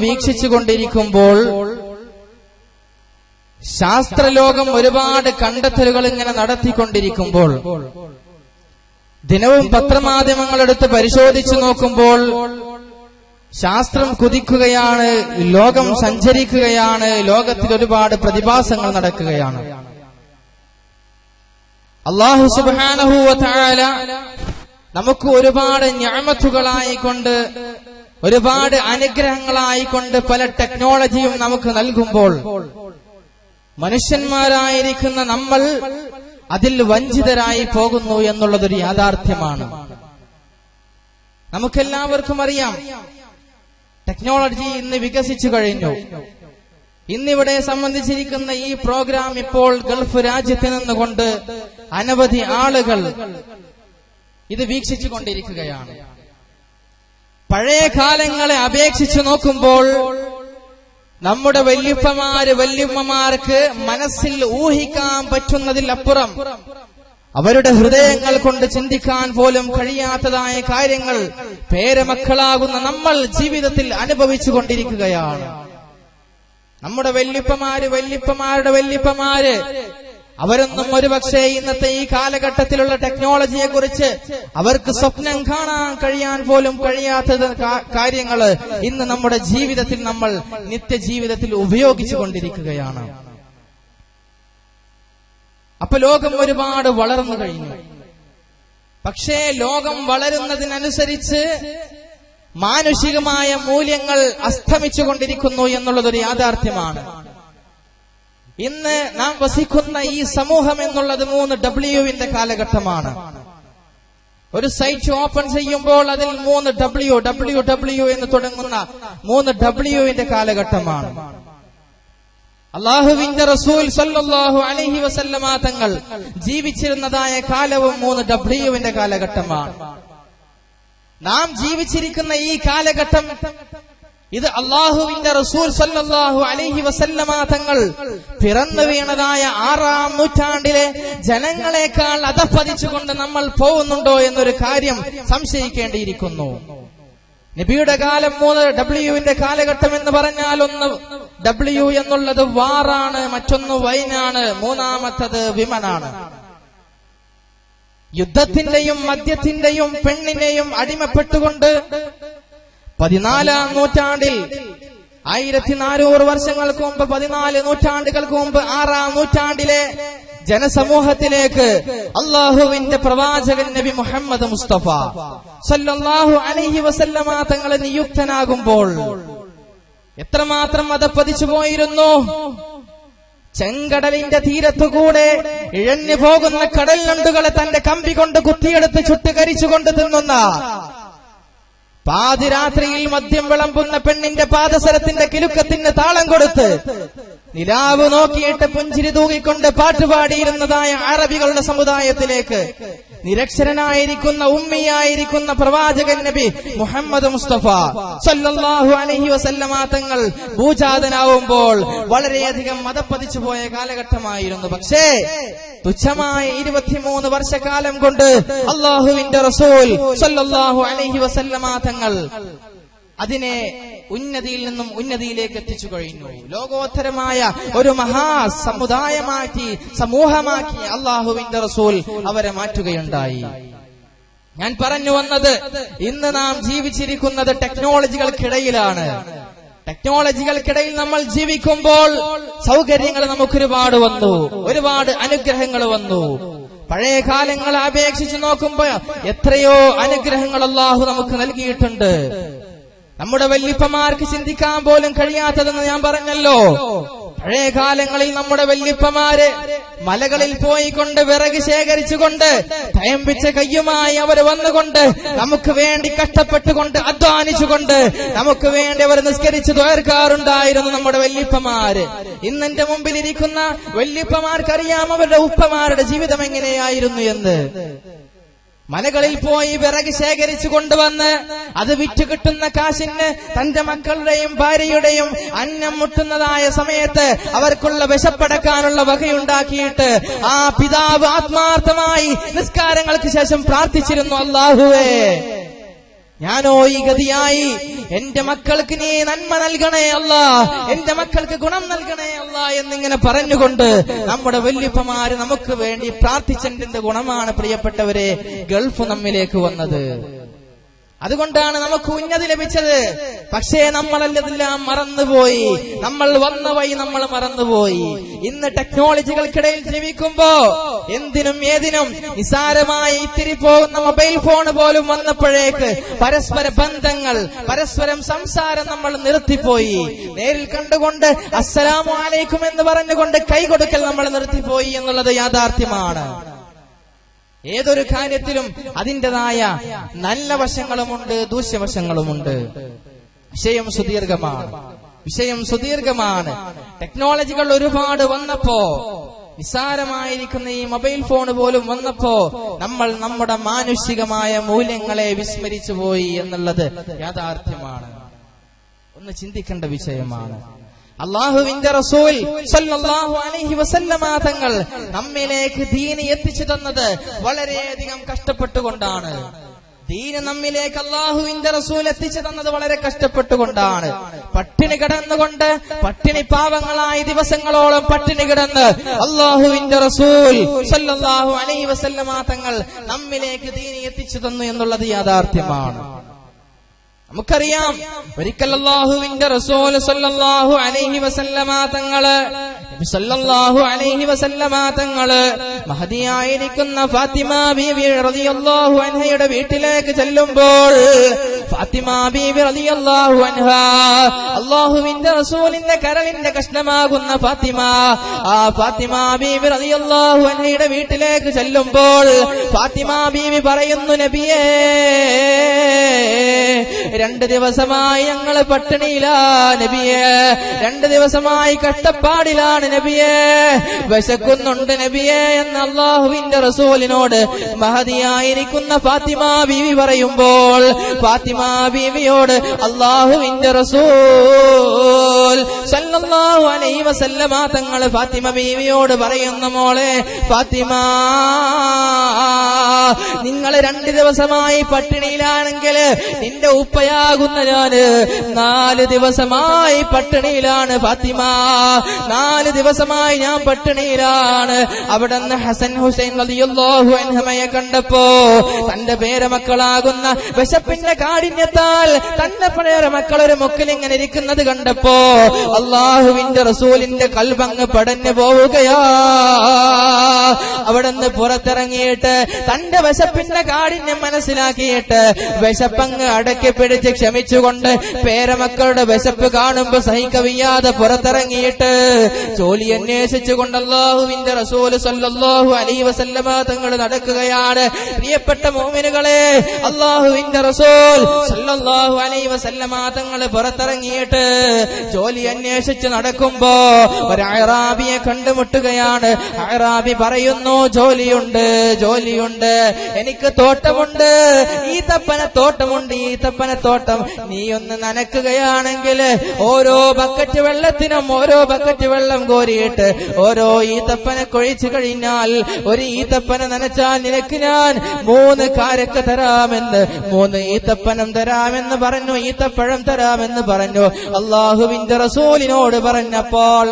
വീക്ഷിച്ചു കൊണ്ടിരിക്കുമ്പോൾ ശാസ്ത്രലോകം ഒരുപാട് കണ്ടെത്തലുകൾ ഇങ്ങനെ നടത്തിക്കൊണ്ടിരിക്കുമ്പോൾ, ദിനവും പത്രമാധ്യമങ്ങളെടുത്ത് പരിശോധിച്ചു നോക്കുമ്പോൾ ശാസ്ത്രം കുതിക്കുകയാണ്, ലോകം സഞ്ചരിക്കുകയാണ്, ലോകത്തിൽ ഒരുപാട് പ്രതിഭാസങ്ങൾ നടക്കുകയാണ്. അല്ലാഹു സുബ്ഹാനഹു വ തആല നമുക്ക് ഒരുപാട് നിഅമത്തുകളായിക്കൊണ്ട്, ഒരുപാട് അനുഗ്രഹങ്ങളായിക്കൊണ്ട് പല ടെക്നോളജിയും നമുക്ക് നൽകുമ്പോൾ മനുഷ്യന്മാരായിരിക്കുന്ന നമ്മൾ അതിൽ വഞ്ചിതരായി പോകുന്നു എന്നുള്ളതൊരു യാഥാർത്ഥ്യമാണ്. നമുക്കെല്ലാവർക്കും അറിയാം, ടെക്നോളജി ഇന്ന് വികസിച്ചു കഴിഞ്ഞു. ഇന്നിവിടെ സംബന്ധിച്ചിരിക്കുന്ന ഈ പ്രോഗ്രാം ഇപ്പോൾ ഗൾഫ് രാജ്യത്ത് നിന്നുകൊണ്ട് അനവധി ആളുകൾ ഇത് വീക്ഷിച്ചു കൊണ്ടിരിക്കുകയാണ്. പഴയ കാലങ്ങളെ അപേക്ഷിച്ചു നോക്കുമ്പോൾ നമ്മുടെ വല്യപ്പമാർക്ക് മനസ്സിൽ ഊഹിക്കാൻ പറ്റുന്നതിലപ്പുറം അവരുടെ ഹൃദയങ്ങൾ കൊണ്ട് ചിന്തിക്കാൻ പോലും കഴിയാത്തതായ കാര്യങ്ങൾ പേരമക്കളാകുന്ന നമ്മൾ ജീവിതത്തിൽ അനുഭവിച്ചു കൊണ്ടിരിക്കുകയാണ്. നമ്മുടെ വല്യപ്പമാരുടെ വല്യപ്പമാര് അവരൊന്നും ഒരുപക്ഷെ ഇന്നത്തെ ഈ കാലഘട്ടത്തിലുള്ള ടെക്നോളജിയെ കുറിച്ച് അവർക്ക് സ്വപ്നം കാണാൻ കഴിയാൻ പോലും കഴിയാത്ത കാര്യങ്ങള് ഇന്ന് നമ്മുടെ ജീവിതത്തിൽ നമ്മൾ നിത്യജീവിതത്തിൽ ഉപയോഗിച്ചു കൊണ്ടിരിക്കുകയാണ്. അപ്പൊ ലോകം ഒരുപാട് വളർന്നു കഴിഞ്ഞു. പക്ഷേ ലോകം വളരുന്നതിനനുസരിച്ച് മാനുഷികമായ മൂല്യങ്ങൾ അസ്തമിച്ചുകൊണ്ടിരിക്കുന്നു എന്നുള്ളതൊരു യാഥാർത്ഥ്യമാണ്. ഇന്ന് നാം വസിക്കുന്ന ഈ സമൂഹം എന്നുള്ളത് 3W കാലഘട്ടമാണ്. ഒരു സൈറ്റ് ഓപ്പൺ ചെയ്യുമ്പോൾ അതിൽ 3W എന്ന് തുടങ്ങുന്ന 3W കാലഘട്ടമാണ്. അല്ലാഹുവിന്റെ റസൂൽ സല്ലല്ലാഹു അലൈഹി വസല്ലമ തങ്ങൾ ജീവിച്ചിരുന്നതായ കാലവും 3W കാലഘട്ടമാണ്. നാം ജീവിച്ചിരിക്കുന്ന ഈ കാലഘട്ടം ഇത് അല്ലാഹുവിന്റെ റസൂൽ സല്ലല്ലാഹു അലൈഹി വസല്ലമ തങ്ങൾ പിറന്നു വീണതായ 6-ാം നൂറ്റാണ്ടിലെ ജനങ്ങളെക്കാൾ അധപ്പതിച്ചുകൊണ്ട് നമ്മൾ പോകുന്നുണ്ടോ എന്നൊരു കാര്യം സംശയിക്കേണ്ടിയിരിക്കുന്നു. നബിയുടെ കാലം 3W കാലഘട്ടം എന്ന് പറഞ്ഞാൽ ഒന്ന് W എന്നുള്ളത് വാറാണ്, മറ്റൊന്ന് വൈനാണ്, മൂന്നാമത്തത് വിമനാണ്. യുദ്ധത്തിന്റെയും മദ്യത്തിന്റെയും പെണ്ണിനെയും അടിമപ്പെട്ടുകൊണ്ട് 14-ാം നൂറ്റാണ്ടിൽ 1400 വർഷങ്ങൾക്ക് മുമ്പ്, 14 നൂറ്റാണ്ടുകൾക്ക് മുമ്പ് 6-ാം നൂറ്റാണ്ടിലെ ജനസമൂഹത്തിലേക്ക് അല്ലാഹുവിന്റെ പ്രവാചകൻ നബി മുഹമ്മദ് മുസ്തഫ സല്ലല്ലാഹു അലൈഹി വസല്ലമ തങ്ങൾ നിയുക്തനാകുമ്പോൾ എത്രമാത്രം അതപ്പതിച്ചു പോയിരുന്നു. ചെങ്കടലിന്റെ തീരത്തുകൂടെ ഇഴഞ്ഞു പോകുന്ന കടൽ ഞണ്ടുകളെ തന്റെ കമ്പി കൊണ്ട് കുത്തിയെടുത്ത് ചുട്ടുകരിച്ചുകൊണ്ട് തിന്നുന്ന, പാതിരാത്രിയിൽ മദ്യം വിളമ്പുന്ന പെണ്ണിന്റെ പാദസരത്തിന്റെ കിലുക്കത്തിന് താളം കൊടുത്ത് നിലാവ് നോക്കിയിട്ട് പുഞ്ചിരി തൂകിക്കൊണ്ട് പാട്ടുപാടിയിരുന്നതായ അറബികളുടെ സമുദായത്തിലേക്ക് നിരക്ഷരനായിരിക്കുന്ന ഉമ്മിയായിരിക്കുന്ന പ്രവാചകൻ നബി മുഹമ്മദ് മുസ്തഫ സല്ലല്ലാഹു അലൈഹി വസല്ലമ തങ്ങൾ ഭൂജാതനാവുമ്പോൾ വളരെയധികം മതപ്പതിച്ചു പോയ കാലഘട്ടമായിരുന്നു. പക്ഷേ തുച്ഛമായ 23 വർഷക്കാലം കൊണ്ട് അല്ലാഹുവിന്റെ റസൂൽ സല്ലല്ലാഹു അലൈഹി വസല്ലമ തങ്ങൾ അതിനെ ഉന്നതിയിൽ നിന്നും ഉന്നതിയിലേക്ക് എത്തിച്ചു കഴിഞ്ഞു. ലോകോത്തരമായ ഒരു മഹാസമുദായമാക്കി, സമൂഹമാക്കി അല്ലാഹുവിന്റെ റസൂൽ അവരെ മാറ്റുകയുണ്ടായി. ഞാൻ പറഞ്ഞു വന്നത്, ഇന്ന് നാം ജീവിച്ചിരിക്കുന്നത് ടെക്നോളജികൾക്കിടയിലാണ്. ടെക്നോളജികൾക്കിടയിൽ നമ്മൾ ജീവിക്കുമ്പോൾ സൗകര്യങ്ങൾ നമുക്കൊരുപാട് വന്നു, ഒരുപാട് അനുഗ്രഹങ്ങൾ വന്നു. പഴയ കാലങ്ങളെ അപേക്ഷിച്ച് നോക്കുമ്പോൾ എത്രയോ അനുഗ്രഹങ്ങൾ അല്ലാഹു നമുക്ക് നൽകിയിട്ടുണ്ട്. നമ്മുടെ വല്യപ്പമാർക്ക് ചിന്തിക്കാൻ പോലും കഴിയാത്തതെന്ന് ഞാൻ പറഞ്ഞല്ലോ. പഴയ കാലങ്ങളിൽ നമ്മുടെ വല്യപ്പമാര് മലകളിൽ പോയിക്കൊണ്ട് വിറക് ശേഖരിച്ചുകൊണ്ട് തയമ്പിച്ച കയ്യുമായി അവർ വന്നുകൊണ്ട് നമുക്ക് വേണ്ടി കഷ്ടപ്പെട്ടുകൊണ്ട് അധ്വാനിച്ചുകൊണ്ട് നമുക്ക് വേണ്ടി അവർ നിസ്കരിച്ചു തോർക്കാറുണ്ടായിരുന്നു നമ്മുടെ വല്യപ്പമാര്. ഇന്നെന്റെ മുമ്പിൽ ഇരിക്കുന്ന വല്യപ്പമാർക്കറിയാം അവരുടെ ഉപ്പമാരുടെ ജീവിതം എങ്ങനെയായിരുന്നു എന്ന്. മലകളിൽ പോയി വിറക് ശേഖരിച്ചു കൊണ്ടുവന്ന് അത് വിറ്റ് കിട്ടുന്ന കാശിന് തന്റെ മക്കളുടെയും ഭാര്യയുടെയും അന്നം മുട്ടുന്നതായ സമയത്ത് അവർക്കുള്ള വിശപ്പടക്കാനുള്ള വകയുണ്ടാക്കിയിട്ട് ആ പിതാവ് ആത്മാർത്ഥമായി നിസ്കാരങ്ങൾക്ക് ശേഷം പ്രാർത്ഥിച്ചിരുന്നു, അല്ലാഹുവേ ഞാനോ ഈ ഗതിയായി, എന്റെ മക്കൾക്ക് നീ നന്മ നൽകണേ അല്ലാ, എന്റെ മക്കൾക്ക് ഗുണം നൽകണേ അല്ലാ എന്നിങ്ങനെ പറഞ്ഞുകൊണ്ട് നമ്മുടെ വല്യപ്പമാര് നമുക്ക് വേണ്ടി പ്രാർത്ഥിച്ചതിന്റെ ഗുണമാണ് പ്രിയപ്പെട്ടവരെ ഗൾഫ് നമ്മിലേക്ക് വന്നത്. അതുകൊണ്ടാണ് നമുക്ക് ഉന്നതി ലഭിച്ചത്. പക്ഷേ നമ്മളെല്ലാം മറന്നുപോയി, നമ്മൾ വന്ന വഴി നമ്മൾ മറന്നുപോയി. ഇന്ന് ടെക്നോളജികൾക്കിടയിൽ ജീവിക്കുമ്പോ എന്തിനും ഏതിനും നിസാരമായി ഇത്തിരി പോകുന്ന മൊബൈൽ ഫോൺ പോലും വന്നപ്പോഴേക്ക് പരസ്പര ബന്ധങ്ങൾ, പരസ്പരം സംസാരം നമ്മൾ നിർത്തിപ്പോയി. നേരിൽ കണ്ടുകൊണ്ട് അസ്സലാമു അലൈക്കും എന്ന് പറഞ്ഞുകൊണ്ട് കൈകൊടുക്കൽ നമ്മൾ നിർത്തിപ്പോയി എന്നുള്ളത് യാഥാർത്ഥ്യമാണ്. ഏതൊരു കാര്യത്തിലും അതിൻ്റെതായ നല്ല വശങ്ങളുമുണ്ട്, ദൂഷ്യവശങ്ങളുമുണ്ട്. വിഷയം സുദീർഘമാണ്. ടെക്നോളജികൾ ഒരുപാട് വന്നപ്പോ, നിസ്സാരമായിരിക്കുന്ന ഈ മൊബൈൽ ഫോൺ പോലും വന്നപ്പോ നമ്മൾ നമ്മുടെ മാനുഷികമായ മൂല്യങ്ങളെ വിസ്മരിച്ചു പോയി എന്നുള്ളത് യാഥാർത്ഥ്യമാണ്. ഒന്ന് ചിന്തിക്കേണ്ട വിഷയമാണ്. അല്ലാഹുവിന്റെ റസൂൽ സല്ലല്ലാഹു അലൈഹി വസല്ലമ തങ്ങൾ നമ്മിലേക്ക് ദീന് എത്തിച്ചു തന്നത് വളരെയധികം കഷ്ടപ്പെട്ടുകൊണ്ടാണ്. ദീന് നമ്മിലേക്ക് അല്ലാഹുവിന്റെ റസൂൽ എത്തിച്ചു തന്നത് വളരെ കഷ്ടപ്പെട്ടുകൊണ്ടാണ്. പട്ടിണി കിടന്നുകൊണ്ട്, പട്ടിണി പാവങ്ങളായ ദിവസങ്ങളോളം പട്ടിണി കിടന്ന് അല്ലാഹുവിന്റെ റസൂൽ സല്ലല്ലാഹു അലൈഹി വസല്ലമ തങ്ങൾ നമ്മിലേക്ക് ദീന് എത്തിച്ചു തന്നു എന്നുള്ളത് യാഥാർത്ഥ്യമാണ്. നമുക്കറിയാം, ഒരിക്കൽ അല്ലാഹുവിന്റെ റസൂൽ സല്ലല്ലാഹു അലൈഹി വസല്ലമ തങ്ങള് മഹദിയായിരിക്കുന്ന ഫാത്തിമ ബീവി റളിയല്ലാഹു അൻഹയുടെ വീട്ടിലേക്ക് ചെല്ലുമ്പോൾ ഫാത്തിമ ബീവി റളിയല്ലാഹു അൻഹ, അല്ലാഹുവിന്റെ റസൂലിന്റെ കരളിന്റെ കഷ്ണമാകുന്ന ഫാത്തിമ, ആ ഫാത്തിമ ബീവി റളിയല്ലാഹു അൻഹയുടെ വീട്ടിലേക്ക് ചെല്ലുമ്പോൾ ഫാത്തിമ ബീവി പറയുന്നു, നബിയേ, 2 ദിവസമായി ഞങ്ങള് പട്ടിണിയിലാ നബിയേ, 2 ദിവസമായി കഷ്ടപ്പാടിലാണ് നബിയേ, വിശക്കുന്നുണ്ട് നബിയേ എന്ന് അല്ലാഹുവിന്റെ റസൂലിനോട് മഹദിയായിരിക്കുന്ന ഫാത്തിമ ബീവി പറയുമ്പോൾ ഫാത്തിമ ബീവിയോട് അല്ലാഹുവിന്റെ റസൂൽ സല്ലല്ലാഹു അലൈഹി വസല്ലമ തങ്ങൾ ഫാത്തിമ ബീവിയോട് പറയുന്ന, മോളെ ഫാത്തിമ, നിങ്ങൾ 2 ദിവസമായി പട്ടിണിയിലാണെങ്കിൽ നിന്റെ ഉപ്പയാകുന്ന ഞാന് 4 ദിവസമായി പട്ടിണിയിലാണ് ഫാത്തിമ, 4 ദിവസമായി ഞാൻ പട്ടിണിയിലാണ്. അവിടുന്ന് ഹസൻ ഹുസൈൻ റളിയല്ലാഹു അൻഹുമയെ കണ്ടപ്പോ, തന്റെ പേരമക്കളാകുന്ന വിശപ്പിന്റെ കാഠിന്യത്താൽ തന്റെ പേരമക്കൾ ഒരു മുക്കിൽ ഇങ്ങനെ ഇരിക്കുന്നത് കണ്ടപ്പോ അല്ലാഹുവിന്റെ റസൂലിന്റെ കൽബങ്ങ് പടഞ്ഞു പോവുകയാ. അവിടുന്ന് പുറത്തിറങ്ങിയിട്ട് തന്റെ വിശപ്പിന്റെ കാഠിന്യം മനസ്സിലാക്കിയിട്ട് വിശപ്പങ്ങ് അടക്കി പിടിച്ച് ക്ഷമിച്ചുകൊണ്ട് പേരമക്കളുടെ വിശപ്പ് കാണുമ്പോ സഹിക്കവയ്യാതെ പുറത്തിറങ്ങിയിട്ട് ജോലി അന്വേഷിച്ചുകൊണ്ട് അല്ലാഹുവിന്റെ റസൂൽ സല്ലല്ലാഹു അലൈഹി വസല്ലമ തങ്ങൾ നടക്കുകയാണ്. പ്രിയപ്പെട്ട മുഅ്മിനുകളെ, അല്ലാഹുവിന്റെ റസൂൽ സല്ലല്ലാഹു അലൈഹി വസല്ലമ തങ്ങൾ പുറത്തിറങ്ങിയിട്ട് ജോലി അന്വേഷിച്ച് നടക്കുമ്പോ ഒരു അഅറാബിയെ കണ്ടുമുട്ടുകയാണ്. അഅറാബി പറയുന്നു, ജോലിയുണ്ട്, എനിക്ക് തോട്ടമുണ്ട്, ഈത്തപ്പന തോട്ടമുണ്ട്, ഈത്തപ്പന തോട്ടം നീ ഒന്ന് നനക്കുകയാണെങ്കിൽ ഓരോ ബക്കറ്റ് വെള്ളത്തിനും ഓരോ ബക്കറ്റ് വെള്ളം കോരിയിട്ട് ഓരോ ഈത്തപ്പന കൊഴിച്ചു കഴിഞ്ഞാൽ ഒരു ഈത്തപ്പന നനച്ചാൽ നിനക്ക് ഞാൻ 3 കാരക്ക തരാമെന്ന്, 3 ഈത്തപ്പനം തരാമെന്ന് പറഞ്ഞു, ഈത്തപ്പഴം തരാമെന്ന് പറഞ്ഞു അല്ലാഹുവിന്റെ റസൂലിനോട് പറഞ്ഞപ്പോൾ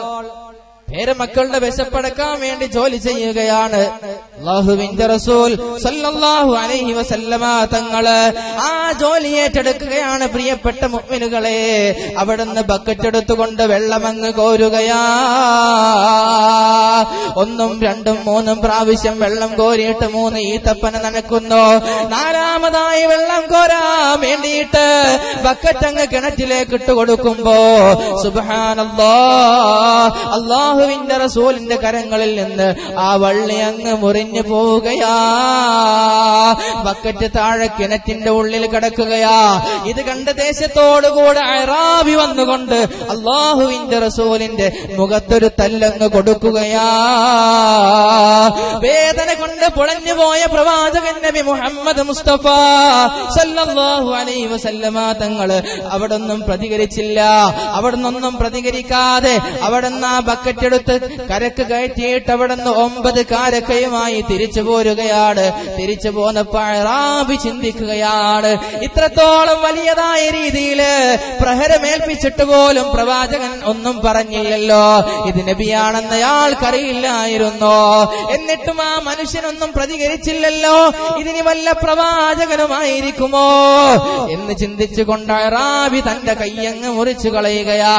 പേരമക്കളുടെ വിശപ്പടക്കാൻ വേണ്ടി ജോലി ചെയ്യുകയാണ് അല്ലാഹുവിന്റെ റസൂൽ സല്ലല്ലാഹു അലൈഹി വസല്ലമ തങ്ങള്. ആ ജോലി ഏറ്റെടുക്കുകയാണ്. പ്രിയപ്പെട്ട മുഅ്മിനുകളെ, അവിടുന്ന് ബക്കറ്റ് എടുത്തുകൊണ്ട് വെള്ളമങ്ങ് കോരുകയാ. 1, 2, 3 പ്രാവശ്യം വെള്ളം കോരിയിട്ട് 3 ഈത്തപ്പന നനക്കുന്നു. 4ാമതായി വെള്ളം കോരാൻ വേണ്ടിയിട്ട് ബക്കറ്റ് അങ്ങ് കിണറ്റിലേക്ക് ഇട്ട് കൊടുക്കുമ്പോ സുബ്ഹാനല്ലാഹ്, അല്ലാഹുവിന്റെ റസൂലിന്റെ കരങ്ങളിൽ നിന്ന് ആ വള്ളി അങ്ങ് മുറിഞ്ഞു പോവുകയാ. ബക്കറ്റ് താഴെ കിണറ്റിന്റെ ഉള്ളിൽ കിടക്കുകയാ. ഇത് കണ്ട് ദേശത്തോടുകൂടെ അഅറാബി വന്നുകൊണ്ട് അല്ലാഹുവിന്റെ റസൂലിന്റെ മുഖത്തൊരു തല്ലങ്ങ് കൊടുക്കുകയാ. വേദന കൊണ്ട് പൊളഞ്ഞുപോയ പ്രവാചകൻ നബി മുഹമ്മദ് മുസ്തഫ സല്ലല്ലാഹു അലൈഹി വസല്ലമ തങ്ങള് അവിടൊന്നും പ്രതികരിച്ചില്ല. അവിടുന്നൊന്നും പ്രതികരിക്കാതെ അവിടുന്ന് ആ ബക്കറ്റ് ഏറ്റെടുത്ത് കരക്ക് കയറ്റിയിട്ട് അവിടെ നിന്ന് 9 കാരക്കയുമായി തിരിച്ചു പോരുകയാണ്. തിരിച്ചു പോന്നപ്പോൾ അഅറാബി ചിന്തിക്കുകയാണ്, ഇത്രത്തോളം വലിയതായ രീതിയിൽ പ്രഹരമേൽപ്പിച്ചിട്ട് പോലും പ്രവാചകൻ ഒന്നും പറഞ്ഞില്ലല്ലോ, ഇത് നബിയാണെന്ന് അയാൾക്കറിയില്ലായിരുന്നോ? എന്നിട്ടും ആ മനുഷ്യനൊന്നും പ്രതികരിച്ചില്ലല്ലോ, ഇതിന് വല്ല പ്രവാചകനുമായിരിക്കുമോ എന്ന് ചിന്തിച്ചുകൊണ്ട് അഅറാബി തന്റെ കയ്യങ്ങ് മുറിച്ചു കളയുകയാ.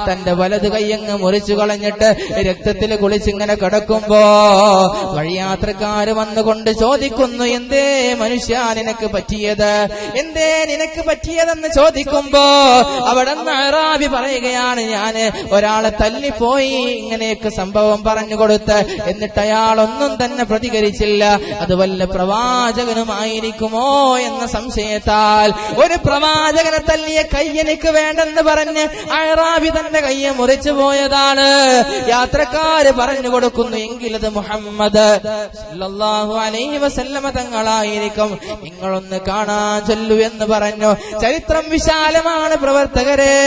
തന്റെ വലത് കയ്യങ്ങ് മുറിച്ചു കളഞ്ഞിട്ട് രക്തത്തിൽ കുളിച്ചിങ്ങനെ കിടക്കുമ്പോ വഴിയാത്രക്കാര് വന്നുകൊണ്ട് ചോദിക്കുന്നു, എന്തേ മനുഷ്യ നിനക്ക് പറ്റിയത്, എന്തേ നിനക്ക് പറ്റിയതെന്ന് ചോദിക്കുമ്പോ അവിടെ അഅറാബി പറയുകയാണ്, ഞാന് ഒരാളെ തല്ലിപ്പോയി, ഇങ്ങനെയൊക്കെ സംഭവം പറഞ്ഞു കൊടുത്ത്. എന്നിട്ട് അയാളൊന്നും തന്നെ പ്രതികരിച്ചില്ല. അത് വല്ല പ്രവാചകനുമായിരിക്കുമോ എന്ന സംശയത്താൽ ഒരു പ്രവാചകനെ തല്ലിയ കൈ എനിക്ക് വേണ്ടെന്ന് പറഞ്ഞ് അഅറാബി തന്റെ കയ്യെ മുറിച്ചു പോയതാണ്. യാത്രക്കാര് പറഞ്ഞു കൊടുക്കുന്നു, എങ്കിലത് മുഹമ്മദ് സല്ലല്ലാഹു അലൈഹി വസല്ലമ തങ്ങളായിരിക്കും, നിങ്ങളൊന്ന് കാണാൻ ചൊല്ലു എന്ന് പറഞ്ഞു. ചരിത്രം വിശാലമാണ് പ്രവർത്തകരെ,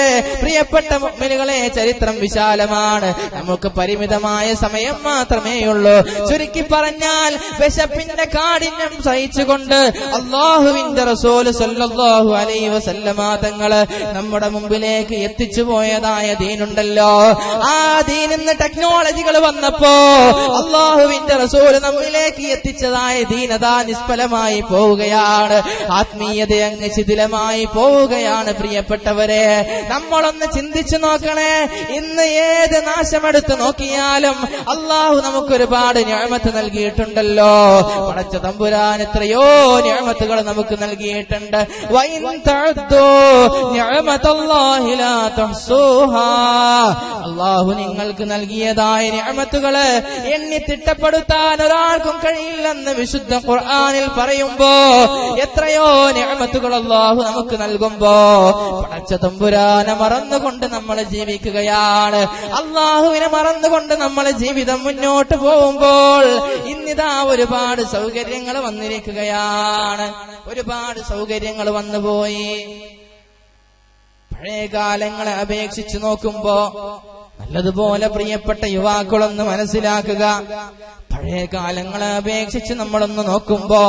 പ്രിയപ്പെട്ട മുഅ്മിനുകളെ, ചരിത്രം വിശാലമാണ്. നമുക്ക് പരിമിതമായ സമയം മാത്രമേ ഉള്ളൂ. ചുരുക്കി പറഞ്ഞാൽ വിശപ്പിന്റെ കാഠിന്യം സഹിച്ചുകൊണ്ട് അല്ലാഹുവിന്റെ റസൂൽ സല്ലല്ലാഹു അലൈഹി വസല്ലമ തങ്ങള് നമ്മുടെ മുമ്പിലേക്ക് എത്തിച്ചു പോയതായ ദീനുണ്ടല്ലോ, ആ ദീനിന്ന് ടെക്നോളജികൾ വന്നപ്പോ അല്ലാഹുവിന്റെ റസൂൽ നമ്മിലേക്ക് എത്തിച്ചതായ ദീനതാ നിഷ്ഫലമായി പോവുകയാണ്. ആത്മീയത അങ്ങ് ശിഥിലമായി പോവുകയാണ്. പ്രിയപ്പെട്ടവരെ, നമ്മളൊന്ന് ചിന്തിച്ചു നോക്കണേ. ഇന്ന് ഏത് നാശമെടുത്ത് നോക്കിയാലും അല്ലാഹു നമുക്കൊരുപാട് നിഅമത്ത് നൽകിയിട്ടുണ്ടല്ലോ. പടച്ച തമ്പുരാൻ എത്രയോ നിഅമത്തുകൾ നമുക്ക് നൽകിയിട്ടുണ്ട്. വഇൻ തഅദ്ദു നിഅമതല്ലാഹി ലാ തുഹ്സൂഹാ. അല്ലാഹു നിങ്ങൾക്ക് നൽകിയതായ നിഅമത്തുകളെ എണ്ണി തിട്ടപ്പെടുത്താൻ ഒരാൾക്കും കഴിയില്ലെന്ന് വിശുദ്ധ ഖുർആനിൽ പറയുമ്പോ എത്രയോ നിഅമത്തുകൾ അല്ലാഹു നമുക്ക് നൽകുമ്പോ പടച്ച തമ്പുരാനെ മറന്നുകൊണ്ട് നമ്മൾ ജീവിക്കുകയാണ്. അല്ലാഹുവിനെ മറന്നുകൊണ്ട് നമ്മളെ ജീവിതം മുന്നോട്ട് പോകുമ്പോൾ ഇന്നിതാ ഒരുപാട് സൗകര്യങ്ങൾ വന്നിരിക്കുകയാണ്. ഒരുപാട് സൗകര്യങ്ങൾ വന്നുപോയി. പഴയ കാലങ്ങളെ അപേക്ഷിച്ച് നോക്കുമ്പോ നല്ലതുപോലെ പ്രിയപ്പെട്ട യുവാക്കളൊന്ന് മനസ്സിലാക്കുക. പഴയ കാലങ്ങളെ അപേക്ഷിച്ച് നമ്മളൊന്ന് നോക്കുമ്പോ,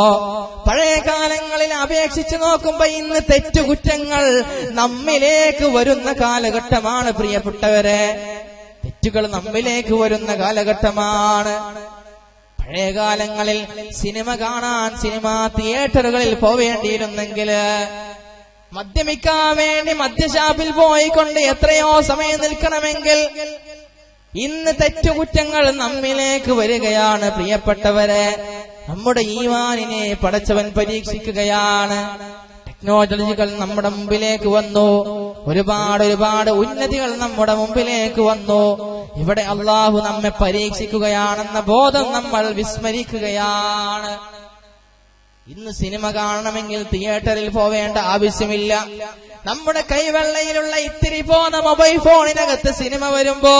പഴയ കാലങ്ങളിൽ അപേക്ഷിച്ച് നോക്കുമ്പോ ഇന്ന് തെറ്റുകുറ്റങ്ങൾ നമ്മിലേക്ക് വരുന്ന കാലഘട്ടമാണ്. പ്രിയപ്പെട്ടവരെ, തെറ്റുകൾ നമ്മിലേക്ക് വരുന്ന കാലഘട്ടമാണ്. പഴയ കാലങ്ങളിൽ സിനിമ കാണാൻ സിനിമാ തിയേറ്ററുകളിൽ പോവേണ്ടിയിരുന്നെങ്കിൽ മദ്യമിക്കാൻ വേണ്ടി മദ്യഷാപ്പിൽ പോയിക്കൊണ്ട് എത്രയോ സമയം നിൽക്കണമെങ്കിൽ ഇന്ന് തെറ്റുകുറ്റങ്ങൾ നമ്മിലേക്ക് വരികയാണ്. പ്രിയപ്പെട്ടവരെ, നമ്മുടെ ഈമാനിനെ പടച്ചവൻ പരീക്ഷിക്കുകയാണ്. ടെക്നോളജികൾ നമ്മുടെ മുമ്പിലേക്ക് വന്നു. ഒരുപാട് ഉന്നതികൾ നമ്മുടെ മുമ്പിലേക്ക് വന്നു. ഇവിടെ അല്ലാഹു നമ്മെ പരീക്ഷിക്കുകയാണെന്ന ബോധം നമ്മൾ വിസ്മരിക്കുകയാണ്. ഇന്ന് സിനിമ കാണണമെങ്കിൽ തിയേറ്ററിൽ പോവേണ്ട ആവശ്യമില്ല. നമ്മുടെ കൈവെള്ളയിലുള്ള ഇത്തിരി പോന്ന മൊബൈൽ ഫോണിനകത്ത് സിനിമ വരുമ്പോ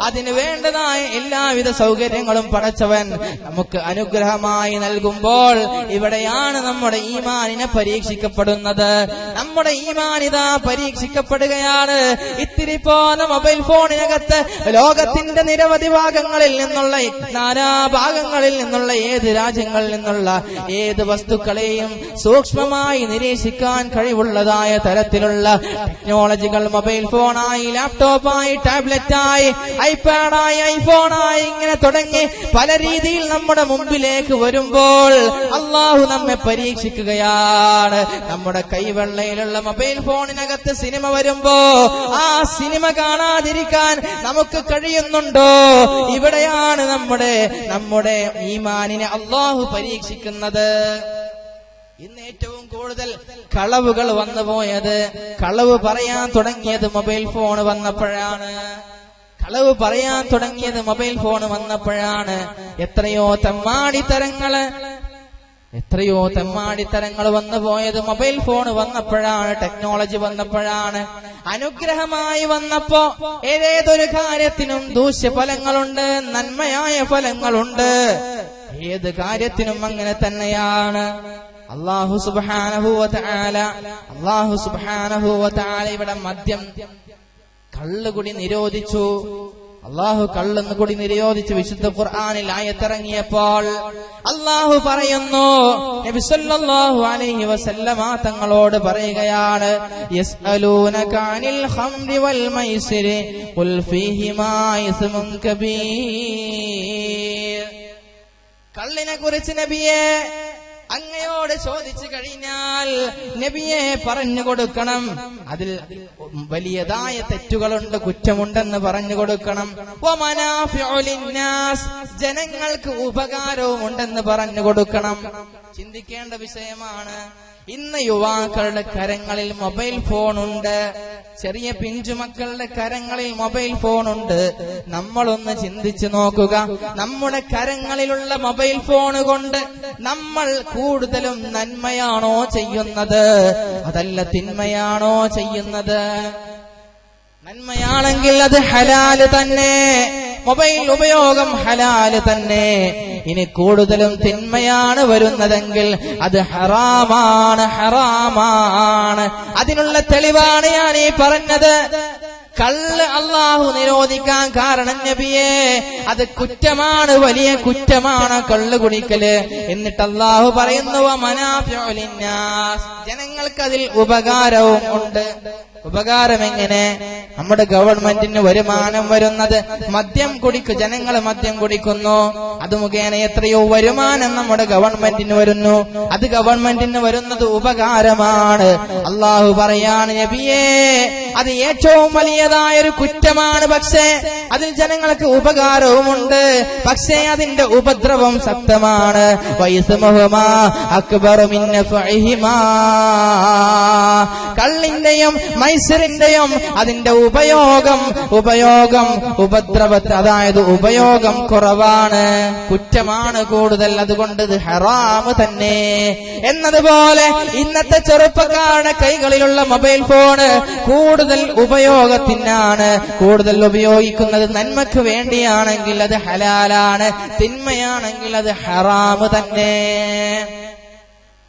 അതിന് വേണ്ടതായ എല്ലാവിധ സൗകര്യങ്ങളും പടച്ചവൻ നമുക്ക് അനുഗ്രഹമായി നൽകുമ്പോൾ ഇവിടെയാണ് നമ്മുടെ ഈമാനിനെ പരീക്ഷിക്കപ്പെടുന്നത്. നമ്മുടെ ഈമാനിതാ പരീക്ഷിക്കപ്പെടുകയാണ്. ഇത്തിരി പോന്ന മൊബൈൽ ഫോണിനകത്ത് ലോകത്തിന്റെ നിരവധി ഭാഗങ്ങളിൽ നിന്നുള്ള, നാനാ ഭാഗങ്ങളിൽ നിന്നുള്ള, ഏത് രാജ്യങ്ങളിൽ നിന്നുള്ള ഏത് വസ്തുക്കളെയും സൂക്ഷ്മമായി നിരീക്ഷിക്കാൻ കഴിവുള്ളതായ തരത്തിലുള്ള ടെക്നോളജികൾ മൊബൈൽ ഫോണായി, ലാപ്ടോപ്പായി, ടാബ്ലറ്റായി, ഐപാഡായി, ഐഫോണായി ഇങ്ങനെ തുടങ്ങി പല രീതിയിൽ നമ്മുടെ മുമ്പിലേക്ക് വരുമ്പോൾ അല്ലാഹു നമ്മെ പരീക്ഷിക്കുകയാണ്. നമ്മുടെ കൈവെള്ളയിലുള്ള മൊബൈൽ ഫോണിനകത്ത് സിനിമ വരുമ്പോ ആ സിനിമ കാണാതിരിക്കാൻ നമുക്ക് കഴിയുന്നുണ്ടോ? ഇവിടെയാണ് നമ്മുടെ ഈമാനിനെ അല്ലാഹു പരീക്ഷിക്കുന്നത്. ഇന്ന് ഏറ്റവും കൂടുതൽ കളവുകൾ വന്നുപോയത്, കളവ് പറയാൻ തുടങ്ങിയത് മൊബൈൽ ഫോൺ വന്നപ്പോഴാണ്. കളവ് പറയാൻ തുടങ്ങിയത് മൊബൈൽ ഫോൺ വന്നപ്പോഴാണ്. എത്രയോ തെമ്മാടിത്തരങ്ങൾ വന്നുപോയത് മൊബൈൽ ഫോൺ വന്നപ്പോഴാണ്, ടെക്നോളജി വന്നപ്പോഴാണ്. അനുഗ്രഹമായി വന്നപ്പോ ഏതൊരു കാര്യത്തിനും ദൂഷ്യഫലങ്ങളുണ്ട്, നന്മയായ ഫലങ്ങളുണ്ട്. ഏത് കാര്യത്തിനും അങ്ങനെ തന്നെയാണ്. അല്ലാഹു സുബ്ഹാനഹു വ തആല ഇവിടെ മദ്യം, കള്ളുകുടി നിരോധിച്ചു. അള്ളാഹു കള്ളെന്ന് കൂടി നിരോധിച്ച് വിശുദ്ധ ഖുർആനിൽ ആയത്തിറങ്ങിയപ്പോൾ അള്ളാഹു പറയുന്നു, നബി സല്ലല്ലാഹു അലൈഹി വസല്ലമ തങ്ങളോട് പറയുകയാണ്, യസ്അലൂനക അനിൽ ഖംരി വൽ മൈസിരി ഖുൽ ഫീഹിമാ ഇസ്മുൻ കബീർ. കള്ളിനെ കുറിച്ച് നബിയെ അങ്ങയോട് ചോദിച്ചു കഴിഞ്ഞാൽ നബിയെ പറഞ്ഞു കൊടുക്കണം, അതിൽ വലിയതായ തെറ്റുകളുണ്ട്, കുറ്റമുണ്ടെന്ന് പറഞ്ഞു കൊടുക്കണം. വമനാഫിഉ ലിന്നാസ്, ജനങ്ങൾക്ക് ഉപകാരവും ഉണ്ടെന്ന് പറഞ്ഞു കൊടുക്കണം. ചിന്തിക്കേണ്ട വിഷയമാണ്. ഇന്ന് യുവാക്കളുടെ കരങ്ങളിൽ മൊബൈൽ ഫോണുണ്ട്, ചെറിയ പിഞ്ചുമക്കളുടെ കരങ്ങളിൽ മൊബൈൽ ഫോണുണ്ട്. നമ്മളൊന്ന് ചിന്തിച്ചു നോക്കുക, നമ്മുടെ കരങ്ങളിലുള്ള മൊബൈൽ ഫോൺ കൊണ്ട് നമ്മൾ കൂടുതലും നന്മയാണോ ചെയ്യുന്നത്, അതല്ല തിന്മയാണോ ചെയ്യുന്നത്? നന്മയാണെങ്കിൽ അത് ഹലാല് തന്നെ, മൊബൈൽ ഉപയോഗം ഹലാല് തന്നെ. ഇനി കൂടുതലും തിന്മയാണ് വരുന്നതെങ്കിൽ അത് ഹറാമാണ്, ഹറാമാണ്. അതിനുള്ള തെളിവാണ് ഞാൻ ഈ പറഞ്ഞത്. കള്ള് അള്ളാഹു നിരോധിക്കാൻ കാരണം നബിയെ അത് കുറ്റമാണ്, വലിയ കുറ്റമാണ് കള്ള് കുടിക്കല്. എന്നിട്ട് അള്ളാഹു പറയുന്നു, വമനാഫിഉ ലിന്നാസ്, ജനങ്ങൾക്ക് അതിൽ ഉപകാരവും ഉണ്ട്. ഉപകാരം എങ്ങനെ? നമ്മുടെ ഗവൺമെന്റിന് വരുമാനം വരുന്നത് മദ്യം ജനങ്ങൾ മദ്യം കുടിക്കുന്നു, അത് മുഖേന എത്രയോ വരുമാനം നമ്മുടെ ഗവൺമെന്റിന് വരുന്നു. അത് ഗവൺമെന്റിന് വരുന്നത് ഉപകാരമാണ്. അള്ളാഹു പറയാണ്, നബിയേ അത് ഏറ്റവും വലിയതായൊരു കുറ്റമാണ്, പക്ഷേ അതിൽ ജനങ്ങൾക്ക് ഉപകാരവുമുണ്ട്, പക്ഷേ അതിന്റെ ഉപദ്രവം ശക്തമാണ്. വൈസ്മുഹുമാ അക്ബറു മിൻ നഫഇഹിമാ, കള്ളിന്റെയും മൈസറിന്റെയും അതിന്റെ ഉപദ്രവത്തെ, അതായത് ഉപയോഗം കുറവാണ്, കുറ്റമാണ് കൂടുതൽ, അതുകൊണ്ട് ഇത് ഹറാമ് തന്നെ. എന്നതുപോലെ ഇന്നത്തെ ചെറുപ്പക്കാരുടെ കൈകളിലുള്ള മൊബൈൽ ഫോണ് കൂടുതൽ ഉപയോഗത്തിനാണ്. കൂടുതൽ ഉപയോഗിക്കുന്നത് നന്മക്ക് വേണ്ടിയാണെങ്കിൽ അത് ഹലാലാണ്, തിന്മയാണെങ്കിൽ അത് ഹറാമ് തന്നെ,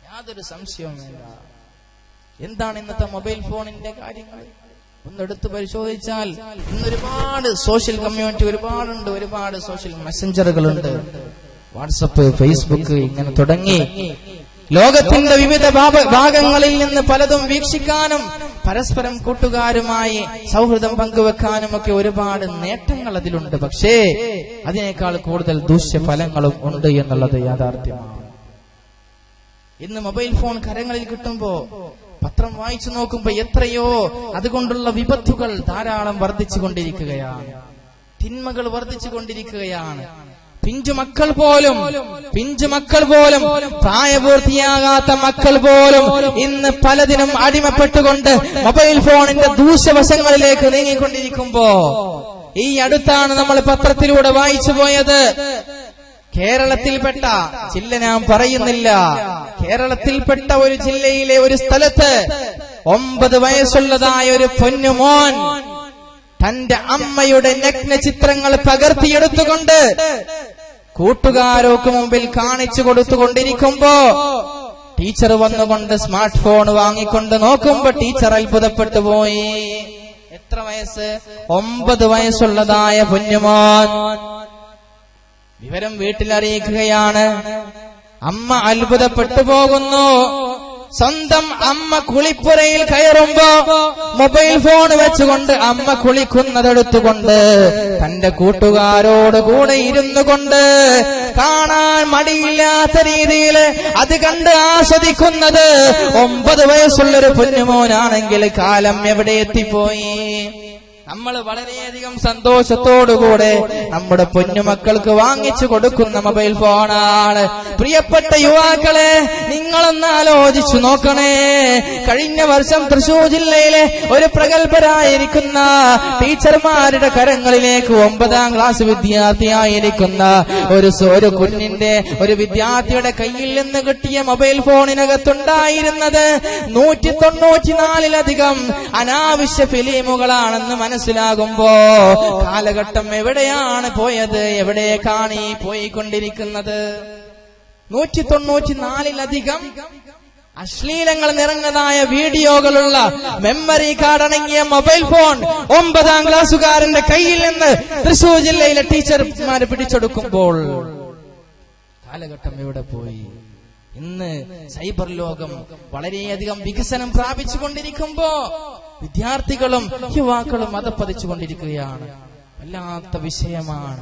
യാതൊരു സംശയവുമില്ല. എന്താണ് ഇന്നത്തെ മൊബൈൽ ഫോണിന്റെ കാര്യങ്ങൾ ഒന്നെടുത്ത് പരിശോധിച്ചാൽ ഇന്നൊരുപാട് സോഷ്യൽ കമ്മ്യൂണിറ്റി ഒരുപാടുണ്ട്, ഒരുപാട് സോഷ്യൽ മെസ്സഞ്ചറുകളുണ്ട്, വാട്സപ്പ്, ഫേസ്ബുക്ക്, ഇങ്ങനെ തുടങ്ങി ലോകത്തിന്റെ വിവിധ ഭാഗങ്ങളിൽ നിന്ന് പലതും വീക്ഷിക്കാനും പരസ്പരം കൂട്ടുകാരുമായി സൗഹൃദം പങ്കുവെക്കാനും ഒക്കെ ഒരുപാട് നേട്ടങ്ങൾ അതിലുണ്ട്. പക്ഷേ അതിനേക്കാൾ കൂടുതൽ ദൂഷ്യഫലങ്ങളും ഉണ്ട് എന്നുള്ളത് യാഥാർത്ഥ്യമാണ്. ഇന്ന് മൊബൈൽ ഫോൺ കരങ്ങളിൽ കിട്ടുമ്പോ പത്രം വായിച്ചു നോക്കുമ്പോ എത്രയോ അതുകൊണ്ടുള്ള വിപത്തുകൾ ധാരാളം വർദ്ധിച്ചുകൊണ്ടിരിക്കുകയാണ്, തിന്മകൾ വർദ്ധിച്ചുകൊണ്ടിരിക്കുകയാണ്. പിഞ്ചുമക്കൾ പോലും പ്രായപൂർത്തിയാകാത്ത മക്കൾ പോലും ഇന്ന് പലതിനും അടിമപ്പെട്ടുകൊണ്ട് മൊബൈൽ ഫോണിന്റെ ദൂഷ്യവശങ്ങളിലേക്ക് നീങ്ങിക്കൊണ്ടിരിക്കുമ്പോ, ഈ അടുത്താണ് നമ്മൾ പത്രത്തിലൂടെ വായിച്ചു പോയത്, കേരളത്തിൽപ്പെട്ട ജില്ല ഞാൻ പറയുന്നില്ല, കേരളത്തിൽപ്പെട്ട ഒരു ജില്ലയിലെ ഒരു സ്ഥലത്ത് 9 വയസ്സുള്ളതായ ഒരു പൊന്നുമോൻ തന്റെ അമ്മയുടെ നഗ്ന ചിത്രങ്ങൾ പകർത്തിയെടുത്തുകൊണ്ട് കൂട്ടുകാർക്ക് മുമ്പിൽ കാണിച്ചു കൊടുത്തുകൊണ്ടിരിക്കുമ്പോ ടീച്ചർ വന്നുകൊണ്ട് സ്മാർട്ട് ഫോൺ വാങ്ങിക്കൊണ്ട് നോക്കുമ്പോ ടീച്ചർ അത്ഭുതപ്പെട്ടു പോയി. എത്ര വയസ്സ്? 9 വയസ്സുള്ളതായ പൊന്നുമോൻ. വിവരം വീട്ടിലറിയിക്കുകയാണ്. അമ്മ അത്ഭുതപ്പെട്ടു പോകുന്നു. സ്വന്തം അമ്മ കുളിപ്പുരയിൽ കയറുമ്പോ മൊബൈൽ ഫോൺ വെച്ചുകൊണ്ട് അമ്മ കുളിക്കുന്നതെടുത്തുകൊണ്ട് തന്റെ കൂട്ടുകാരോട് കൂടെ ഇരുന്നു കൊണ്ട് കാണാൻ മടിയില്ലാത്ത രീതിയിൽ അത് കണ്ട് ആസ്വദിക്കുന്നത് 9 വയസ്സുള്ളൊരു പൊന്നുമോനാണെങ്കിൽ കാലം എവിടെ എത്തിപ്പോയി? നമ്മൾ വളരെയധികം സന്തോഷത്തോടുകൂടെ നമ്മുടെ പൊന്നുമക്കൾക്ക് വാങ്ങിച്ചു കൊടുക്കുന്ന മൊബൈൽ ഫോണാണ്. പ്രിയപ്പെട്ട യുവാക്കളെ, നിങ്ങളൊന്ന് ആലോചിച്ചു നോക്കണേ. കഴിഞ്ഞ വർഷം തൃശൂർ ജില്ലയിലെ ഒരു പ്രഗത്ഭരായിരിക്കുന്ന ടീച്ചർമാരുടെ കരങ്ങളിലേക്ക് 9ാം ക്ലാസ് വിദ്യാർത്ഥിയായിരിക്കുന്ന ഒരു വിദ്യാർത്ഥിയുടെ കയ്യിൽ നിന്ന് കിട്ടിയ മൊബൈൽ ഫോണിനകത്തുണ്ടായിരുന്നത് 194-ലധികം അനാവശ്യ ഫിലിമുകളാണെന്ന് മനസ്സിലാകുമ്പോ കാലഘട്ടം എവിടെയാണ് പോയത്? എവിടേക്കാണ് ഈ പോയിക്കൊണ്ടിരിക്കുന്നത്? 194-ലധികം അശ്ലീലങ്ങൾ നിറഞ്ഞതായ വീഡിയോകളുള്ള മെമ്മറി കാർഡ് അടങ്ങിയ മൊബൈൽ ഫോൺ 9ാം ക്ലാസ്സുകാരന്റെ കയ്യിൽ നിന്ന് തൃശൂർ ജില്ലയിലെ ടീച്ചർമാര് പിടിച്ചെടുക്കുമ്പോൾ കാലഘട്ടം എവിടെ പോയി? ഇന്ന് സൈബർ ലോകം വളരെയധികം വികസനം പ്രാപിച്ചുകൊണ്ടിരിക്കുമ്പോ വിദ്യാർത്ഥികളും യുവാക്കളും അതപ്പതിച്ചുകൊണ്ടിരിക്കുകയാണ്. വല്ലാത്ത വിഷയമാണ്.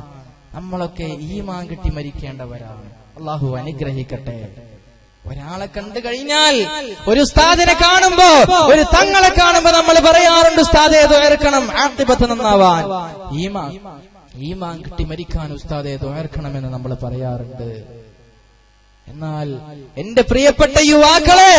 നമ്മളൊക്കെ ഈമാൻ കിട്ടി മരിക്കേണ്ടവരാണ്. അള്ളാഹു അനുഗ്രഹിക്കട്ടെ. ഒരാളെ കണ്ടു കഴിഞ്ഞാൽ, ഒരു ഉസ്താദിനെ കാണുമ്പോ, ഒരു തങ്ങളെ കാണുമ്പോ നമ്മൾ പറയാറുണ്ട്, ഉസ്താദേ ദുആർക്കണം ആഖിബത്ത് നന്നാവാൻ. ഈമാൻ കിട്ടി മരിക്കാൻ ഉസ്താദേ ദുആർക്കണമെന്ന് നമ്മൾ പറയാറുണ്ട്. എന്നാൽ എന്റെ പ്രിയപ്പെട്ട യുവാക്കളെ,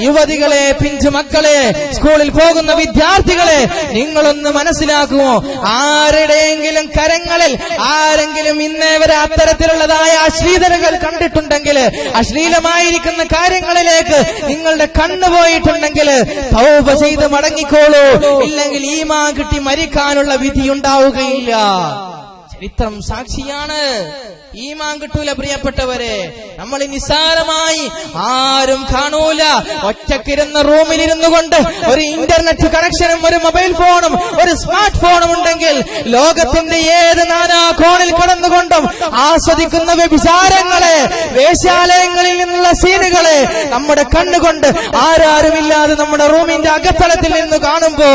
യുവതികളെ, പിഞ്ചു മക്കളെ, സ്കൂളിൽ പോകുന്ന വിദ്യാർത്ഥികളെ, നിങ്ങളൊന്ന് മനസ്സിലാക്കുമോ? ആരുടെയെങ്കിലും കരങ്ങളിൽ ആരെങ്കിലും ഇന്നേ വരെ അത്തരത്തിലുള്ളതായ അശ്ലീലതകൾ കണ്ടിട്ടുണ്ടെങ്കിൽ, അശ്ലീലമായിരിക്കുന്ന കാര്യങ്ങളിലേക്ക് നിങ്ങളുടെ കണ്ണു പോയിട്ടുണ്ടെങ്കിൽ തൗബ ചെയ്ത് മടങ്ങിക്കോളൂ. ഇല്ലെങ്കിൽ ഈമാൻ കിട്ടി മരിക്കാനുള്ള വിധി ഉണ്ടാവുകയില്ല. ചരിത്രം സാക്ഷിയാണ്. ഈമാൻ കിട്ടൂല പ്രിയപ്പെട്ടവരെ. നമ്മൾ നിസ്സാരമായി ആരും കാണൂല ഒറ്റക്കിരുന്ന റൂമിലിരുന്നു കൊണ്ട് ഒരു ഇന്റർനെറ്റ് കണക്ഷനും ഒരു മൊബൈൽ ഫോണും ഒരു സ്മാർട്ട് ഫോണും ഉണ്ടെങ്കിൽ ലോകത്തിന്റെ ഏത് നാനാ കോണിൽ കടന്നുകൊണ്ടും ആസ്വദിക്കുന്ന വ്യഭിചാരങ്ങളെ, വേശ്യാലയങ്ങളിൽ നിന്നുള്ള സീനുകളെ നമ്മുടെ കണ്ണുകൊണ്ട് ആരാരുമില്ലാതെ നമ്മുടെ റൂമിന്റെ അകത്തളത്തിൽ നിന്ന് കാണുമ്പോ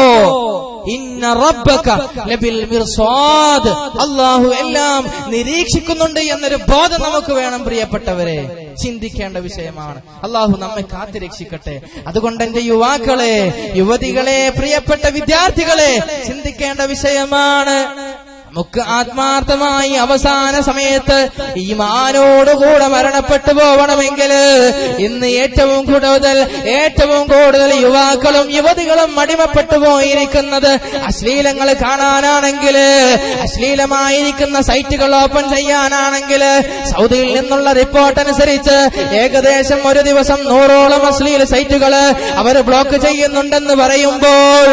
ഇന്ന റബ്ബക ലബിൽ മിർസാദ്, അല്ലാഹു എല്ലാം നിരീക്ഷിക്കുന്നുണ്ട് എന്നൊരു ബോധം നമുക്ക് വേണം പ്രിയപ്പെട്ടവരെ. ചിന്തിക്കേണ്ട വിഷയമാണ്. അല്ലാഹു നമ്മെ കാത്തുരക്ഷിക്കട്ടെ. അതുകൊണ്ട് എന്റെ യുവാക്കളെ, യുവതികളെ, പ്രിയപ്പെട്ട വിദ്യാർത്ഥികളെ, ചിന്തിക്കേണ്ട വിഷയമാണ്. നമുക്ക് ആത്മാർത്ഥമായി അവസാന സമയത്ത് ഈമാനോടുകൂടെ മരണപ്പെട്ടു പോവണമെങ്കിൽ ഇന്ന് ഏറ്റവും കൂടുതൽ യുവാക്കളും യുവതികളും അടിമപ്പെട്ടു പോയിരിക്കുന്നത് അശ്ലീലങ്ങൾ കാണാനാണെങ്കിൽ, അശ്ലീലമായിരിക്കുന്ന സൈറ്റുകൾ ഓപ്പൺ ചെയ്യാനാണെങ്കിൽ, സൗദിയിൽ നിന്നുള്ള റിപ്പോർട്ട് അനുസരിച്ച് ഏകദേശം ഒരു ദിവസം 100ഓളം അശ്ലീല സൈറ്റുകൾ അവർ ബ്ലോക്ക് ചെയ്യുന്നുണ്ടെന്ന് പറയുമ്പോൾ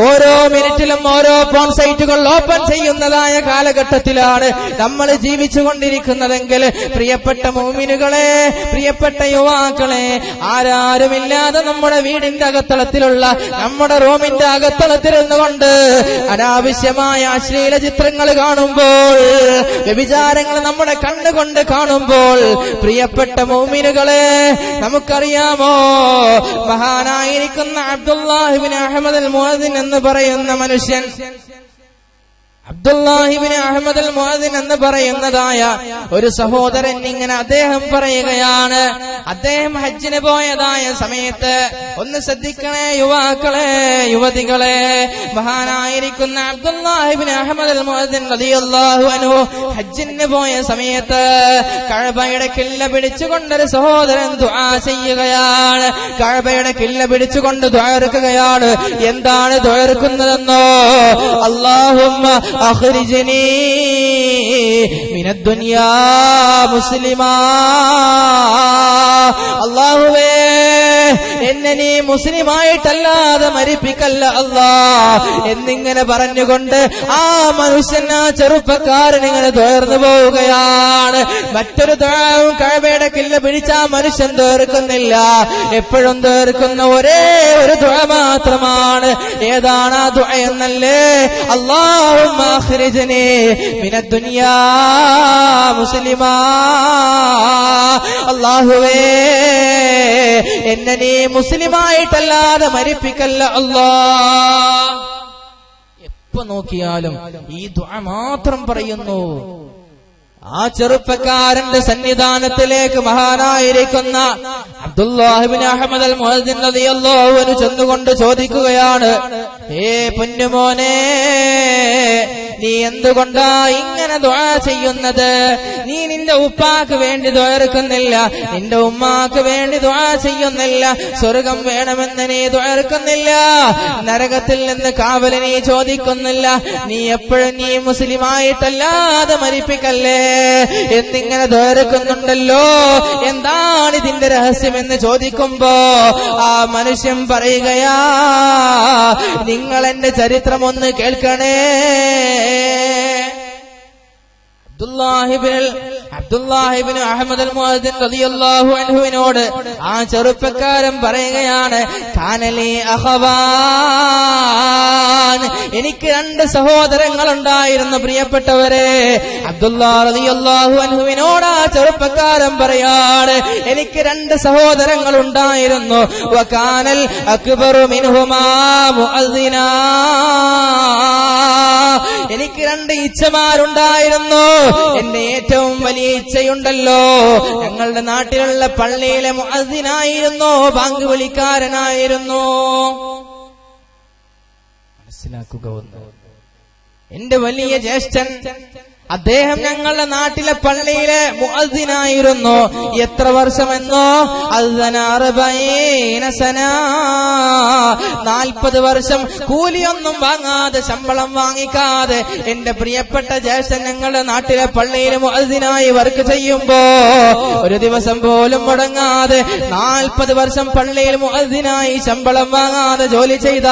ഓരോ മിനിറ്റിലും ഓരോ പോൺ സൈറ്റുകൾ ഓപ്പൺ ചെയ്യുന്നതായ കാലഘട്ടത്തിലാണ് നമ്മൾ ജീവിച്ചുകൊണ്ടിരിക്കുന്നതെങ്കിൽ, പ്രിയപ്പെട്ട മുഅ്മിനുകളെ, പ്രിയപ്പെട്ട യുവാക്കളെ, ആരാരുമില്ലാതെ നമ്മുടെ വീടിന്റെ അകത്തളത്തിലുള്ള നമ്മുടെ റൂമിന്റെ അകത്തളത്തിൽ നിന്നുകൊണ്ട് അനാവശ്യമായ അശ്ലീല ചിത്രങ്ങൾ കാണുമ്പോൾ, വ്യഭിചാരങ്ങൾ നമ്മുടെ കണ്ണുകൊണ്ട് കാണുമ്പോൾ, പ്രിയപ്പെട്ട മുഅ്മിനുകളെ, നമുക്കറിയാമോ മഹാനായിരിക്കുന്ന അബ്ദുല്ലാഹിബ്നു അഹ്മദ് അൽ മുഅദ്ദിൻ എന്ന് പറയുന്ന മനുഷ്യൻ, അബ്ദുല്ലാഹിബ്നു അഹ്മദ് അൽ മുഅദ്ദിൻ എന്ന് പറയുന്നതായ ഒരു സഹോദരൻ ഇങ്ങനെ അദ്ദേഹം പറയുകയാണ്, അദ്ദേഹം ഹജ്ജിന് പോയതായ സമയത്ത്, ഒന്ന് ശ്രദ്ധിക്കണേ യുവാക്കളെ, യുവതികളെ, മഹാനായിരിക്കുന്ന അബ്ദുല്ലാഹിബ്നു അഹ്മദ് അൽ മുഅദ്ദിൻ റളിയല്ലാഹു അൻഹു ഹജ്ജിന് പോയ സമയത്ത് കഅബയുടെ കില്ല പിടിച്ചുകൊണ്ടൊരു സഹോദരൻ ദുആ ചെയ്യുകയാണ്. കഅബയുടെ കില്ല പിടിച്ചുകൊണ്ട് ദുആ ഇറക്കുകയാണ്. എന്താണ് ദുആ ഇറക്കുന്നതെന്നോ? അല്ലാഹുമ്മ അഖ്രിജ്നി മിനദ് ദുനിയാ മുസ്ലിമാ, അല്ലാഹുവേ എന്നെ നീ മുസ്ലിമായിട്ടല്ലാതെ മരിപ്പിക്കല്ല അല്ലാ എന്നിങ്ങനെ പറഞ്ഞുകൊണ്ട് ആ മനുഷ്യൻ, ആ ചെറുപ്പക്കാരൻ ഇങ്ങനെ തുയർന്നു പോവുകയാണ്. മറ്റൊരു ദുആവും കഅബയുടെ കില്ല പിടിച്ച ആ മനുഷ്യൻ തീർക്കുന്നില്ല. എപ്പോഴും തീർക്കുന്ന ഒരേ ഒരു ദുആ മാത്രമാണ്. ഏതാണ് ആ ദുആ എന്നല്ലേ? അല്ലാഹുമ്മ അഖ്രിജ്നി മിനദ് ദുനിയാ മുസ്ലിമാ, അല്ലാഹുവേ എന്നെ നീ മുസ്ലിമായിട്ടല്ലാതെ മരിപ്പിക്കല്ല അല്ലാ. എപ്പോ നോക്കിയാലും ഈ ദുആ മാത്രം പറയുന്നു. ആ ചെറുപ്പക്കാരന്റെ സന്നിധാനത്തിലേക്ക് മഹാനായിരിക്കുന്ന അബ്ദുല്ലാഹിബ്നു അഹ്മദ് അൽ മുഅദ്ദിൻ റളിയല്ലാഹു അൻഹു ചെന്നുകൊണ്ട് ചോദിക്കുകയാണ്, ഏ പൊന്നുമോനെ, നീ എന്തുകൊണ്ടാ ഇങ്ങനെ ദുആ ചെയ്യുന്നത്? നീ നിന്റെ ഉപ്പാക്ക് വേണ്ടി ദുആ ഇറക്കുന്നില്ല, നിന്റെ ഉമ്മാക്ക് വേണ്ടി ദുആ ചെയ്യുന്നില്ല, സ്വർഗം വേണമെന്ന് നീ ദുആ ഇറക്കുന്നില്ല, നരകത്തിൽ നിന്ന് കാവല് നീ ചോദിക്കുന്നില്ല, നീ എപ്പോഴും നീ മുസ്ലിമായിട്ടല്ലാതെ മരിപ്പിക്കല്ലേ എന്നിങ്ങനെ ദുആ ഇറക്കുന്നുണ്ടല്ലോ, എന്താണ് ഇതിന്റെ രഹസ്യമെന്ന് ചോദിക്കുമ്പോ ആ മനുഷ്യൻ പറയുകയാ, നിങ്ങൾ എന്റെ ചരിത്രം ഒന്ന് കേൾക്കണേ. അബ്ദുല്ലാഹിബ്നുൽ അബ്ദുല്ലാഹ് ഇബ്നു അഹ്മദ് അൽ-മുഅദ്ദിൻ റളിയല്ലാഹു അൻഹുവിനോട് ആ ചെറുപ്പക്കാരൻ പറയുകയാണ്, കാനലി അഖവാൻ, എനിക്ക് 2 സഹോദരങ്ങൾ ഉണ്ടായിരുന്നു പ്രിയപ്പെട്ടവരെ. അബ്ദുല്ലാഹ് റളിയല്ലാഹു അൻഹുവിനോട് ആ ചെറുപ്പക്കാരൻ പറയാണ്, എനിക്ക് 2 സഹോദരങ്ങൾ ഉണ്ടായിരുന്നു. വകാനൽ അക്ബറു മിൻഹുമാ മുഅദ്ദിനാ, എനിക്ക് 2 ഇച്ഛമാരുണ്ടായിരുന്നു. എന്റെ ഏറ്റവും വലിയ ഇച്ഛയുണ്ടല്ലോ, ഞങ്ങളുടെ നാട്ടിലുള്ള പള്ളിയിലെ മുഅദ്ദിനായിരുന്നു, ബാങ്ക് വിളിക്കാരനായിരുന്നു. മനസ്സിലാക്കുക, എന്റെ വലിയ ജ്യേഷ്ഠൻ, അദ്ദേഹം ഞങ്ങളുടെ നാട്ടിലെ പള്ളിയിലെ മുഅദ്ദിനായിരുന്നു. എത്ര വർഷമെന്നോ, 40 വർഷം കൂലിയൊന്നും വാങ്ങാതെ, ശമ്പളം വാങ്ങിക്കാതെ എന്റെ പ്രിയപ്പെട്ട ജ്യേഷ്ഠൻ ഞങ്ങളുടെ നാട്ടിലെ പള്ളിയിൽ മുഅദ്ദിനായി വർക്ക് ചെയ്യുമ്പോ ഒരു ദിവസം പോലും മുടങ്ങാതെ 40 വർഷം പള്ളിയിൽ മുഅദ്ദിനായി ശമ്പളം വാങ്ങാതെ ജോലി ചെയ്ത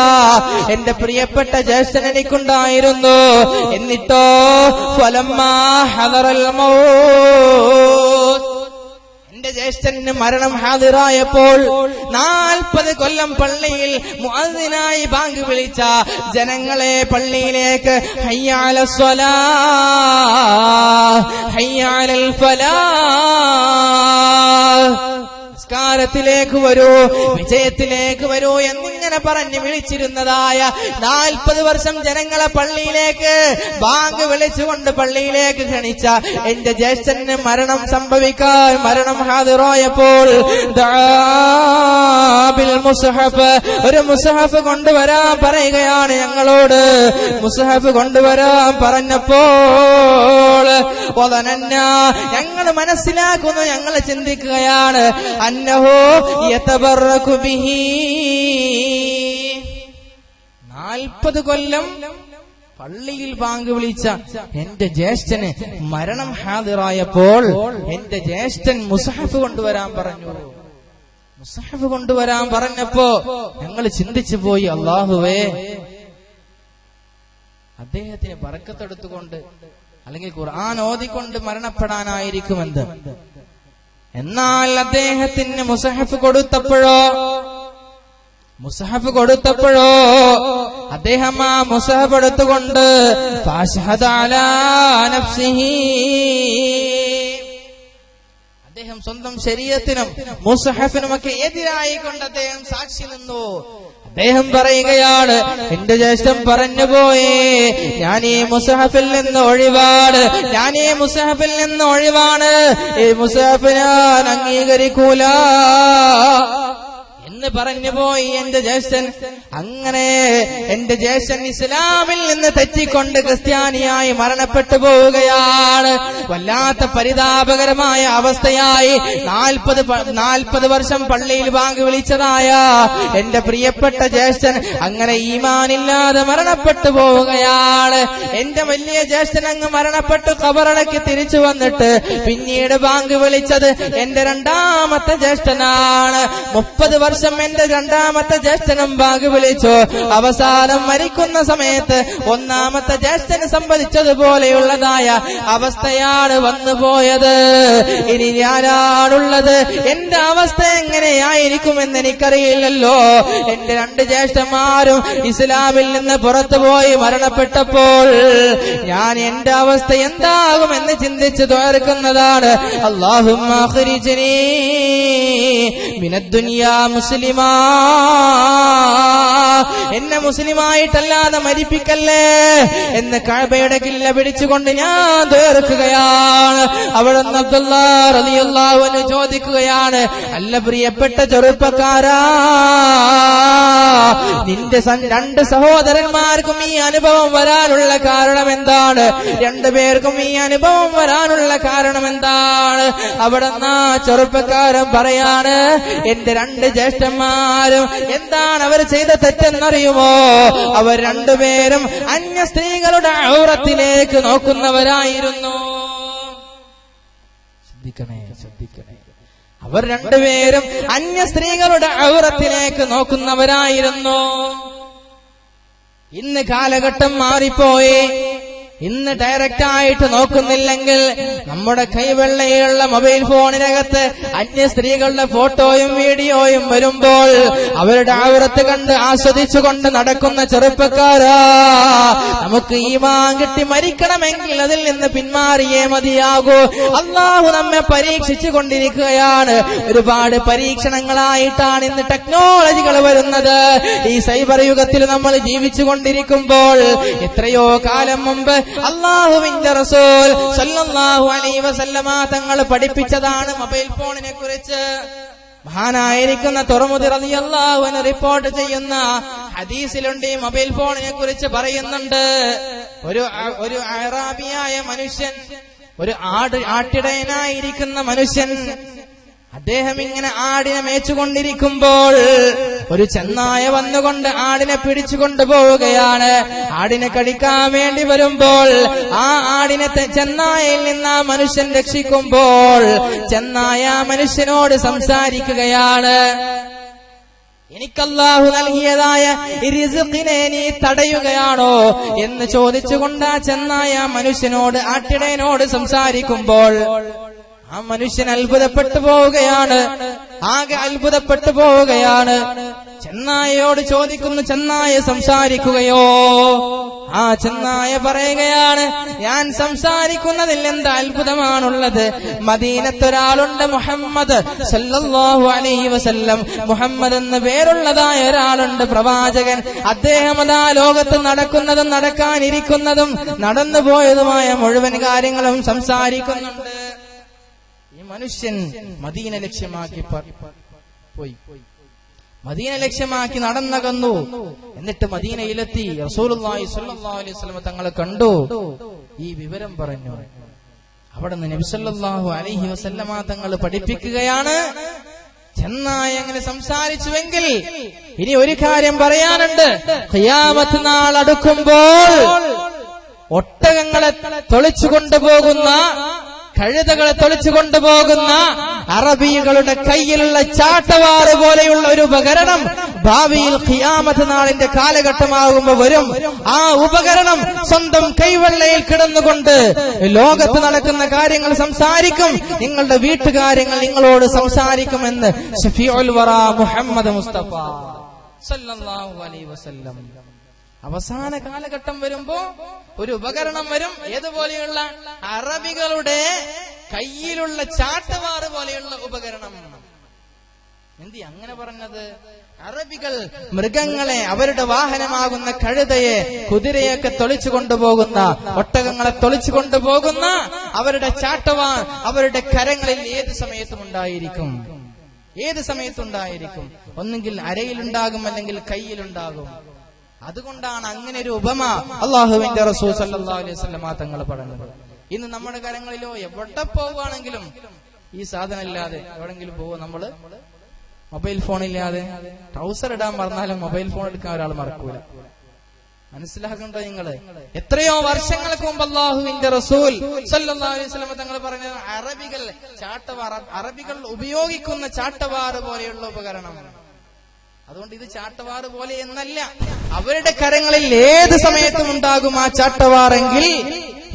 എന്റെ പ്രിയപ്പെട്ട ജ്യേഷ്ഠൻ എനിക്കുണ്ടായിരുന്നു. എന്നിട്ടോ എന്റെ ജ്യേഷ്ഠന് മരണം ഹാദിറായപ്പോൾ 40 കൊല്ലം പള്ളിയിൽ മുഅദ്ദിനായി ബാങ്ക് വിളിച്ച ജനങ്ങളെ പള്ളിയിലേക്ക് ഹയ്യ അലസ് സ്വലാഹ്, ഹയ്യ അലൽ ഫലാഹ്, സംസ്കാരത്തിലേക്ക് വരൂ, വിജയത്തിലേക്ക് വരൂ എന്നിങ്ങനെ പറഞ്ഞ് വിളിച്ചിരുന്നതായ 40 വർഷം ജനങ്ങളെ പള്ളിയിലേക്ക് ബാങ്ക് വിളിച്ചുകൊണ്ട് പള്ളിയിലേക്ക് ക്ഷണിച്ച എന്റെ ജ്യേഷ്ഠന് മരണം സംഭവിക്കാൻ, മരണം ഹാദിറായപ്പോൾ മുസ്ഹഫ്, ഒരു മുസ്ഹഫ് കൊണ്ടുവരാൻ പറയുകയാണ് ഞങ്ങളോട്. മുസ്ഹഫ് കൊണ്ടുവരാൻ പറഞ്ഞപ്പോൾ ഞങ്ങൾ മനസ്സിലാക്കുന്നു, ഞങ്ങൾ ചിന്തിക്കുകയാണ്, അന്നഹു യതബറകു ബിഹി. 40 കൊല്ലം പള്ളിയിൽ ബാങ്ക് വിളിച്ച എന്റെ ജ്യേഷ്ഠന് മരണം ഹാദിറായപ്പോൾ എന്റെ ജ്യേഷ്ഠൻ മുസ്ഹഫ് കൊണ്ടുവരാൻ പറഞ്ഞു. മുസ്ഹഫ് കൊണ്ടുവരാൻ പറഞ്ഞപ്പോ ഞങ്ങൾ ചിന്തിച്ചു പോയി, അല്ലാഹുവേ, അദ്ദേഹത്തിന് ബറക്കത്തെടുത്തുകൊണ്ട് അല്ലെങ്കിൽ ഖുർആൻ ഓതിക്കൊണ്ട് മരണപ്പെടാനായിരിക്കുമെന്ന്. എന്നാൽ അദ്ദേഹത്തിന് മുസ്ഹഫ് കൊടുത്തപ്പോഴോ അദ്ദേഹം ആ മുസ്ഹഫ് എടുത്തുകൊണ്ട് ഫഅശ്ഹദ അലാ നഫ്സിഹി, അദ്ദേഹം സ്വന്തം ശരീരത്തിനും മുസ്ഹഫിനുമൊക്കെ എതിരായിക്കൊണ്ട് അദ്ദേഹം സാക്ഷി നിന്നു. അദ്ദേഹം പറയുകയാണ്, എന്റെ ജ്യേഷ്ഠൻ പറഞ്ഞു പോയേ, ഞാൻ ഈ മുസ്ഹഫിൽ നിന്ന് ഒഴിവാണ്, ഈ മുസ്ഹഫ് ഞാൻ അംഗീകരിക്കൂല എന്ന് പറഞ്ഞു പോയി എന്റെ ജ്യേഷ്ഠൻ. അങ്ങനെ എന്റെ ജ്യേഷ്ഠൻ ഇസ്ലാമിൽ നിന്ന് തെറ്റിക്കൊണ്ട് ക്രിസ്ത്യാനിയായി മരണപ്പെട്ടു പോവുകയാണ്. വല്ലാത്ത പരിതാപകരമായ അവസ്ഥയായി 40 വർഷം പള്ളിയിൽ ബാങ്ക് വിളിച്ചതായ എന്റെ പ്രിയപ്പെട്ട ജ്യേഷ്ഠൻ അങ്ങനെ ഈമാനില്ലാതെ മരണപ്പെട്ടു പോവുകയാണ്. എന്റെ വലിയ ജ്യേഷ്ഠൻ അങ്ങ് മരണപ്പെട്ടു ഖബറടക്കി തിരിച്ചു വന്നിട്ട് പിന്നീട് ബാങ്ക് വിളിച്ചത് എന്റെ 2ാമത്തെ ജ്യേഷ്ഠനാണ്. 30 വർഷം എന്റെ 2ാമത്തെ ജ്യേഷ്ഠനും ബാങ്ക് വിളിച്ചു. അവസാനം മരിക്കുന്ന സമയത്ത് 1ാമത്തെ ജ്യേഷ്ഠന് സംഭവിച്ചതുപോലെയുള്ളതായ അവസ്ഥയാണ് വന്നുപോയത്. ഇനി ഞാനാണുള്ളത്, എന്റെ അവസ്ഥ എങ്ങനെയായിരിക്കുമെന്ന് എനിക്കറിയില്ലല്ലോ. എന്റെ 2 ജ്യേഷ്ഠന്മാരും ഇസ്ലാമിൽ നിന്ന് പുറത്തുപോയി മരണപ്പെട്ടപ്പോൾ ഞാൻ എന്റെ അവസ്ഥ എന്താകുമെന്ന് ചിന്തിച്ചു തോർക്കുന്നതാണ്. അല്ലാഹുമ്മ അഖ്രിജ്നി മിനദ്ദുനിയാ മുസ്ലിമാ, എന്നെ മുസ്ലിമായിട്ടല്ലാതെ മരിപ്പിക്കല്ലേ എന്ന് കഅബയുടെ കില്ല പിടിച്ചുകൊണ്ട് ഞാൻ തീർക്കുകയാണ്. അവിടെ നിന്ന് അബ്ദുല്ലാഹ് റളിയല്ലാഹു അൻഹു ചോദിക്കുകയാണ്, അല്ല പ്രിയപ്പെട്ട ചെറുപ്പക്കാരാ, നിന്റെ 2 സഹോദരന്മാർക്കും ഈ അനുഭവം വരാനുള്ള കാരണം എന്താണ്? 2 പേർക്കും ഈ അനുഭവം വരാനുള്ള കാരണം എന്താണ്? അവിടെ നിന്ന് ചെറുപ്പക്കാരൻ പറയാണ്, എന്റെ 2 ജ്യേഷ്ഠന്മാരും എന്താണ് അവർ ചെയ്ത തെറ്റെന്നറിയുമോ? അവർ 2 പേരും അന്യ സ്ത്രീകളുടെ ഔറത്തിലേക്ക് നോക്കുന്നവരായിരുന്നു. ശ്രദ്ധിക്കണേ. അവർ 2 പേരും അന്യ സ്ത്രീകളുടെ ഔറത്തിലേക്ക് നോക്കുന്നവരായിരുന്നു. ഇന്ന് കാലഘട്ടം മാറിപ്പോയി. ഇന്ന് ഡയറക്റ്റ് ആയിട്ട് നോക്കുന്നില്ലെങ്കിൽ നമ്മുടെ കൈവെള്ളയിലുള്ള മൊബൈൽ ഫോണിനകത്ത് അന്യ സ്ത്രീകളുടെ ഫോട്ടോയും വീഡിയോയും വരുമ്പോൾ അവരുടെ ഔറത്ത് കണ്ട് ആസ്വദിച്ചുകൊണ്ട് നടക്കുന്ന ചെറുപ്പക്കാരാ, നമുക്ക് ഈമാൻ കിട്ടി മരിക്കണമെങ്കിൽ അതിൽ നിന്ന് പിന്മാറിയേ മതിയാകൂ. അള്ളാഹു നമ്മെ പരീക്ഷിച്ചു കൊണ്ടിരിക്കുകയാണ്. ഒരുപാട് പരീക്ഷണങ്ങളായിട്ടാണ് ഇന്ന് ടെക്നോളജികൾ വരുന്നത്. ഈ സൈബർ യുഗത്തിൽ നമ്മൾ ജീവിച്ചു കൊണ്ടിരിക്കുമ്പോൾ എത്രയോ കാലം മുമ്പ് അല്ലാഹുവിന്റെ റസൂൽ സല്ലല്ലാഹു അലൈഹി വസല്ലമ തങ്ങൾ പഠിപ്പിച്ചതാണ് മൊബൈൽ ഫോണിനെ കുറിച്ച്. മഹാനായിരിക്കുന്ന തുറമുദി റളിയല്ലാഹു അൻഹു റിപ്പോർട്ട് ചെയ്യുന്ന ഹദീസിലുണ്ട് ഈ മൊബൈൽ ഫോണിനെ കുറിച്ച് പറയുന്നുണ്ട്. ഒരു അറാബിയായ മനുഷ്യൻ, ഒരു ആട്ടിടയനായിരിക്കുന്ന മനുഷ്യൻ, അദ്ദേഹം ഇങ്ങനെ ആടിനെ മേച്ചുകൊണ്ടിരിക്കുമ്പോൾ ഒരു ചെന്നായ വന്നുകൊണ്ട് ആടിനെ പിടിച്ചുകൊണ്ടു പോവുകയാണ്. ആടിനെ കടിക്കാൻ വേണ്ടി വരുമ്പോൾ ആ ആടിനെ ചെന്നായയിൽ നിന്ന് ആ മനുഷ്യൻ രക്ഷിക്കുമ്പോൾ ചെന്നായ മനുഷ്യനോട് സംസാരിക്കുകയാണ്. എനിക്കല്ലാഹു നൽകിയതായ റിസ്ഖിനെ നീ തടയുകയാണോ എന്ന് ചോദിച്ചുകൊണ്ട് ആ ചെന്നായ മനുഷ്യനോട്, ആട്ടിടയനോട് സംസാരിക്കുമ്പോൾ ആ മനുഷ്യൻ അത്ഭുതപ്പെട്ടു പോവുകയാണ്, ആകെ അത്ഭുതപ്പെട്ടു പോവുകയാണ്. ചെന്നായയോട് ചോദിക്കുന്നു, ചെന്നായ സംസാരിക്കുകയോ? ആ ചെന്നായ പറയുകയാണ്, ഞാൻ സംസാരിക്കുന്നതിൽ എന്താ അത്ഭുതമാണുള്ളത്? മദീനത്തൊരാളുണ്ട്, മുഹമ്മദ് സല്ലല്ലാഹു അലൈഹി വസല്ലം, മുഹമ്മദ് എന്ന് പേരുള്ളതായ ഒരാളുണ്ട്, പ്രവാചകൻ. അദ്ദേഹം അതാ ലോകത്ത് നടക്കുന്നതും നടക്കാനിരിക്കുന്നതും നടന്നുപോയതുമായ മുഴുവൻ കാര്യങ്ങളും സംസാരിക്കുന്നുണ്ട്. മനുഷ്യൻ മദീന ലക്ഷ്യമാക്കി പോയി, മദീന ലക്ഷ്യമാക്കി നടന്നകന്നു. എന്നിട്ട് മദീനയിലെത്തി റസൂലുള്ളാഹി സ്വല്ലല്ലാഹു അലൈഹി വസല്ലം തങ്ങളെ കണ്ടു, ഈ വിവരം പറഞ്ഞു. അവിടെ നിന്ന് നബി സല്ലല്ലാഹു അലൈഹി വസല്ലമ തങ്ങൾ പഠിപ്പിക്കുകയാണ്, ചെന്നായ അങ്ങനെ സംസാരിച്ചുവെങ്കിൽ ഇനി ഒരു കാര്യം പറയാനുണ്ട്. ഖിയാമത്ത് നാൾ അടുക്കുമ്പോൾ ഒട്ടകങ്ങളെ തൊളിച്ചു കൊണ്ടുപോകുന്ന, കഴുതകളെ തൊളിച്ചു കൊണ്ടുപോകുന്ന അറബികളുടെ കയ്യിലുള്ള ചാട്ടവാറ് പോലെയുള്ള ഒരു ഉപകരണം ഭാവിയിൽ ഖിയാമത്ത് നാളിന്റെ കാലഘട്ടമാകുമ്പോൾ വരും. ആ ഉപകരണം സ്വന്തം കൈവെള്ളയിൽ കിടന്നുകൊണ്ട് ലോകത്ത് നടക്കുന്ന കാര്യങ്ങൾ സംസാരിക്കും, നിങ്ങളുടെ വീട്ടുകാര്യങ്ങൾ നിങ്ങളോട് സംസാരിക്കുമെന്ന് ശഫീഉൽ വറാ മുഹമ്മദ് മുസ്തഫ സല്ലല്ലാഹു അലൈഹി വസല്ലം. അവസാന കാലഘട്ടം വരുമ്പോ ഒരു ഉപകരണം വരും, ഏതുപോലെയുള്ള അറബികളുടെ കയ്യിലുള്ള ചാട്ടവാറ് പോലെയുള്ള ഉപകരണം. എന്തി അങ്ങനെ പറഞ്ഞത്? അറബികൾ മൃഗങ്ങളെ, അവരുടെ വാഹനമാകുന്ന കഴുതയെ, കുതിരയൊക്കെ തൊളിച്ചു കൊണ്ടുപോകുന്ന, ഒട്ടകങ്ങളെ തൊളിച്ചു കൊണ്ടുപോകുന്ന അവരുടെ ചാട്ടവാർ അവരുടെ കരങ്ങളിൽ ഏത് സമയത്തും ഉണ്ടായിരിക്കും, ഏത് സമയത്തുണ്ടായിരിക്കും. ഒന്നുകിൽ അരയിലുണ്ടാകും, അല്ലെങ്കിൽ കയ്യിലുണ്ടാകും. അതുകൊണ്ടാണ് അങ്ങനെ ഒരു ഉപമ അള്ളാഹുവിന്റെ റസൂൽ സല്ലല്ലാഹു അലൈഹി വസല്ലം തങ്ങൾ പറഞ്ഞത്. ഇന്ന് നമ്മുടെ കാര്യങ്ങളിലോ എവിടെ പോവുകയാണെങ്കിലും ഈ സാധനം ഇല്ലാതെ എവിടെങ്കിലും പോവുക, നമ്മള് മൊബൈൽ ഫോണില്ലാതെ ട്രൗസർ ഇടാൻ മറന്നാലും മൊബൈൽ ഫോൺ എടുക്കാൻ ഒരാൾ മറക്കൂല. മനസ്സിലാക്കണ്ടോ നിങ്ങള്? എത്രയോ വർഷങ്ങൾക്ക് മുമ്പ് അള്ളാഹുവിന്റെ റസൂൽ സല്ലല്ലാഹു അലൈഹി വസല്ലം തങ്ങൾ പറഞ്ഞ അറബികൾ ചാട്ടവാർ, അറബികൾ ഉപയോഗിക്കുന്ന ചാട്ടവാറ് പോലെയുള്ള ഉപകരണം. അതുകൊണ്ട് ഇത് ചാട്ടവാറ് പോലെ എന്നല്ല, അവരുടെ കരങ്ങളിൽ ഏത് സമയത്തും ഉണ്ടാകും ആ ചാട്ടവാറെങ്കിൽ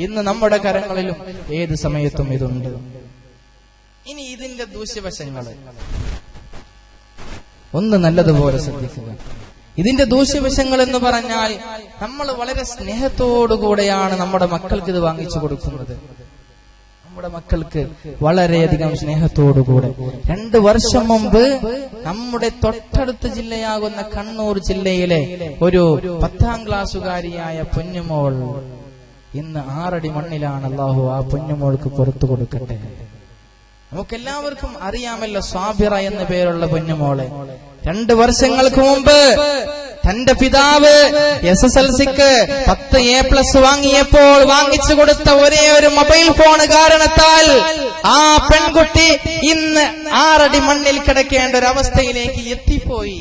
ഇന്ന് നമ്മുടെ കരങ്ങളിലും ഏത് സമയത്തും ഇതുണ്ട്. ഇനി ഇതിന്റെ ദൂഷ്യവശങ്ങള് ഒന്ന് നല്ലതുപോലെ ശ്രദ്ധിക്കുക. ഇതിന്റെ ദൂഷ്യവശങ്ങൾ എന്ന് പറഞ്ഞാൽ, നമ്മൾ വളരെ സ്നേഹത്തോടുകൂടെയാണ് നമ്മുടെ മക്കൾക്ക് ഇത് വാങ്ങിച്ചു കൊടുക്കുന്നത്. നമ്മുടെ മക്കൾക്ക് വളരെയധികം സ്നേഹത്തോടുകൂടെ. 2 വർഷം മുമ്പ് നമ്മുടെ തൊട്ടടുത്ത ജില്ലയാകുന്ന കണ്ണൂർ ജില്ലയിലെ ഒരു 10ാം ക്ലാസ്സുകാരിയായ പൊന്നുമോൾ ഇന്ന് 6 അടി മണ്ണിലാണ്. അല്ലാഹു ആ പൊന്നുമോൾക്ക് പുറത്തു കൊടുക്കട്ടെ. നമുക്കെല്ലാവർക്കും അറിയാമല്ലോ സ്വാബിറ എന്ന പേരുള്ള പൊന്നുമോളെ. 2 വർഷങ്ങൾക്ക് മുമ്പ് തന്റെ പിതാവ് SSLCക്ക് 10A+ വാങ്ങിയപ്പോൾ വാങ്ങിച്ചു കൊടുത്ത ഒരേ ഒരു മൊബൈൽ ഫോൺ കാരണത്താൽ ആ പെൺകുട്ടി ഇന്ന് 6 അടി മണ്ണിൽ കിടക്കേണ്ട ഒരു അവസ്ഥയിലേക്ക് എത്തിപ്പോയി.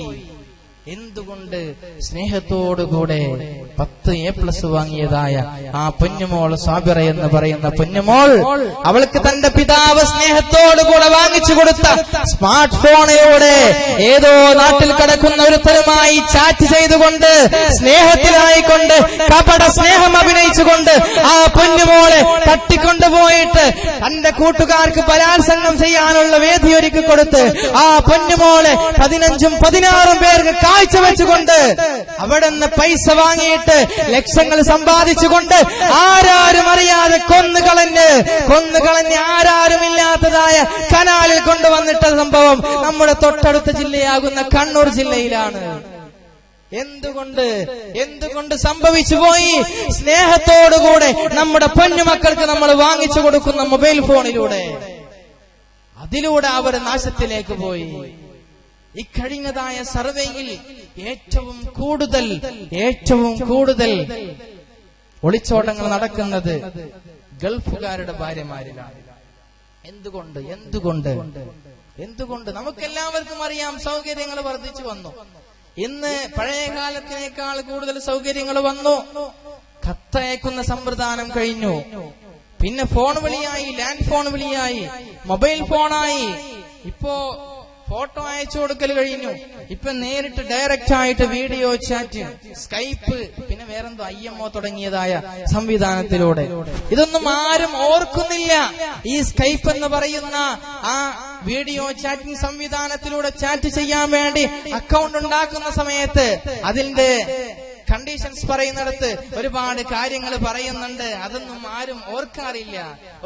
എന്തുകൊണ്ട്? സ്നേഹത്തോടുകൂടെ 10A+ വാങ്ങിയതായ ആ പൊന്നുമോൾ സാബിറ എന്ന് പറയുന്ന പൊന്നുമോൾ, അവൾക്ക് തന്റെ പിതാവ് സ്നേഹത്തോടുകൂടെ വാങ്ങിച്ചു കൊടുത്ത സ്മാർട്ട് ഫോണിലൂടെ ഏതോ നാട്ടിൽ കിടക്കുന്ന ഒരുത്തരുമായി ചാറ്റ് ചെയ്തുകൊണ്ട്, സ്നേഹത്തിലായിക്കൊണ്ട് കപട സ്നേഹം അഭിനയിച്ചു വെച്ചുകൊണ്ട് ആ പൊന്നുമോളെ തട്ടിക്കൊണ്ടുപോയിട്ട് തന്റെ കൂട്ടുകാർക്ക് ബലാത്സംഗം ചെയ്യാനുള്ള വേദി ഒരുക്കി കൊടുത്ത് ആ പൊന്നുമോളെ 15-16 പേർക്ക് കാഴ്ച വെച്ചുകൊണ്ട് അവിടെ നിന്ന് പൈസ വാങ്ങിയിട്ട് ലക്ഷങ്ങൾ സമ്പാദിച്ചുകൊണ്ട് ആരാരും അറിയാതെ കൊന്നുകളഞ്ഞ് ആരാരുമില്ലാത്തതായ കനാലിൽ കൊണ്ടുവന്നിട്ട സംഭവം നമ്മുടെ തൊട്ടടുത്ത ജില്ലയാകുന്ന കണ്ണൂർ ജില്ലയിലാണ്. എന്തുകൊണ്ട് സംഭവിച്ചു പോയി? സ്നേഹത്തോടുകൂടെ നമ്മുടെ പൊന്നുമക്കൾക്ക് നമ്മൾ വാങ്ങിച്ചു കൊടുക്കുന്ന മൊബൈൽ ഫോണിലൂടെ, അതിലൂടെ അവർ നാശത്തിലേക്ക് പോയി. ഇക്കഴിഞ്ഞതായ സർവേയിൽ ഏറ്റവും കൂടുതൽ ഒളിച്ചോട്ടങ്ങൾ നടക്കുന്നത് ഗൾഫുകാരുടെ ഭാര്യമാരിലാണ്. എന്തുകൊണ്ട് നമുക്കെല്ലാവർക്കും അറിയാം, സൗകര്യങ്ങൾ വർദ്ധിച്ചു വന്നു. ഇന്ന് പഴയ കാലത്തിനേക്കാൾ കൂടുതൽ സൗകര്യങ്ങൾ വന്നു. കത്തയക്കുന്ന സമ്പ്രദായം കഴിഞ്ഞു. പിന്നെ ഫോൺ വിളിയായി, ലാൻഡ് ഫോൺ വിളിയായി, മൊബൈൽ ഫോണായി. ഇപ്പോ ഫോട്ടോ അയച്ചു കൊടുക്കൽ കഴിഞ്ഞു. ഇപ്പൊ നേരിട്ട് ഡയറക്റ്റ് ആയിട്ട് വീഡിയോ ചാറ്റ്, സ്കൈപ്പ്, പിന്നെ വേറെന്തോ IMO തുടങ്ങിയതായ സംവിധാനത്തിലൂടെ. ഇതൊന്നും ആരും ഓർക്കുന്നില്ല. ഈ സ്കൈപ്പ് എന്ന് പറയുന്ന ആ വീഡിയോ ചാറ്റിംഗ് സംവിധാനത്തിലൂടെ ചാറ്റ് ചെയ്യാൻ വേണ്ടി അക്കൗണ്ട് ഉണ്ടാക്കുന്ന സമയത്ത് അതിന്റെ കണ്ടീഷൻസ് പറയുന്നിടത്ത് ഒരുപാട് കാര്യങ്ങൾ പറയുന്നുണ്ട്. അതൊന്നും ആരും ഓർക്കാറില്ല.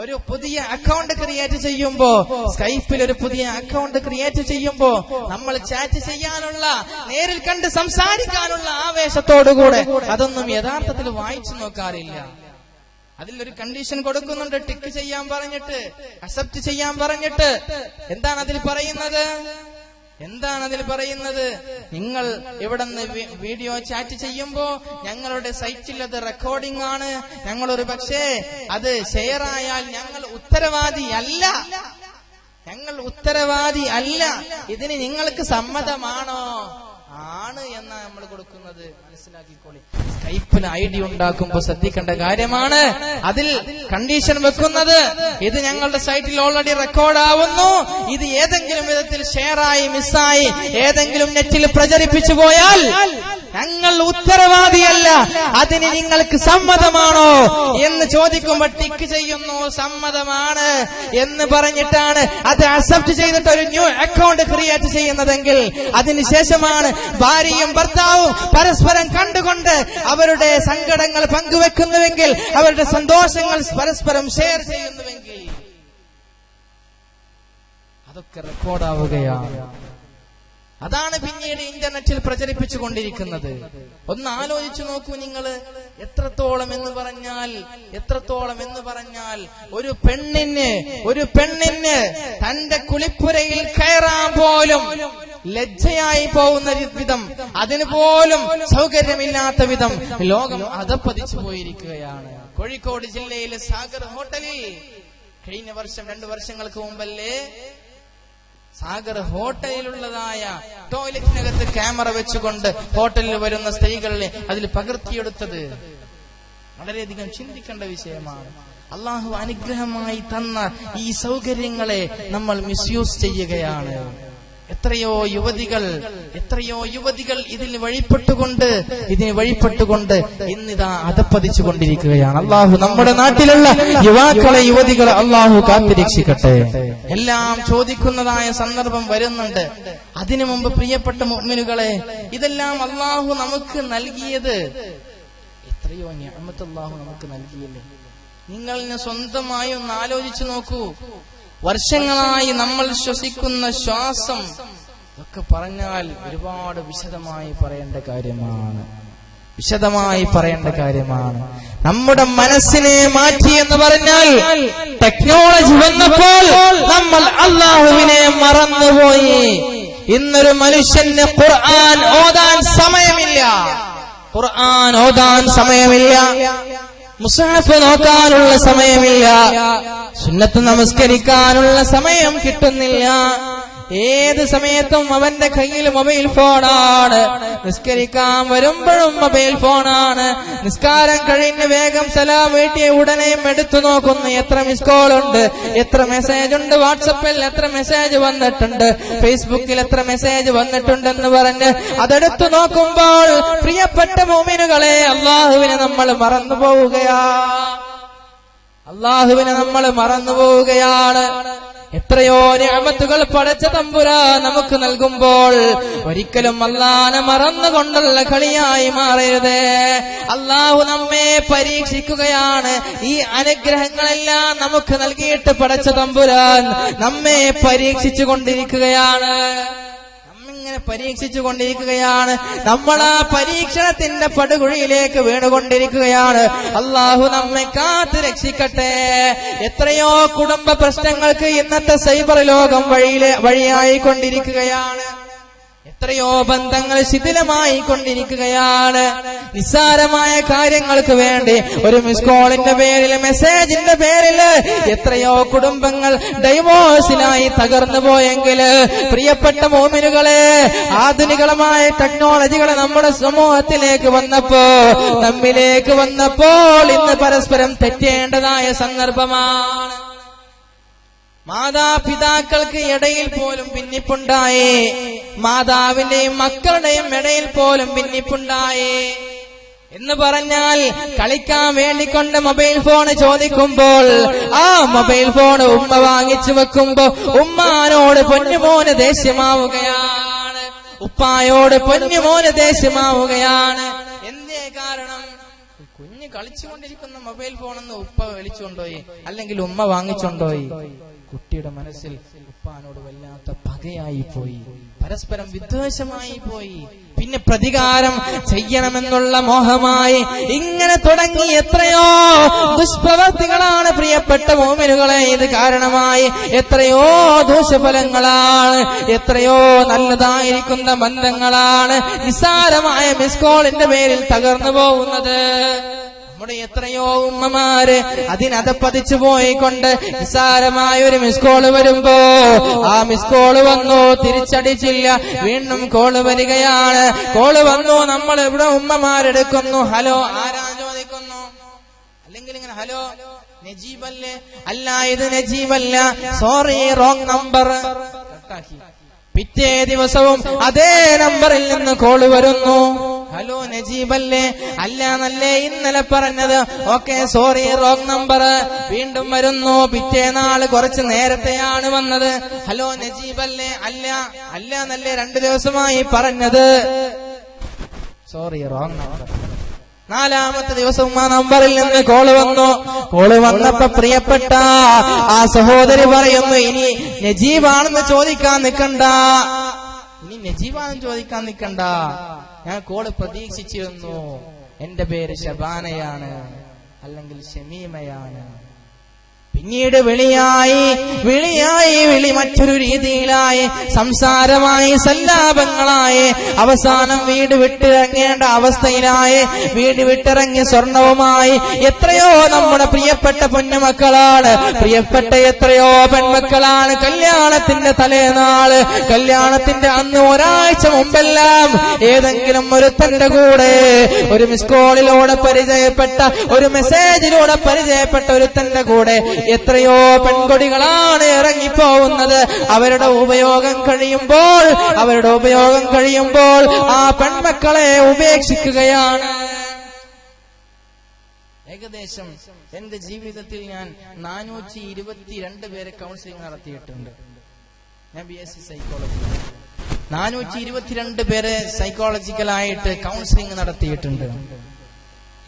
ഒരു പുതിയ അക്കൗണ്ട് ക്രിയേറ്റ് ചെയ്യുമ്പോ, സ്കൈപ്പിൽ ഒരു പുതിയ അക്കൗണ്ട് ക്രിയേറ്റ് ചെയ്യുമ്പോ നമ്മൾ ചാറ്റ് ചെയ്യാനുള്ള, നേരിൽ കണ്ട് സംസാരിക്കാനുള്ള ആവേശത്തോടുകൂടെ അതൊന്നും യഥാർത്ഥത്തിൽ വായിച്ചു നോക്കാറില്ല. അതിലൊരു കണ്ടീഷൻ കൊടുക്കുന്നുണ്ട്, ടിക്ക് ചെയ്യാൻ പറഞ്ഞിട്ട്, അക്സെപ്റ്റ് ചെയ്യാൻ പറഞ്ഞിട്ട്. എന്താണ് അതിൽ പറയുന്നത്? നിങ്ങൾ ഇവിടെ നിന്ന് വീഡിയോ ചാറ്റ് ചെയ്യുമ്പോ ഞങ്ങളുടെ സൈറ്റിൽ അത് റെക്കോർഡിംഗ് ആണ്. ഞങ്ങളൊരു പക്ഷേ അത് ഷെയർ ആയാൽ ഞങ്ങൾ ഉത്തരവാദി അല്ല. ഇതിന് നിങ്ങൾക്ക് സമ്മതമാണോ? ആണ് എന്നാ നമ്മൾ കൊടുക്കുന്നത്. മനസ്സിലാക്കിക്കോളി. സ്കൈപ്പിന് ID ഉണ്ടാക്കുമ്പോ ശ്രദ്ധിക്കേണ്ട കാര്യമാണ്. അതിൽ കണ്ടീഷൻ വെക്കുന്നത്, ഇത് ഞങ്ങളുടെ സൈറ്റിൽ ഓൾറെഡി റെക്കോർഡ് ആവുന്നു. ഇത് ഏതെങ്കിലും വിധത്തിൽ ഷെയറായി, മിസ്സായി, ഏതെങ്കിലും നെറ്റിൽ പ്രചരിപ്പിച്ചു പോയാൽ ഞങ്ങൾ ഉത്തരവാദിയല്ല. അതിന് നിങ്ങൾക്ക് സമ്മതമാണോ എന്ന് ചോദിക്കുമ്പോൾ ടിക്ക് ചെയ്യുന്നു, സമ്മതമാണ് എന്ന് പറഞ്ഞിട്ടാണ് അത് അക്സെപ്റ്റ് ചെയ്തിട്ട് ഒരു ന്യൂ അക്കൗണ്ട് ക്രിയേറ്റ് ചെയ്യുന്നതെങ്കിൽ അതിനുശേഷമാണ് ഭാര്യയും ഭർത്താവും പരസ്പരം കണ്ടുകൊണ്ട് അവരുടെ സങ്കടങ്ങൾ പങ്കുവെക്കുന്നുവെങ്കിൽ, അവരുടെ സന്തോഷങ്ങൾ പരസ്പരം ഷെയർ ചെയ്യുന്നുവെങ്കിൽ അതൊക്കെ റെക്കോർഡാവുകയാണ്. അതാണ് പിന്നീട് ഇന്റർനെറ്റിൽ പ്രചരിപ്പിച്ചുകൊണ്ടിരിക്കുന്നത്. ഒന്ന് ആലോചിച്ചു നോക്കൂ നിങ്ങൾ. എത്രത്തോളം എന്ന് പറഞ്ഞാൽ ഒരു പെണ്ണിന് തന്റെ കുളിപ്പുരയിൽ കയറാൻ പോലും ലജ്ജയായി പോകുന്ന വിധം, അതിന് പോലും സൗകര്യമില്ലാത്ത വിധം ലോകം അധപ്പതിച്ചു പോയിരിക്കുകയാണ്. കോഴിക്കോട് ജില്ലയിലെ സാഗർ ഹോട്ടലിൽ കഴിഞ്ഞ വർഷം 2 വർഷങ്ങൾക്ക് മുമ്പല്ലേ സാഗർ ഹോട്ടലിലുള്ളതായ ടോയ്ലറ്റിനകത്ത് ക്യാമറ വെച്ചുകൊണ്ട് ഹോട്ടലിൽ വരുന്ന സ്ത്രീകളെ അതിൽ പകർത്തിയെടുത്തത് വളരെയധികം ചിന്തിക്കേണ്ട വിഷയമാണ്. അള്ളാഹു അനുഗ്രഹമായി തന്ന ഈ സൗകര്യങ്ങളെ നമ്മൾ മിസ്യൂസ് ചെയ്യുകയാണ്. എത്രയോ യുവതികൾ ഇതിന് വഴിപ്പെട്ടുകൊണ്ട് ഇന്നിതാ അധപ്പതിച്ചു കൊണ്ടിരിക്കുകയാണ്. അള്ളാഹു നമ്മുടെ നാട്ടിലുള്ള യുവതികളെ അള്ളാഹു കാത്തുരക്ഷിക്കട്ടെ. എല്ലാം ചോദിക്കുന്നതായ സന്ദർഭം വരുന്നുണ്ട്. അതിനു മുമ്പ് പ്രിയപ്പെട്ട മുഅ്മിനുകളെ, ഇതെല്ലാം അള്ളാഹു നമുക്ക് നൽകിയത് എത്രയോ നിഅമത്ത് അള്ളാഹു നമുക്ക് നൽകിയില്ലേ. നിങ്ങൾ സ്വന്തമായി ഒന്ന് ആലോചിച്ചു നോക്കൂ. വർഷങ്ങളായി നമ്മൾ ശ്വസിക്കുന്ന ശ്വാസം, ഇതൊക്കെ പറഞ്ഞാൽ ഒരുപാട് വിശദമായി പറയേണ്ട കാര്യമാണ്. നമ്മുടെ മനസ്സിനെ മാറ്റി എന്ന് പറഞ്ഞാൽ, ടെക്നോളജി വന്നപ്പോൾ നമ്മൾ അള്ളാഹുവിനെ മറന്നുപോയി. ഇന്നൊരു മനുഷ്യന് ഖുർആൻ ഓതാൻ സമയമില്ല, മുസ്ഹഫ് നോക്കാനുള്ള സമയമില്ല, സുന്നത്ത് നമസ്കരിക്കാനുള്ള സമയം കിട്ടുന്നില്ല. ഏത് സമയത്തും അവന്റെ കയ്യിൽ മൊബൈൽ ഫോണാണ്. നിസ്കരിക്കാൻ വരുമ്പോഴും മൊബൈൽ ഫോണാണ്. നിസ്കാരം കഴിഞ്ഞ് വേഗം സലാം വീട്ടിയ ഉടനെയും എടുത്തു നോക്കുന്നു. എത്ര മിസ് കോൾ ഉണ്ട്, എത്ര മെസ്സേജ് ഉണ്ട്, വാട്സപ്പിൽ എത്ര മെസ്സേജ് വന്നിട്ടുണ്ട്, ഫേസ്ബുക്കിൽ എത്ര മെസ്സേജ് വന്നിട്ടുണ്ടെന്ന് പറഞ്ഞ് അതെടുത്തു നോക്കുമ്പോൾ പ്രിയപ്പെട്ട മുഅ്മിനുകളെ, അള്ളാഹുവിനെ നമ്മൾ മറന്നു പോവുകയാണ്. എത്രയോ നിഅമത്തുകൾ പടച്ച തമ്പുരാൻ നമുക്ക് നൽകുമ്പോൾ ഒരിക്കലും അല്ലാഹനെ മറന്നുകൊണ്ടുള്ള കളിയായി മാറരുത്. അല്ലാഹു നമ്മെ പരീക്ഷിക്കുകയാണ്. ഈ അനുഗ്രഹങ്ങളെല്ലാം നമുക്ക് നൽകിയിട്ട് പടച്ച തമ്പുരാൻ നമ്മെ പരീക്ഷിച്ചു കൊണ്ടിരിക്കുകയാണ്. നമ്മൾ ആ പരീക്ഷണത്തിന്റെ പടുകുഴിയിലേക്ക് വീണുകൊണ്ടിരിക്കുകയാണ്. അള്ളാഹു നമ്മെ കാത്ത് രക്ഷിക്കട്ടെ. എത്രയോ കുടുംബ പ്രശ്നങ്ങൾക്ക് ഇന്നത്തെ സൈബർ ലോകം വഴിയായി കൊണ്ടിരിക്കുകയാണ്. എത്രയോ ബന്ധങ്ങൾ ശിഥിലമായി കൊണ്ടിരിക്കുകയാണ്. നിസ്സാരമായ കാര്യങ്ങൾക്ക് വേണ്ടി ഒരു മിസ് കോളിന്റെ പേരിൽ, മെസ്സേജിന്റെ പേരിൽ എത്രയോ കുടുംബങ്ങൾ ഡൈവോഴ്സിനായി തകർന്നു പോയെങ്കിൽ പ്രിയപ്പെട്ട മോമിനുകളെ, ആധുനികമായ ടെക്നോളജികൾ നമ്മുടെ സമൂഹത്തിലേക്ക് നമ്മിലേക്ക് വന്നപ്പോൾ ഇന്ന് പരസ്പരം തെറ്റേണ്ടതായ സന്ദർഭമാണ്. മാതാപിതാക്കൾക്ക് ഇടയിൽ പോലും ഭിന്നിപ്പുണ്ടായി. മാതാവിന്റെയും മക്കളുടെയും ഇടയിൽ പോലും ഭിന്നിപ്പുണ്ടായി. എന്ന് പറഞ്ഞാൽ കളിക്കാൻ വേണ്ടിക്കൊണ്ട് മൊബൈൽ ഫോൺ ചോദിക്കുമ്പോൾ ആ മൊബൈൽ ഫോൺ ഉമ്മ വാങ്ങിച്ചു വെക്കുമ്പോ ഉമ്മാനോട് പൊന്നുമോന് ദേഷ്യമാവുകയാണ്, ഉപ്പായോട് പൊന്നുമോന് ദേഷ്യമാവുകയാണ്. എന്തേ കാരണം? കുഞ്ഞ് കളിച്ചുകൊണ്ടിരിക്കുന്ന മൊബൈൽ ഫോണെന്ന് ഉപ്പ വിളിച്ചുകൊണ്ടോയി, അല്ലെങ്കിൽ ഉമ്മ വാങ്ങിച്ചുകൊണ്ടോയി. കുട്ടിയുടെ മനസ്സിൽ ഉപ്പാനോട് വല്ലാത്ത പകയായി പോയി, പരസ്പരം വിദ്വേഷമായി പോയി. പിന്നെ പ്രതികാരം ചെയ്യണമെന്നുള്ള മോഹമായി. ഇങ്ങനെ തുടങ്ങി എത്രയോ ദുഷ്പ്രവർത്തികളാണ് പ്രിയപ്പെട്ട മോമിനുകളെ ഇത് കാരണമായി. എത്രയോ ദോഷഫലങ്ങളാണ്, എത്രയോ നല്ലതായിരിക്കുന്ന ബന്ധങ്ങളാണ് നിസ്സാരമായ മിസ് കോളിന്റെ പേരിൽ തകർന്നു പോകുന്നത്. നമ്മുടെ എത്രയോ ഉമ്മമാര് അതിനകപ്പതിച്ചു പോയിക്കൊണ്ട് നിസ്സാരമായ ഒരു മിസ് കോള് വരുമ്പോ ആ മിസ് കോള് വന്നു, തിരിച്ചടിച്ചില്ല, വീണ്ടും കോള് വരികയാണ്. കോള് വന്നു, നമ്മൾ ഇവിടെ ഉമ്മമാരെടുക്കുന്നു, ഹലോ ആരാ ചോദിക്കുന്നു, അല്ലെങ്കിൽ ഇങ്ങനെ ഹലോ നജീബല്ലേ? അല്ല, ഇത് നജീബല്ല, സോറി റോങ് നമ്പർ. പിറ്റേ ദിവസവും അതേ നമ്പറിൽ നിന്ന് കോള് വരുന്നു, ഹലോ നജീബല്ലേ? അല്ല എന്നല്ലേ ഇന്നലെ പറഞ്ഞത്. Okay, sorry wrong number. വീണ്ടും വരുന്നു, പിറ്റേനാള് കുറച്ച് നേരത്തെയാണ് വന്നത്. ഹലോ നജീബല്ലേ? അല്ല എന്നല്ലേ 2 ദിവസമായി പറഞ്ഞത്. Sorry wrong number. 4ാമത്തെ ദിവസവും ആ നമ്പറിൽ നിന്ന് കോള് വന്നു. കോള് വന്നപ്പോ പ്രിയപ്പെട്ട ആ സഹോദരി പറയുന്നു, ഇനി നജീബാണെന്ന് ചോദിക്കാൻ നിൽക്കണ്ട, ഞാൻ കോള് പ്രതീക്ഷിച്ചിരുന്നു. എന്റെ പേര് ഷബാനയാണ്, അല്ലെങ്കിൽ ഷമീമയാണ്. പിന്നീട് വിളി മറ്റൊരു രീതിയിലായി, സംസാരമായി, സല്ലാപങ്ങളായി, അവസാനം വീട് വിട്ടിറങ്ങേണ്ട അവസ്ഥയിലായി. വീട് വിട്ടിറങ്ങിയ സ്വർണവുമായി എത്രയോ നമ്മുടെ പ്രിയപ്പെട്ട പൊന്നുമക്കളാണ്, പ്രിയപ്പെട്ട എത്രയോ പെൺമക്കളാണ് കല്യാണത്തിന്റെ തലേനാള്, കല്യാണത്തിന്റെ അന്ന് ഒരാഴ്ച മുമ്പെല്ലാം ഏതെങ്കിലും ഒരുത്തന്റെ കൂടെ ഒരു മിസ് കോളിലൂടെ പരിചയപ്പെട്ട, ഒരു മെസ്സേജിലൂടെ പരിചയപ്പെട്ട ഒരുത്തന്റെ കൂടെ എത്രയോ പെൺകൊടികളാണ് ഇറങ്ങിപ്പോകുന്നത്. അവരുടെ ഉപയോഗം കഴിയുമ്പോൾ ആ പെൺമക്കളെ ഉപേക്ഷിക്കുകയാണ്. ഏകദേശം എന്റെ ജീവിതത്തിൽ ഞാൻ 422 പേരെ കൗൺസിലിംഗ് നടത്തിയിട്ടുണ്ട്. ഞാൻ BSc സൈക്കോളജി 422 പേരെ സൈക്കോളജിക്കലായിട്ട് കൗൺസിലിംഗ് നടത്തിയിട്ടുണ്ട്.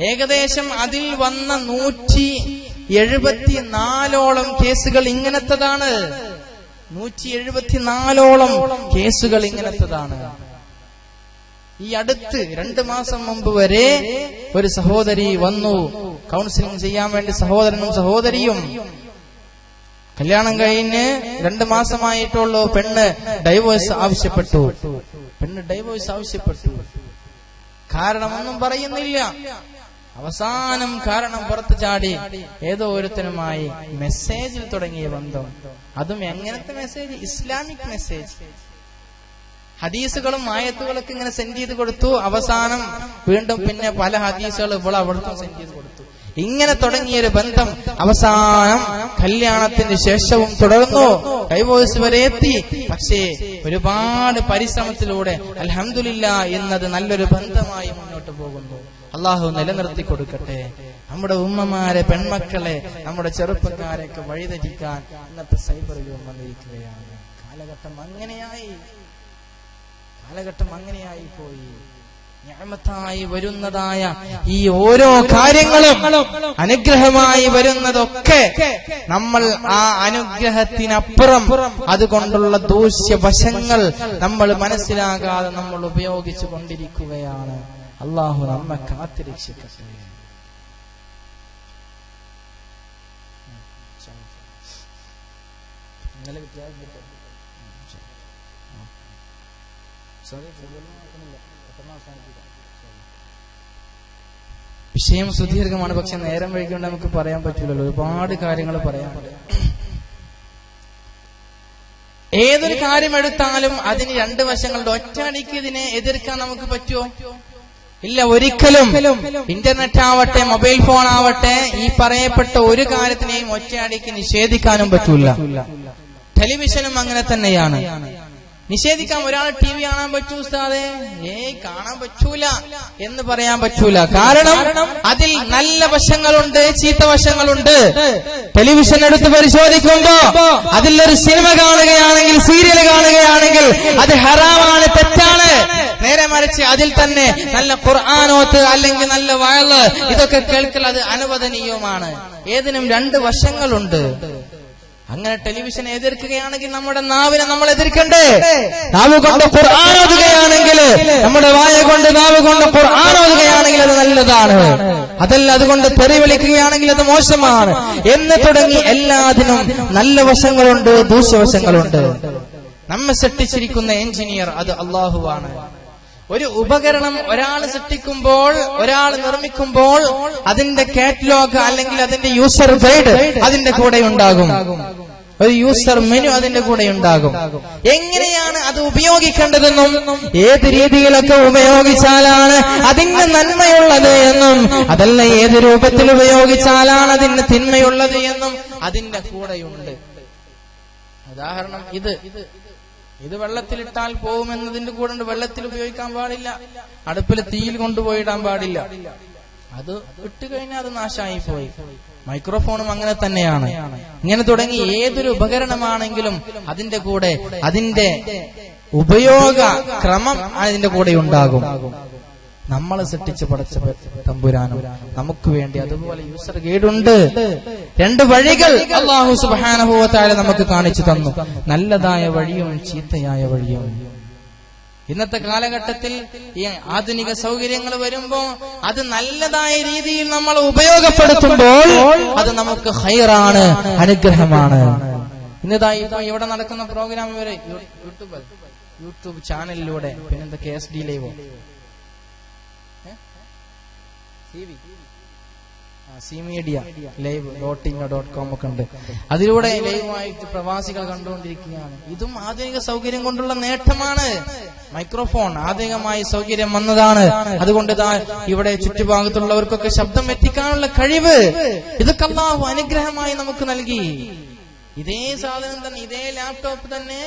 ഏകദേശം അതിൽ വന്ന 174ഓളം കേസുകൾ ഇങ്ങനത്തതാണ്. 174ഓളം കേസുകൾ ഇങ്ങനത്തതാണ്. ഈ അടുത്ത് 2 മാസം മുമ്പ് വരെ ഒരു സഹോദരി വന്നു കൗൺസിലിംഗ് ചെയ്യാൻ വേണ്ടി. സഹോദരനും സഹോദരിയും കല്യാണം കഴിഞ്ഞ് 2 മാസമായിട്ടുള്ളൂ. പെണ്ണ് ഡൈവോഴ്സ് ആവശ്യപ്പെട്ടു. കാരണമൊന്നും പറയുന്നില്ല. അവസാനം കാരണം പുറത്തു ചാടി. ഏതോ ഒരുത്തനുമായി മെസ്സേജിൽ തുടങ്ങിയ ബന്ധം, അതും എങ്ങനത്തെ മെസ്സേജ്? Islamic message. ഹദീസുകളും ആയത്തുകളൊക്കെ ഇങ്ങനെ സെൻഡ് ചെയ്ത് കൊടുത്തു. അവസാനം വീണ്ടും പിന്നെ പല ഹദീസുകളും ഇപ്പോൾ അവിടുത്തെ സെൻഡ് ചെയ്ത് കൊടുത്തു. ഇങ്ങനെ തുടങ്ങിയൊരു ബന്ധം അവസാനം കല്യാണത്തിന് ശേഷവും തുടർന്നു, ഡൈവോഴ്സ് വരെ എത്തി. പക്ഷേ ഒരുപാട് പരിശ്രമത്തിലൂടെ അൽഹംദുലില്ലാ എന്നത് നല്ലൊരു ബന്ധമായി മുന്നോട്ട് പോകുന്നു. അള്ളാഹു നിലനിർത്തി കൊടുക്കട്ടെ. നമ്മുടെ ഉമ്മമാരെ, പെൺമക്കളെ, നമ്മുടെ ചെറുപ്പക്കാരെയൊക്കെ വഴിതെറ്റിക്കാൻ ഇന്നത്തെ സൈബർ യുഗം വന്നിരിക്കുകയാണ്. കാലഘട്ടം അങ്ങനെയായി പോയി. നിഅമത്തായി വരുന്നതായ ഈ ഓരോ കാര്യങ്ങളും അനുഗ്രഹമായി വരുന്നതൊക്കെ നമ്മൾ ആ അനുഗ്രഹത്തിനപ്പുറം അതുകൊണ്ടുള്ള ദൂഷ്യവശങ്ങൾ നമ്മൾ മനസ്സിലാകാതെ നമ്മൾ ഉപയോഗിച്ചു കൊണ്ടിരിക്കുകയാണ്. അള്ളാഹു നമ്മെ കാത്തിരക്ഷിക്കട്ടെ. വിഷയം സുദീർഘമാണ്, പക്ഷെ നേരം വൈകിക്കൊണ്ട് നമുക്ക് പറയാൻ പറ്റില്ലല്ലോ. ഒരുപാട് കാര്യങ്ങൾ പറയാൻ. ഏതൊരു കാര്യം എടുത്താലും അതിന് രണ്ട് വശങ്ങളുണ്ട്. ഒറ്റയടിക്ക് ഇതിനെ എതിർക്കാൻ നമുക്ക് പറ്റുമോ? ഇല്ല, ഒരിക്കലും. ഇന്റർനെറ്റ് ആവട്ടെ, മൊബൈൽ ഫോൺ ആവട്ടെ, ഈ പറയപ്പെട്ട ഒരു കാര്യത്തിനെയും ഒറ്റയടിക്ക് നിഷേധിക്കാനും പറ്റൂല. ടെലിവിഷനും അങ്ങനെ തന്നെയാണ്. നിഷേധിക്കാം. ഒരാൾ ടി വി കാണാൻ പറ്റൂ ഉസ്താദേ? കാണാൻ പറ്റൂല എന്ന് പറയാൻ പറ്റൂല. കാരണം അതിൽ നല്ല വശങ്ങളുണ്ട്, ചീത്ത വശങ്ങളുണ്ട്. ടെലിവിഷൻ എടുത്ത് പരിശോധിക്കുമ്പോ അതിലൊരു സിനിമ കാണുകയാണെങ്കിൽ, സീരിയൽ കാണുകയാണെങ്കിൽ അത് ഹറാമാണ്, തെറ്റാണ്. നേരെ മറിച്ച് അതിൽ തന്നെ നല്ല ഖുർആനോത്ത് അല്ലെങ്കിൽ നല്ല വഅള് ഇതൊക്കെ കേൾക്കൽ അത് അനുവദനീയവുമാണ്. ഏതിനും രണ്ട് വശങ്ങളുണ്ട്. അങ്ങനെ ടെലിവിഷൻ എതിർക്കുകയാണെങ്കിൽ നമ്മുടെ നാവിനെ നമ്മൾ എതിർക്കണ്ടേ? നാവ് കൊണ്ട് ഖുർആൻ ഓതുകയാണെങ്കിൽ, നമ്മുടെ വായ കൊണ്ട് നാവ് കൊണ്ട് ഖുർആൻ ഓതുകയാണെങ്കിൽ അത് നല്ലതാണ്. അതല്ല അതുകൊണ്ട് തെറി വിളിക്കുകയാണെങ്കിൽ അത് മോശമാണ് എന്ന് തുടങ്ങി എല്ലാത്തിനും നല്ല വശങ്ങളുണ്ട്, ദൂഷ്യവശങ്ങളുണ്ട്. നമ്മെ സൃഷ്ടിച്ചിരിക്കുന്ന എഞ്ചിനീയർ അത് അള്ളാഹുവാണ്. ഒരു ഉപകരണം ഒരാൾ സൃഷ്ടിക്കുമ്പോൾ, ഒരാൾ നിർമ്മിക്കുമ്പോൾ അതിന്റെ കാറ്റലോഗ് അല്ലെങ്കിൽ അതിന്റെ യൂസർ ഗൈഡ് അതിന്റെ കൂടെ ഉണ്ടാകും. ഒരു യൂസർ മെനു അതിന്റെ കൂടെ ഉണ്ടാകും. എങ്ങനെയാണ് അത് ഉപയോഗിക്കേണ്ടതെന്നും ഏത് രീതിയിലൊക്കെ ഉപയോഗിച്ചാലാണ് അതിന് നന്മയുള്ളത് എന്നും, അതല്ല ഏത് രൂപത്തിൽ ഉപയോഗിച്ചാലാണ് അതിന് തിന്മയുള്ളത് എന്നും അതിന്റെ കൂടെയുണ്ട്. ഉദാഹരണം, ഇത് വെള്ളത്തിലിട്ടാൽ പോകുമെന്നതിന്റെ കൂടെ ഉണ്ട്. വെള്ളത്തിൽ ഉപയോഗിക്കാൻ പാടില്ല, അടുപ്പിൽ തീയിൽ കൊണ്ടുപോയിടാൻ പാടില്ല. അത് ഇട്ട് കഴിഞ്ഞാൽ അത് നാശമായി പോയി. മൈക്രോഫോണും അങ്ങനെ തന്നെയാണ്. ഇങ്ങനെ തുടങ്ങി ഏതൊരു ഉപകരണമാണെങ്കിലും അതിന്റെ കൂടെ അതിന്റെ ഉപയോഗ ക്രമം അതിന്റെ കൂടെ ഉണ്ടാകും. നമ്മളെ സൃഷ്ടിച്ച് പടച്ച തമ്പുരാനും നമുക്ക് വേണ്ടി അതുപോലെ യൂസർ ഗൈഡുണ്ട്. രണ്ട് വഴികൾ അല്ലാഹു സുബ്ഹാനഹു വ തആല നമുക്ക് കാണിച്ചു തന്നു, നല്ലതായ വഴിയും ചീത്തയായ വഴിയും. ഇന്നത്തെ കാലഘട്ടത്തിൽ ഈ ആധുനിക സൗകര്യങ്ങൾ വരുമ്പോ അത് നല്ലതായ രീതിയിൽ നമ്മൾ ഉപയോഗപ്പെടുത്തുമ്പോൾ അത് നമുക്ക് ഖൈറാണ്, അനുഗ്രഹമാണ്. ഇന്നതായി ഇപ്പൊ ഇവിടെ നടക്കുന്ന പ്രോഗ്രാം വരെ യൂട്യൂബ് ചാനലിലൂടെ, പിന്നെന്താ KSD ലൈവോ, മീഡിയ live.in.com ഒക്കെ ഉണ്ട്. അതിലൂടെ ലൈവായിട്ട് പ്രവാസികൾ കണ്ടുകൊണ്ടിരിക്കുകയാണ്. ഇതും ആധുനിക സൗകര്യം കൊണ്ടുള്ള നേട്ടമാണ്. മൈക്രോഫോൺ ആധുനികമായി സൗകര്യം വന്നതാണ്. അതുകൊണ്ട് ഇവിടെ ചുറ്റുഭാഗത്തുള്ളവർക്കൊക്കെ ശബ്ദം എത്തിക്കാനുള്ള കഴിവ് ഇതൊക്കെ അല്ലാഹു അനുഗ്രഹമായി നമുക്ക് നൽകി. ഇതേ സാധനം തന്നെ, ഇതേ ലാപ്ടോപ്പ് തന്നെ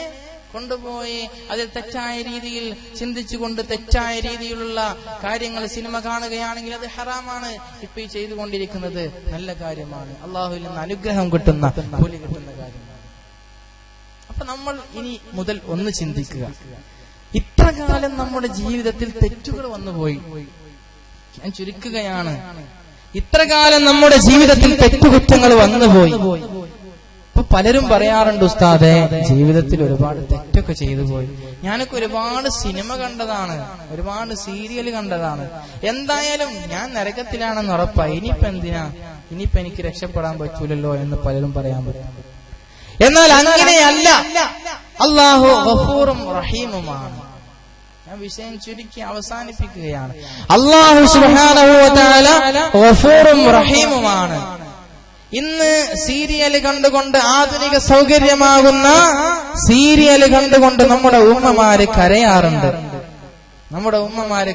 കൊണ്ടുപോയി അതിൽ തെറ്റായ രീതിയിൽ ചിന്തിച്ചുകൊണ്ട് തെറ്റായ രീതിയിലുള്ള കാര്യങ്ങൾ സിനിമ കാണുകയാണെങ്കിൽ അത് ഹറാമാണ്. ഇപ്പൊ ഈ ചെയ്തുകൊണ്ടിരിക്കുന്നത് നല്ല കാര്യമാണ്, അള്ളാഹുവിൽ നിന്ന് അനുഗ്രഹം കിട്ടുന്ന, കൂലി കിട്ടുന്ന കാര്യമാണ്. അപ്പൊ നമ്മൾ ഇനി മുതൽ ഒന്ന് ചിന്തിക്കുക, ഇത്രകാലം നമ്മുടെ ജീവിതത്തിൽ തെറ്റുകൾ വന്നുപോയി. ഞാൻ ചുരുക്കുകയാണ്, ഇത്രകാലം നമ്മുടെ ജീവിതത്തിൽ തെറ്റുകുറ്റങ്ങൾ വന്നുപോയി. അപ്പൊ പലരും പറയാറുണ്ട്, ഉസ്താദേ ജീവിതത്തിൽ ഒരുപാട് തെറ്റൊക്കെ ചെയ്തു പോയി. ഞാനൊക്കെ ഒരുപാട് സിനിമ കണ്ടതാണ്, ഒരുപാട് സീരിയൽ കണ്ടതാണ്, എന്തായാലും ഞാൻ നരകത്തിലാണെന്ന് ഉറപ്പായി. ഇനിയിപ്പോ എനിക്ക് രക്ഷപ്പെടാൻ പറ്റൂലല്ലോ എന്ന് പലരും പറയാൻ പറ്റും. എന്നാൽ അങ്ങനെയല്ല, അല്ലാഹു ഗഫൂറും റഹീമുമാണ്. ഞാൻ വിഷയം ചുരുക്കി അവസാനിപ്പിക്കുകയാണ്. അല്ലാഹു സുബ്ഹാനഹു വ തആല ഗഫൂറും റഹീമുമാണ്. ഇന്ന് സീരിയൽ കണ്ടുകൊണ്ട്, ആധുനിക സൗകര്യമാകുന്ന സീരിയൽ കണ്ടുകൊണ്ട് നമ്മുടെ ഉമ്മമാര്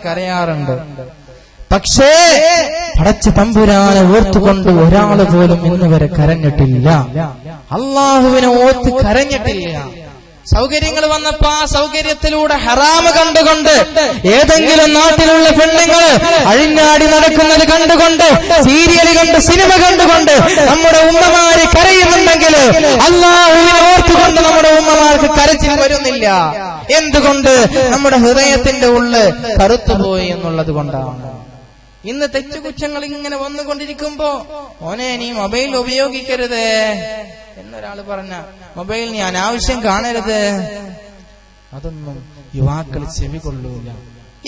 കരയാറുണ്ട്. പക്ഷേ പടച്ച തമ്പുരാനെ ഓർത്തുകൊണ്ട് ഒരാള് പോലും ഇന്ന് വരെ കരഞ്ഞിട്ടില്ല. അള്ളാഹുവിനെ ഓർത്ത് കരഞ്ഞിട്ടില്ല. സൗകര്യങ്ങൾ വന്നപ്പോ ആ സൗകര്യത്തിലൂടെ ഹറാമ് കണ്ടുകൊണ്ട്, ഏതെങ്കിലും നാട്ടിലുള്ള പെണ്ണുങ്ങൾ അഴിഞ്ഞാടി നടക്കുന്നത് കണ്ടുകൊണ്ട്, സീരിയൽ കണ്ട്, സിനിമ കണ്ടുകൊണ്ട് നമ്മുടെ ഉമ്മമാര് കരയുന്നുണ്ടെങ്കിൽ അള്ളാഹുവിനെ ഓർത്തുകൊണ്ട് നമ്മുടെ ഉമ്മമാർക്ക് കരച്ചിൽ വരുന്നില്ല. എന്തുകൊണ്ട്? നമ്മുടെ ഹൃദയത്തിന്റെ ഉള്ളിൽ കറുത്തുപോയി എന്നുള്ളത് കൊണ്ടാണ്. ഇന്ന് തെറ്റുകുറ്റങ്ങൾ ഇങ്ങനെ വന്നുകൊണ്ടിരിക്കുമ്പോ, മോനെ നീ മൊബൈൽ ഉപയോഗിക്കരുത് എന്നൊരാള് പറഞ്ഞ, മൊബൈൽ നീ അനാവശ്യം കാണരുത്, അതൊന്നും യുവാക്കൾ ചെവി കൊള്ളൂല.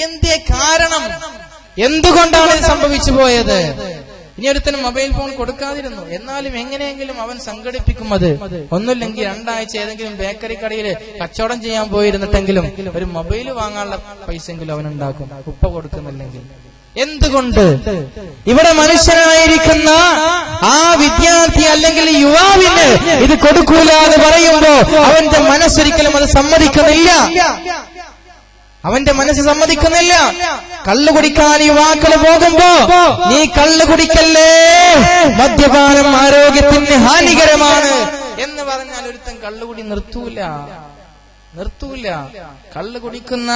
എന്തേ കാരണം? എന്തുകൊണ്ടാണ് ഇത് സംഭവിച്ചു പോയത്? ഇനി ഒരുത്തനും മൊബൈൽ ഫോൺ കൊടുക്കാതിരുന്നു, എന്നാലും എങ്ങനെയെങ്കിലും അവൻ സംഘടിപ്പിക്കും. അത് ഒന്നുമില്ലെങ്കിൽ 2 ആഴ്ച ഏതെങ്കിലും ബേക്കറി കടയിൽ കച്ചവടം ചെയ്യാൻ പോയിരുന്നിട്ടെങ്കിലും ഒരു മൊബൈൽ വാങ്ങാനുള്ള പൈസയെങ്കിലും അവൻ ഉണ്ടാക്കും, ഉപ്പ കൊടുക്കുന്നില്ലെങ്കിൽ. എന്തുകൊണ്ട്? ഇവിടെ മനുഷ്യനായിരിക്കുന്ന ആ വിദ്യാർത്ഥി അല്ലെങ്കിൽ യുവാവിന് ഇത് കൊടുക്കൂല എന്ന് പറയുമ്പോ അവന്റെ മനസ്സൊരിക്കലും അത് സമ്മതിക്കുന്നില്ല. കള്ളു കുടിക്കാൻ യുവാക്കൾ പോകുമ്പോ, നീ കള്ളു കുടിക്കല്ലേ, മദ്യപാനം ആരോഗ്യത്തിന് ഹാനികരമാണ് എന്ന് പറഞ്ഞാൽ ഒരുത്തൻ കള്ളുകുടി നിർത്തൂല. കള്ളു കുടിക്കുന്ന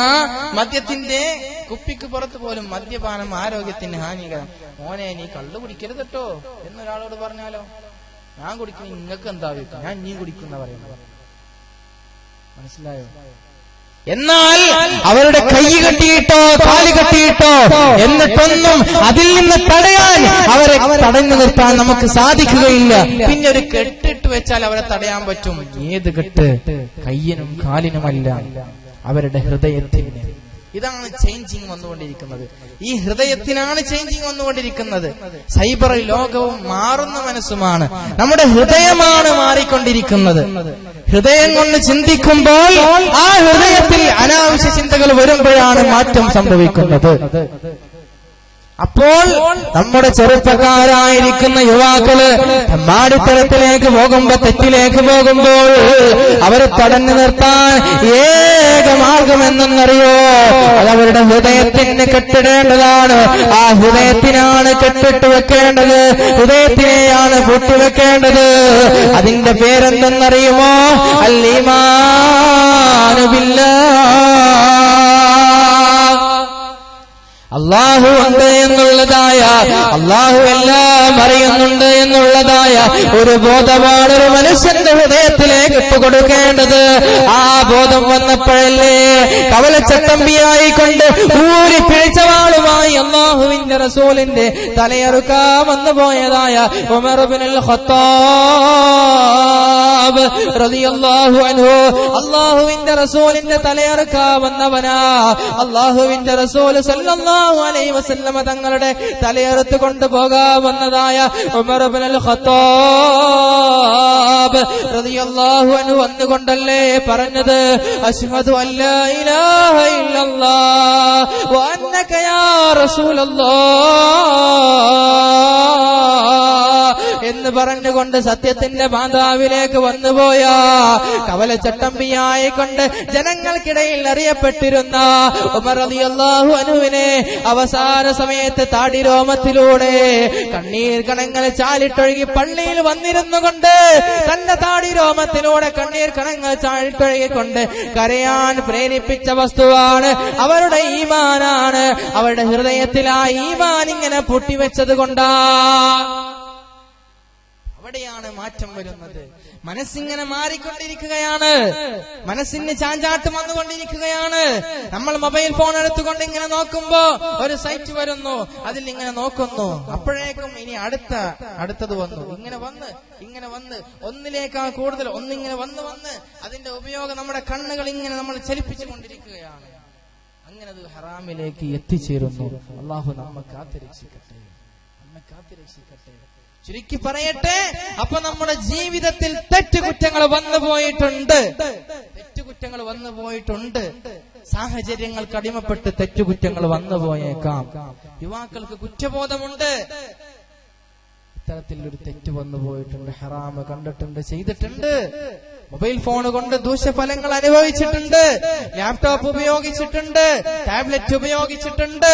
മദ്യത്തിന്റെ കുപ്പിക്ക് പുറത്ത് പോലും മദ്യപാനം ആരോഗ്യത്തിന് ഹാനികരം. മോനെ നീ കള്ളു കുടിക്കരുത് കേട്ടോ എന്നൊരാളോട് പറഞ്ഞാലോ, ഞാൻ കുടിക്കുന്ന നിങ്ങൾക്ക് എന്താ വെക്കും, ഞാൻ ഇനിയും കുടിക്കുന്ന പറയുന്നത്. മനസ്സിലായോ? എന്നാൽ അവരുടെ കൈ കെട്ടിയിട്ടോ കാല് കെട്ടിയിട്ടോ എന്നിട്ടൊന്നും അതിൽ നിന്ന് തടയാൻ, അവരെ തടഞ്ഞു നിർത്താൻ നമുക്ക് സാധിക്കുകയില്ല. പിന്നെ ഒരു കെട്ടിട്ട് വെച്ചാൽ അവരെ തടയാൻ പറ്റും. ഏത് കെട്ട്? കയ്യിനും കാലിനുമല്ല, അവരുടെ ഹൃദയത്തിന്. ഇതാണ് ചേഞ്ചിങ് വന്നുകൊണ്ടിരിക്കുന്നത്. ഈ ഹൃദയത്തിനാണ് ചേഞ്ചിങ് വന്നുകൊണ്ടിരിക്കുന്നത്. സൈബർ ലോകവും മാറുന്ന മനസ്സുമാണ്, നമ്മുടെ ഹൃദയമാണ് മാറിക്കൊണ്ടിരിക്കുന്നത്. ഹൃദയം കൊണ്ട് ചിന്തിക്കുമ്പോൾ ആ ഹൃദയത്തിൽ അനാവശ്യ ചിന്തകൾ വരുമ്പോഴാണ് മാറ്റം സംഭവിക്കുന്നത്. അപ്പോൾ നമ്മുടെ ചെറുപ്പക്കാരായിരിക്കുന്ന യുവാക്കള് മാടിത്തരത്തിലേക്ക് പോകുമ്പോ, തെറ്റിലേക്ക് പോകുമ്പോൾ അവരെ തടഞ്ഞു നിർത്താൻ ഏക മാർഗം എന്തെന്നറിയോ? അതവരുടെ ഹൃദയത്തിന് കെട്ടിടേണ്ടതാണ്. ആ ഹൃദയത്തിനാണ് കെട്ടിട്ട് വെക്കേണ്ടത്, ഹൃദയത്തിനെയാണ് പൂട്ടിവെക്കേണ്ടത്. അതിന്റെ പേരെന്തെന്നറിയുമോ? അൽ-ഈമാനു ബില്ലാഹ്. അള്ളാഹു ഉണ്ട് എന്നുള്ളതായ, അള്ളാഹു എല്ലാം അറിയുന്നുണ്ട് എന്നുള്ളതായ ഒരു ബോധമാണ് ഒരു മനുഷ്യന്റെ ഹൃദയത്തിലേക്ക് ഇട്ടുകൊടുക്കേണ്ടത്. ആ ബോധം വന്നപ്പോഴല്ലേ കവലച്ചട്ടമ്പിയായിക്കൊണ്ട് ഊരി പിഴച്ചവാളുമായി അള്ളാഹുവിന്റെ റസൂലിന്റെ തലയറുക്കാൻ വന്നുപോയതായ ഉമർ ഇബ്നുൽ ഖത്താബ് റളിയല്ലാഹു അൻഹു, അള്ളാഹുവിന്റെ റസൂലിന്റെ തലയറുക്കാൻ വന്നവനാ. അള്ളാഹുവിന്റെ റസൂൽ സല്ലല്ലാഹു അലൈഹി വസല്ലമ തങ്ങളുടെ തലയറുത്ത് കൊണ്ടുപോകാൻ വന്നതായ ഉമർ ഇബ്നുൽ ഖത്താബ് റളിയല്ലാഹു അൻഹു വന്നുകൊണ്ടല്ലേ പറഞ്ഞത്, അശ്ഹദു അല്ലാ ഇലാഹ ഇല്ലല്ലാഹ് വ അന്നക യാ റസൂലല്ലാഹ് എന്ന് പറഞ്ഞുകൊണ്ട് സത്യത്തിന്റെ മാതാവിലേക്ക് വന്നുപോയ കവലച്ചട്ടമ്പിയായി കൊണ്ട് ജനങ്ങൾക്കിടയിൽ അറിയപ്പെട്ടിരുന്ന ഉമർ റളിയല്ലാഹു അൻഹുവിനെ അവസാന സമയത്ത് താടിരോമത്തിലൂടെ കണ്ണീർ കണങ്ങൾ ചാലിട്ടൊഴുകി പള്ളിയിൽ വന്നിരുന്നു കൊണ്ട് തന്റെ താടിരോമത്തിലൂടെ കണ്ണീർ കണങ്ങൾ ചാലിട്ടൊഴുകിക്കൊണ്ട് കരയാൻ പ്രേരിപ്പിച്ച വസ്തുവാണ് അവരുടെ ഈമാനാണ്. അവരുടെ ഹൃദയത്തിൽ ആ ഈമാൻ ഇങ്ങനെ പൂട്ടിവെച്ചത് കൊണ്ടാ. അവിടെയാണ് മാറ്റം വരുന്നത്. മനസ്സിങ്ങനെ മാറിക്കൊണ്ടിരിക്കുകയാണ്, മനസ്സിന് ചാഞ്ചാട്ടം വന്നുകൊണ്ടിരിക്കുകയാണ്. നമ്മൾ മൊബൈൽ ഫോൺ എടുത്തുകൊണ്ട് ഇങ്ങനെ നോക്കുമ്പോ ഒരു സൈറ്റ് വരുന്നു, അതിൽ ഇങ്ങനെ നോക്കുന്നു. അപ്പോഴേക്കും ഇനി അടുത്തത് വന്നു, ഇങ്ങനെ വന്ന് ഒന്നിലേക്കാൾ കൂടുതൽ ഒന്നിങ്ങനെ വന്ന് അതിന്റെ ഉപയോഗം നമ്മുടെ കണ്ണുകൾ ഇങ്ങനെ നമ്മൾ ചലിപ്പിച്ചു കൊണ്ടിരിക്കുകയാണ്. അങ്ങനെ അത് ഹറാമിലേക്ക് എത്തിച്ചേരുന്നു. അള്ളാഹു നമ്മെ കാത്തുരക്ഷിക്കട്ടെ. ചുരുക്കി പറയട്ടെ, അപ്പൊ നമ്മുടെ ജീവിതത്തിൽ തെറ്റുകുറ്റങ്ങൾ വന്നു പോയിട്ടുണ്ട്. സാഹചര്യങ്ങൾക്ക് അടിമപ്പെട്ട് തെറ്റുകുറ്റങ്ങൾ വന്നു പോയേക്കാം. യുവാക്കൾക്ക് കുറ്റബോധമുണ്ട്. ഇത്തരത്തിൽ ഒരു തെറ്റ് വന്നു പോയിട്ടുണ്ട്, ഹറാമ് കണ്ടിട്ടുണ്ട്, ചെയ്തിട്ടുണ്ട്. മൊബൈൽ ഫോൺ കൊണ്ട് ദൂഷ്യഫലങ്ങൾ അനുഭവിച്ചിട്ടുണ്ട്, ലാപ്ടോപ്പ് ഉപയോഗിച്ചിട്ടുണ്ട്, ടാബ്ലറ്റ് ഉപയോഗിച്ചിട്ടുണ്ട്,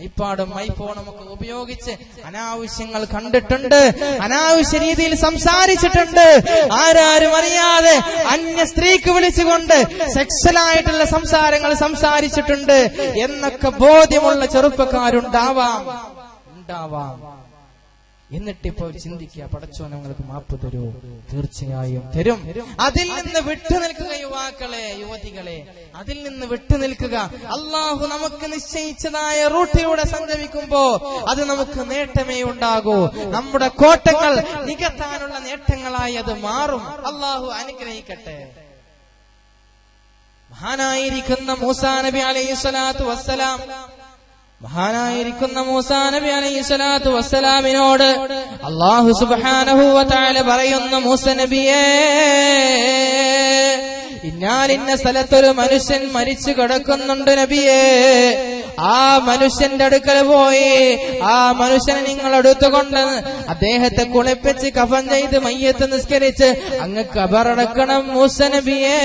ഐപാഡും ഐഫോണും ഒക്കെ ഉപയോഗിച്ച് അനാവശ്യങ്ങൾ കണ്ടിട്ടുണ്ട്, അനാവശ്യ രീതിയിൽ സംസാരിച്ചിട്ടുണ്ട്, ആരാരും അറിയാതെ അന്യ സ്ത്രീക്ക് വിളിച്ചുകൊണ്ട് സെക്സലായിട്ടുള്ള സംസാരങ്ങൾ സംസാരിച്ചിട്ടുണ്ട് എന്നൊക്കെ ബോധ്യമുള്ള ചെറുപ്പക്കാരുണ്ടാവാം. എന്നിട്ടിപ്പോൾ ചിന്തിക്കുക, പടച്ചോൻ നിങ്ങൾക്ക് മാപ്പ് തരൂ? തീർച്ചയായും തരും. അതിൽ നിന്ന് വിട്ടുനിൽക്കുക യുവാക്കളെ, യുവതികളെ, അതിൽ നിന്ന് വിട്ടുനിൽക്കുക. അള്ളാഹു നമുക്ക് നിശ്ചയിച്ചതായ റൂട്ടിലൂടെ സഞ്ചരിക്കുമ്പോ അത് നമുക്ക് നേട്ടമേ ഉണ്ടാകൂ. നമ്മുടെ കോട്ടങ്ങൾ നികത്താനുള്ള നേട്ടങ്ങളായി അത് മാറും. അള്ളാഹു അനുഗ്രഹിക്കട്ടെ. മഹാനായിരിക്കുന്ന മൂസാ നബി അലൈഹിസ്സലാത്തു വസ്സലാം വസ്സലാമിനോട് അല്ലാഹു സുബ്ഹാനഹു വ തആല പറയുന്നു, മൂസ നബിയേ, ഇന്നാലിന്ന സ്ഥലത്തൊരു മനുഷ്യൻ മരിച്ചു കിടക്കുന്നുണ്ട് നബിയേ. ആ മനുഷ്യന്റെ അടുക്കൽ പോയി ആ മനുഷ്യനെ നിങ്ങൾ എടുത്തുകൊണ്ട് അദ്ദേഹത്തെ കുളിപ്പിച്ച് കഫൻ ചെയ്ത് മയ്യത്ത് നിസ്കരിച്ച് അങ്ങ് ഖബറടക്കണം മൂസ നബിയേ.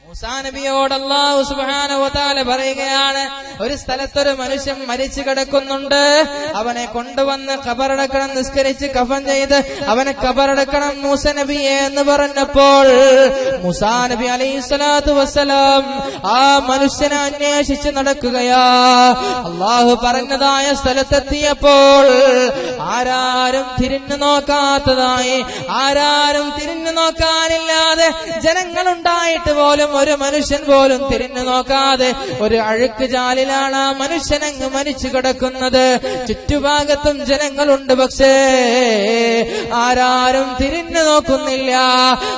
മൂസാ നബിയോട് അല്ലാഹു സുബ്ഹാനഹു വ തആല പറയുകയാണ്, ഒരു സ്ഥലത്തൊരു മനുഷ്യൻ മരിച്ചു കിടക്കുന്നുണ്ട്, അവനെ കൊണ്ടുവന്ന് ഖബറടക്കണം, നിസ്കരിച്ച് കഫൻ ചെയ്ത് അവനെ ഖബറടക്കണം മൂസ നബിയെ എന്ന് പറഞ്ഞപ്പോൾ മൂസാ നബി അലൈഹിസ്സലാത്തു വസ്സലാം ആ മനുഷ്യനെ അന്വേഷിച്ച് നടക്കുകയാ. അല്ലാഹു പറഞ്ഞതായ സ്ഥലത്തെത്തിയപ്പോൾ ആരാരും തിരിഞ്ഞു നോക്കാത്തതായി, ആരാരും തിരിഞ്ഞു നോക്കാനില്ലാതെ ജനങ്ങളുണ്ടായിട്ട് പോലും ഒരു മനുഷ്യൻ പോലും തിരിഞ്ഞു നോക്കാതെ ഒരു അഴുക്ക് ജാലിലാണ് ആ മനുഷ്യനങ്ങ് മരിച്ചു കിടക്കുന്നത്. ചുറ്റുഭാഗത്തും ജനങ്ങളുണ്ട്, പക്ഷേ ആരാരും തിരിഞ്ഞു നോക്കുന്നില്ല.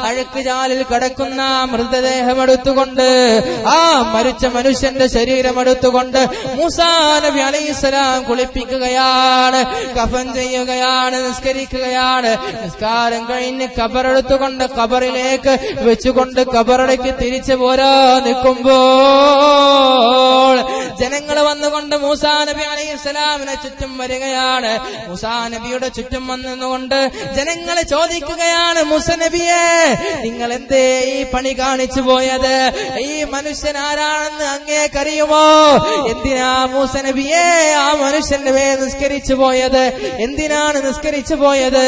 അഴുക്ക് ജാലിൽ കിടക്കുന്ന മൃതദേഹം എടുത്തുകൊണ്ട്, ആ മരിച്ച മനുഷ്യന്റെ ശരീരം എടുത്തുകൊണ്ട് മൂസാ നബി അലൈഹിസ്സലാം കുളിപ്പിക്കുകയാണ്, കഫൻ ചെയ്യുകയാണ്, നിസ്കരിക്കുകയാണ്. നിസ്കാരം കഴിഞ്ഞ് ഖബറെടുത്തുകൊണ്ട് ഖബറിലേക്ക് വെച്ചുകൊണ്ട് ഖബറടയ്ക്ക് തിരിച്ചു പോരാ നിൽക്കുമ്പോൾ ജനങ്ങൾ വന്നുകൊണ്ട് മൂസാ നബി അലൈഹിസ്സലാമിനെ ചുറ്റും വരികയാണ്. മൂസാ നബിയുടെ ചുറ്റും വന്നുകൊണ്ട് ജനങ്ങൾ ചോദിക്കുകയാണ്, മൂസ നബിയെ, നിങ്ങൾ എന്തേ ഈ പണി കാണിച്ചു പോയത്? ഈ മനുഷ്യൻ ആരാണെന്ന് അങ്ങേക്കറിയുമോ? എന്തിനാ മൂസ നബിയെ ആ മനുഷ്യന്റെ മേൽ നിസ്കരിച്ചു പോയത്? എന്തിനാണ് നിസ്കരിച്ചു പോയത്?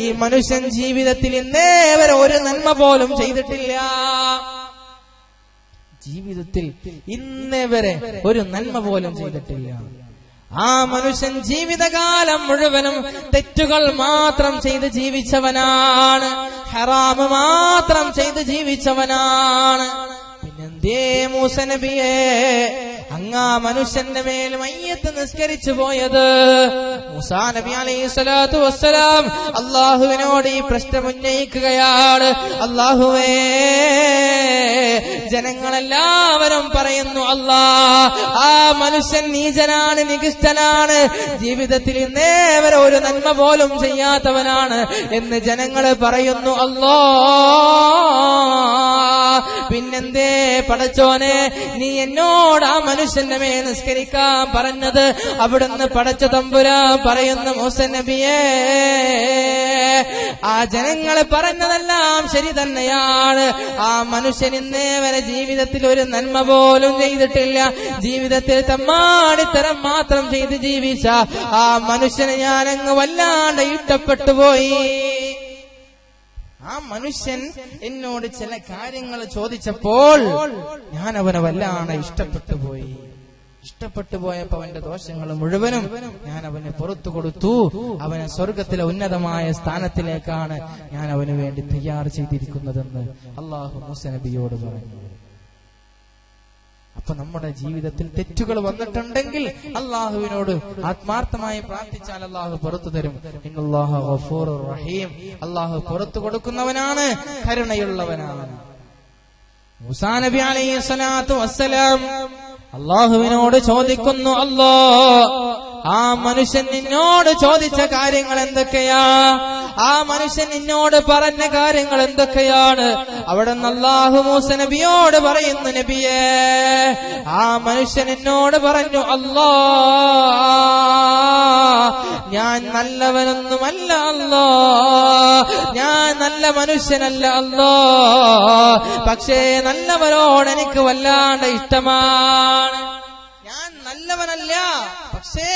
ഈ മനുഷ്യൻ ജീവിതത്തിൽ ഇന്നേ വരെ ഒരു നന്മ പോലും ചെയ്തിട്ടില്ല. ജീവിതത്തിൽ ഇന്നേ വരെ ഒരു നന്മ പോലും ചെയ്തിട്ടില്ല. ആ മനുഷ്യൻ ജീവിതകാലം മുഴുവനും തെറ്റുകൾ മാത്രം ചെയ്ത് ജീവിച്ചവനാണ്, ഹറാമ് മാത്രം ചെയ്ത് ജീവിച്ചവനാണ്. പിന്നെന്തേ മൂസ നബിയെ അങ്ങാ മനുഷ്യന്റെ മേൽ മയ്യത്ത് നിസ്കരിച്ചു പോയത്? മൂസാ നബി അലൈഹിസ്സലാത്തു വസ്സലാം അല്ലാഹുവിനോട് ഈ പ്രശ്നം ഉന്നയിക്കുകയാണ്. അല്ലാഹുവേ, ജനങ്ങളെല്ലാവരും പറയുന്നു, അല്ലാ, ആ മനുഷ്യൻ നീചനാണ്, നികൃഷ്ടനാണ്, ജീവിതത്തിൽ ഇന്നേ വരെ ഒരു നന്മ പോലും ചെയ്യാത്തവനാണ് എന്ന് ജനങ്ങൾ പറയുന്നു. അല്ലാ, പിന്നെന്തേ പടച്ചോനെ നീ എന്നോട് ആ മനുഷ്യന്റെ മേൽ നിസ്കരിക്കാൻ പറഞ്ഞത്? അവിടുന്ന് പടച്ച തമ്പുരാൻ പറയുന്നു, മൂസ നബിയേ, ആ ജനങ്ങൾ പറഞ്ഞതെല്ലാം ശരി തന്നെയാണ്. ആ മനുഷ്യൻ ഇന്നേ വരെ ജീവിതത്തിൽ ഒരു നന്മ പോലും ചെയ്തിട്ടില്ല. ജീവിതത്തിൽ തമ്മാടിത്തരം മാത്രം ചെയ്ത് ജീവിച്ച ആ മനുഷ്യനെ ഞാനങ്ങ് വല്ലാണ്ട് ഇഷ്ടപ്പെട്ടു പോയി. ആ മനുഷ്യൻ എന്നോട് ചില കാര്യങ്ങൾ ചോദിച്ചപ്പോൾ ഞാൻ അവനെ വല്ലാണ്ട് ഇഷ്ടപ്പെട്ടു പോയി. ഇഷ്ടപ്പെട്ടു പോയപ്പോ അവന്റെ ദോഷങ്ങൾ മുഴുവനും ഞാൻ അവന് പുറത്തു കൊടുത്തു. അവനെ സ്വർഗത്തിലെ ഉന്നതമായ സ്ഥാനത്തിലേക്കാണ് ഞാൻ അവന് വേണ്ടി തയ്യാർ ചെയ്തിരിക്കുന്നതെന്ന് അല്ലാഹു മൂസ നബിയോട് പറഞ്ഞു. അപ്പൊ നമ്മുടെ ജീവിതത്തിൽ തെറ്റുകൾ വന്നിട്ടുണ്ടെങ്കിൽ അള്ളാഹുവിനോട് ആത്മാർത്ഥമായി പ്രാർത്ഥിച്ചാൽ അള്ളാഹു പുറത്തു തരും. ഇന്നല്ലാഹു ഗഫൂറുർ റഹീം, അള്ളാഹു പുറത്തു കൊടുക്കുന്നവനാണ്, കരുണയുള്ളവനാണ്. മൂസാ നബി അലൈഹിസ്സലാത്തു വസ്സലാം അള്ളാഹുവിനോട് ചോദിക്കുന്നു, അല്ലാ, ആ മനുഷ്യൻ നിന്നോട് ചോദിച്ച കാര്യങ്ങൾ എന്തൊക്കെയാ? ആ മനുഷ്യൻ നിന്നോട് പറഞ്ഞ കാര്യങ്ങൾ എന്തൊക്കെയാണ്? അവിടെ അല്ലാഹു മൂസ നബിയോട് പറയുന്നു, നബിയേ, ആ മനുഷ്യൻ എന്നോട് പറഞ്ഞു, അല്ലാ, ഞാൻ നല്ലവനൊന്നുമല്ല അല്ലാ, ഞാൻ നല്ല മനുഷ്യനല്ല അല്ലാ, പക്ഷേ നല്ലവരോട് എനിക്ക് വല്ലാണ്ട് ഇഷ്ടമാണ്. ഞാൻ നല്ലവനല്ല, പക്ഷേ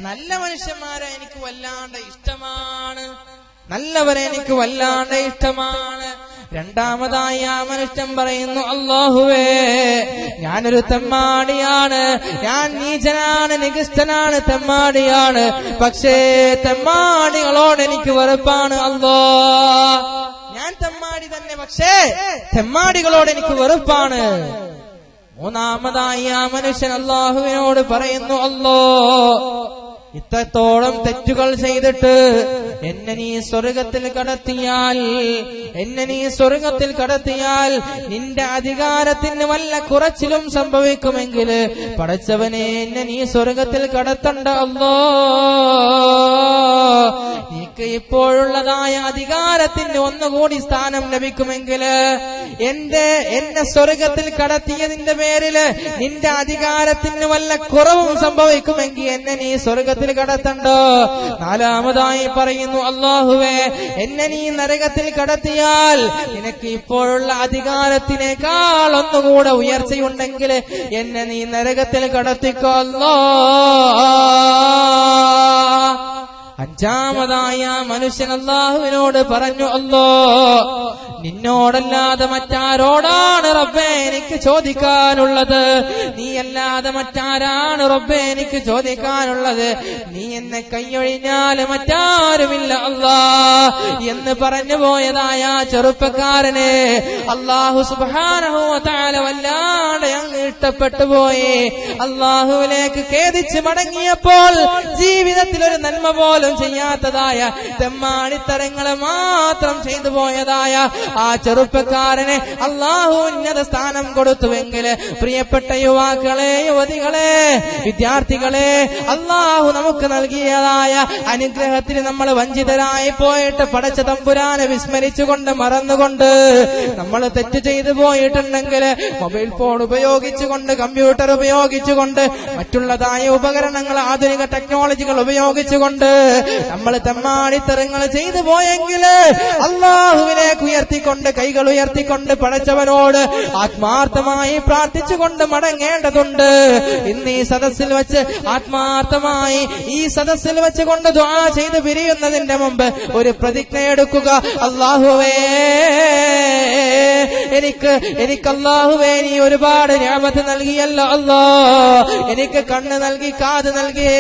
നല്ല മനുഷ്യന്മാരെ എനിക്ക് വല്ലാണ്ട് ഇഷ്ടമാണ്, നല്ലവരെ എനിക്ക് വല്ലാണ്ട് ഇഷ്ടമാണ്. രണ്ടാമതായി ആ മനുഷ്യൻ പറയുന്നു, അല്ലാഹുവേ, ഞാനൊരു തെമ്മാടിയാണ്, ഞാൻ നീചനാണ്, നികൃഷ്ടനാണ്, തെമ്മാടിയാണ്, പക്ഷേ തെമ്മാടികളോട് എനിക്ക് വെറുപ്പാണ് അല്ലാ. ഞാൻ തെമ്മാടി തന്നെ, പക്ഷേ തെമ്മാടികളോട് എനിക്ക് വെറുപ്പാണ്. മൂന്നാമതായി ആ മനുഷ്യൻ അല്ലാഹുവിനോട് പറയുന്നു, അല്ലാ, ഇത്രത്തോളം തെറ്റുകൾ ചെയ്തിട്ട് എന്നെ നീ സ്വർഗത്തിൽ കടത്തിയാൽ, എന്നെ നീ സ്വർഗത്തിൽ കടത്തിയാൽ നിന്റെ അധികാരത്തിന് വല്ല കുറച്ചിലും സംഭവിക്കുമെങ്കിൽ പടച്ചവനെ എന്നെ നീ സ്വർഗത്തിൽ കടത്തണ്ട അല്ലാ. നീക്ക് ഇപ്പോഴുള്ളതായ അധികാരത്തിന് ഒന്നുകൂടി സ്ഥാനം ലഭിക്കുമെങ്കിൽ എന്നെ സ്വർഗത്തിൽ കടത്തിയതിന്റെ പേരില് നിന്റെ അധികാരത്തിന് വല്ല കുറവും സംഭവിക്കുമെങ്കിൽ എന്നെ നീ സ്വർഗത്തിൽ കടത്തണ്ടോ. നാലാമതായി പറയുന്നു, അല്ലാഹുവേ, എന്നെ നീ നരകത്തിൽ കടത്തിയാൽ നിനക്ക് ഇപ്പോഴുള്ള അധികാരത്തിനേക്കാൾ ഒന്നുകൂടെ ഉയർച്ചയുണ്ടെങ്കിൽ എന്നെ നീ നരകത്തിൽ കടത്തിക്കോ അല്ലാ. അഞ്ചാമതായ മനുഷ്യൻ അല്ലാഹുവിനോട് പറഞ്ഞു, അല്ലാ, നിന്നോടല്ലാതെ മറ്റാരോടാണ് റബ്ബേ എനിക്ക് ചോദിക്കാനുള്ളത്? നീ അല്ലാതെ മറ്റാരാണ് റബ്ബേ എനിക്ക് ചോദിക്കാനുള്ളത്? നീ എന്നെ കൈയൊഴിഞ്ഞാൽ മറ്റാരുമില്ല അല്ലാ എന്ന് പറഞ്ഞു പോയതായ ചെറുപ്പക്കാരനെ അല്ലാഹു സുബ്ഹാനഹു വ തആല വല്ലാണ്ട് അങ്ങ് ഇഷ്ടപ്പെട്ടു പോയി. അല്ലാഹുവിലേക്ക് ഖേദിച്ച് മടങ്ങിയപ്പോൾ ജീവിതത്തിൽ ഒരു നന്മ പോലും ചെയ്യാത്തതായ തെമ്മാടിത്തരങ്ങളെ മാത്രം ചെയ്തു പോയതായ ആ ചെറുപ്പക്കാരനെ അല്ലാഹു ഉന്നത സ്ഥാനം കൊടുത്തുവെങ്കിൽ, പ്രിയപ്പെട്ട യുവാക്കളെ, യുവതികളെ, വിദ്യാർത്ഥികളെ, അല്ലാഹു നമുക്ക് നൽകിയതായ അനുഗ്രഹത്തിൽ നമ്മൾ വഞ്ചിതരായി പോയിട്ട് പടച്ച തമ്പുരാനെ വിസ്മരിച്ചുകൊണ്ട് മറന്നുകൊണ്ട് നമ്മൾ തെറ്റ് ചെയ്തു പോയിട്ടുണ്ടെങ്കിൽ മൊബൈൽ ഫോൺ ഉപയോഗിച്ചുകൊണ്ട്, കമ്പ്യൂട്ടർ ഉപയോഗിച്ചുകൊണ്ട്, മറ്റുള്ളതായ ഉപകരണങ്ങൾ, ആധുനിക ടെക്നോളജികൾ ഉപയോഗിച്ചുകൊണ്ട് നമ്മൾ തെമ്മാടിത്തരങ്ങൾ ചെയ്തു പോയെങ്കിൽ അല്ലാഹുവിലേക്ക് ഉയർത്തിക്കൊണ്ട്, കൈകൾ ഉയർത്തിക്കൊണ്ട് പടച്ചവനോട് ആത്മാർത്ഥമായി പ്രാർത്ഥിച്ചുകൊണ്ട് മടങ്ങേണ്ടതുണ്ട്. ഇന്ന് ഈ സദസ്സിൽ വെച്ച് ആത്മാർത്ഥമായി ഈ സദസ്സിൽ വെച്ചുകൊണ്ട് ദുആ ചെയ്ത് പിരിയുന്നതിന്റെ മുമ്പ് ഒരു പ്രതിജ്ഞ എടുക്കുക. അല്ലാഹുവേ, എനിക്ക് അല്ലാഹുവേ നീ ഒരുപാട് നിഅമത്ത് നൽകിയല്ലോ അല്ലാ. എനിക്ക് കണ്ണ് നൽകി, കാത് നൽകി,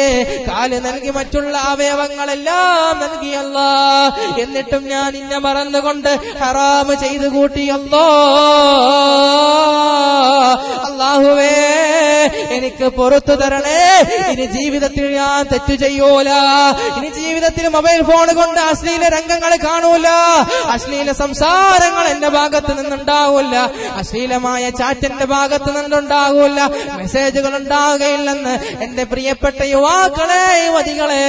കാല് നൽകി, മറ്റുള്ള അവയവങ്ങളെല്ലാം നൽകിയല്ലോ. എന്നിട്ടും ഞാൻ നിന്നെ മറന്നുകൊണ്ട് ഹറാമ് ചെയ്തു കൂട്ടിയല്ലോ. അല്ലാഹുവേ, എനിക്ക് പുറത്തു തരണേ. ഇനി ജീവിതത്തിൽ ഞാൻ തെറ്റു ചെയ്യൂല. ഇനി ജീവിതത്തിൽ മൊബൈൽ ഫോൺ കൊണ്ട് അശ്ലീല രംഗങ്ങൾ കാണൂല. അശ്ലീല സംസാരങ്ങൾ എന്റെ ഭാഗത്ത് നിന്നുണ്ടാവൂല. അശ്ലീലമായ ചാറ്റിന്റെ ഭാഗത്ത് നിന്നുണ്ടാകൂല. മെസ്സേജുകൾ ഉണ്ടാവുകയില്ലെന്ന് എന്റെ പ്രിയപ്പെട്ട യുവാക്കളെ, യുവതികളെ,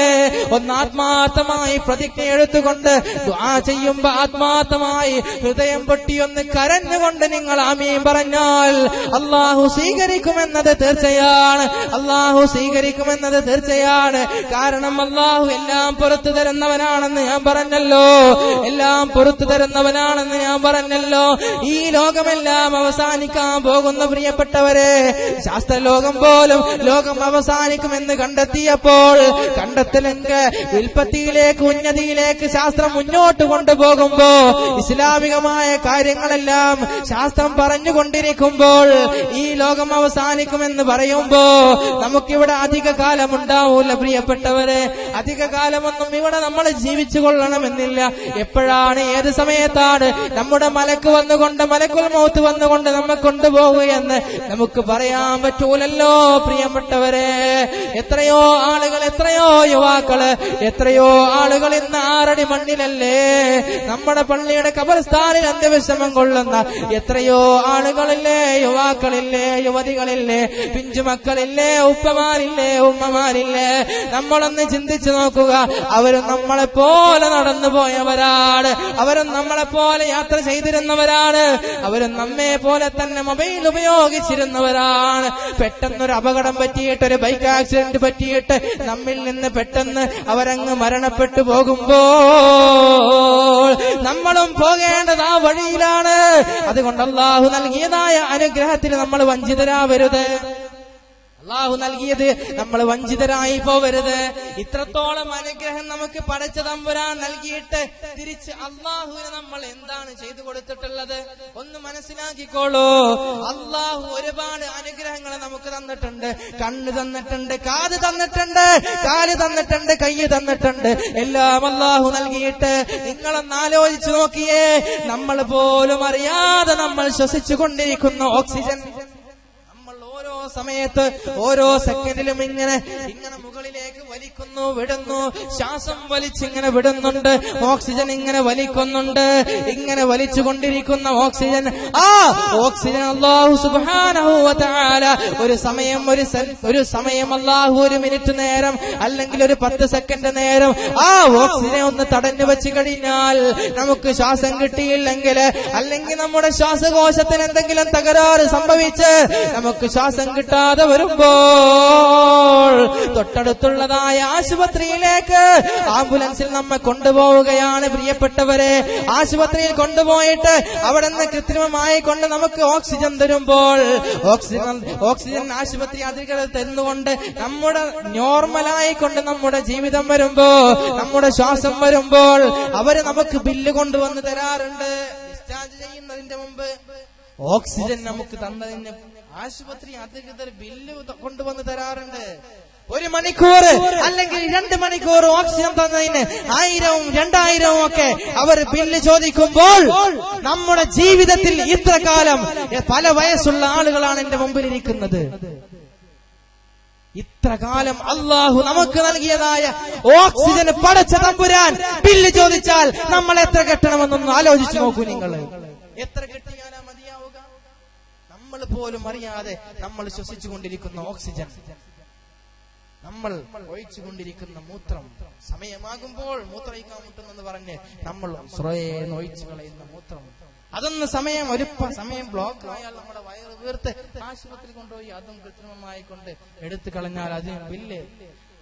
ഒന്ന് ആത്മാർത്ഥമായി പ്രതിജ്ഞ എടുത്തുകൊണ്ട് ദുആ ചെയ്യുമ്പോ ആത്മാർത്ഥമായി ഹൃദയം പൊട്ടിയൊന്ന് കരഞ്ഞുകൊണ്ട് നിങ്ങൾ ആമീൻ പറഞ്ഞാൽ അല്ലാഹു സ്വീകരിക്കുമെന്നത് തീർച്ചയാണ്. അല്ലാഹു സ്വീകരിക്കുമെന്നത് തീർച്ചയാണ്. കാരണം അല്ലാഹു എല്ലാം പുറത്തു തരുന്നവനാണെന്ന് ഞാൻ പറഞ്ഞല്ലോ. എല്ലാം പുറത്തു തരുന്നവനാണെന്ന് ഞാൻ പറഞ്ഞല്ലോ. ഈ ലോകമെല്ലാം അവസാനിക്കാൻ പോകുന്ന പ്രിയപ്പെട്ടവരെ, ശാസ്ത്രലോകം പോലും ലോകം അവസാനിക്കുമെന്ന് കണ്ടെത്തിയപ്പോൾ, കണ്ടെത്തലെങ്ക് വിൽപ്പത്തിയിലേക്ക്, ഉന്നതിയിലേക്ക് ശാസ്ത്രം മുന്നോട്ട് കൊണ്ടുപോകുമ്പോ, ഇസ്ലാമികമായ കാര്യങ്ങളെല്ലാം ശാസ്ത്രം പറഞ്ഞുകൊണ്ടിരിക്കുമ്പോൾ ഈ ലോകം അവസാനിക്കുമെന്ന് പറയുമ്പോ നമുക്കിവിടെ അധിക കാലമുണ്ടാവൂല പ്രിയപ്പെട്ടവരെ. അധിക കാലമൊന്നും ഇവിടെ നമ്മൾ ജീവിച്ചു കൊള്ളണമെന്നില്ല. എപ്പോഴാണ്, ഏത് സമയത്താണ് നമ്മുടെ മലക്ക് വന്നുകൊണ്ട്, മലക്കുൽ മൗത്ത് വന്നുകൊണ്ട് നമ്മെ കൊണ്ടുപോകുകയെന്ന് നമുക്ക് പറയാൻ പറ്റൂലല്ലോ പ്രിയപ്പെട്ടവരെ. എത്രയോ ആളുകൾ, എത്രയോ യുവാക്കള്, എത്രയോ ആളുകൾ ഇന്ന് 6 അടി മണ്ണിലല്ലേ, നമ്മുടെ പള്ളിയുടെ ഖബർസ്ഥാനിൽ അന്ത്യവിശ്രമം കൊള്ളുന്ന എത്രയോ ആളുകളില്ലേ, യുവാക്കളില്ലേ, യുവതികളില്ലേ. പിഞ്ചുമക്കളില്ലേ, ഉപ്പമാരില്ലേ, ഉമ്മമാരില്ലേ, നമ്മളൊന്ന് ചിന്തിച്ചു നോക്കുക. അവരും നമ്മളെ പോലെ നടന്നു പോയവരാണ്, അവരും നമ്മളെ പോലെ യാത്ര ചെയ്തിരുന്നവരാണ്, അവരും നമ്മെ പോലെ തന്നെ മൊബൈൽ ഉപയോഗിച്ചിരുന്നവരാണ്. പെട്ടെന്നൊരു അപകടം പറ്റിയിട്ട്, ഒരു ബൈക്ക് ആക്സിഡന്റ് പറ്റിയിട്ട് നമ്മിൽ നിന്ന് പെട്ടെന്ന് അവരങ്ങ് മരണപ്പെട്ടു പോകുമ്പോൾ നമ്മളും പോകേണ്ടത് ആ വഴിയിലാണ്. അതുകൊണ്ട് അല്ലാഹു നൽകിയതായ അനുഗ്രഹത്തിൽ നമ്മൾ വഞ്ചിതരാവരുത്. അല്ലാഹു നൽകിയത് നമ്മൾ വഞ്ചിതരായി പോവരുത്. ഇത്രത്തോളം അനുഗ്രഹം നമുക്ക് പടച്ച തമ്പുരാൻ നൽകിയിട്ട് തിരിച്ച് അല്ലാഹുവിന് നമ്മൾ എന്താണ് ചെയ്തു കൊടുത്തിട്ടുള്ളത്? ഒന്ന് മനസ്സിലാക്കിക്കോളൂ. അല്ലാഹു ഒരുപാട് അനുഗ്രഹങ്ങൾ നമുക്ക് തന്നിട്ടുണ്ട്. കണ്ണ് തന്നിട്ടുണ്ട്, കാത് തന്നിട്ടുണ്ട്, കാല് തന്നിട്ടുണ്ട്, കൈ തന്നിട്ടുണ്ട്. എല്ലാം അല്ലാഹു നൽകിയിട്ട് നിങ്ങളൊന്ന് ആലോചിച്ചു നോക്കിയേ, നമ്മൾ പോലും അറിയാതെ നമ്മൾ ശ്വസിച്ചു കൊണ്ടിരിക്കുന്ന ഓക്സിജൻ ഓരോ സമയത്ത് ഓരോ സെക്കൻഡിലും ഇങ്ങനെ മുകളിലേക്ക് വലിക്കുന്നു, വിടുന്നു. ശ്വാസം വലിച്ചിങ്ങനെ വിടുന്നുണ്ട്, ഓക്സിജൻ ഇങ്ങനെ വലിക്കുന്നുണ്ട്. ഇങ്ങനെ വലിച്ചുകൊണ്ടിരിക്കുന്ന ഓക്സിജൻ, ആ ഓക്സിജൻ അല്ലാഹു സുബ്ഹാനഹു വ തആല ഒരു സമയം അല്ലാഹു ഒരു മിനിറ്റ് നേരം അല്ലെങ്കിൽ ഒരു 10 സെക്കൻഡ് നേരം ആ ഓക്സിജനെ ഒന്ന് തടഞ്ഞു വെച്ച് കഴിഞ്ഞാൽ, നമുക്ക് ശ്വാസം കിട്ടിയില്ലെങ്കിൽ, അല്ലെങ്കിൽ നമ്മുടെ ശ്വാസകോശത്തിന് എന്തെങ്കിലും തകരാറ് സംഭവിച്ച് നമുക്ക് ശ്വാസം കിട്ടാതെ വരുമ്പോൾ തൊട്ടടുത്തുള്ളതായ ആശുപത്രിയിലേക്ക് ആംബുലൻസിൽ നമ്മെ കൊണ്ടുപോവുകയാണ്. പ്രിയപ്പെട്ടവരെ, ആശുപത്രിയിൽ കൊണ്ടുപോയിട്ട് അവിടെ നിന്ന് കൃത്രിമമായി കൊണ്ട് നമുക്ക് ഓക്സിജൻ തരുമ്പോൾ, ഓക്സിജൻ ആശുപത്രി അധികൃതർ തന്നുകൊണ്ട് നമ്മുടെ നോർമലായി കൊണ്ട് നമ്മുടെ ജീവിതം വരുമ്പോ, നമ്മുടെ ശ്വാസം വരുമ്പോൾ അവര് നമുക്ക് ബില്ല് കൊണ്ടുവന്ന് തരാറുണ്ട്. ഡിസ്ചാർജ് ചെയ്യുന്നതിന്റെ മുമ്പ് ഓക്സിജൻ നമുക്ക് തന്നതിന് ആശുപത്രി അധികൃതർ ബില്ല് കൊണ്ടുവന്ന് തരാറുണ്ട്. 1 മണിക്കൂർ അല്ലെങ്കിൽ 2 മണിക്കൂർ ഓക്സിജൻ തന്നതിന് 1000-ഉം 2000-ഉം ഒക്കെ അവർ ബില്ല് ചോദിക്കുമ്പോൾ, നമ്മുടെ ജീവിതത്തിൽ ഇത്ര കാലം പല വയസ്സുള്ള ആളുകളാണ് എന്റെ മുമ്പിൽ ഇരിക്കുന്നത്. ഇത്ര കാലം അല്ലാഹു നമുക്ക് നൽകിയതായ ഓക്സിജൻ പടച്ച തമ്പുരാൻ ബില്ല് ചോദിച്ചാൽ നമ്മൾ എത്ര കെട്ടണമെന്നൊന്ന് ആലോചിച്ചു നോക്കൂ. നിങ്ങൾ എത്ര കെട്ടിയാലാ മതിയാവുക? നമ്മൾ പോലും അറിയാതെ നമ്മൾ ശ്വസിച്ചുകൊണ്ടിരിക്കുന്ന ഓക്സിജൻ, നമ്മൾ ഒഴിച്ചുകൊണ്ടിരിക്കുന്ന മൂത്രം, സമയമാകുമ്പോൾ മൂത്രയിക്കാൻ മുട്ടുന്നെന്ന് പറഞ്ഞ് നമ്മൾ സ്വയം ഒഴിച്ചു കളയുന്ന മൂത്രം, അതൊന്ന് സമയം ബ്ലോക്ക് ആയാൽ നമ്മുടെ വയറ് വീർത്ത് ആശുപത്രി കൊണ്ടുപോയി അതും കൃത്രിമമായി കൊണ്ട് എടുത്തു കളഞ്ഞാൽ അതിന് ബില്ല്.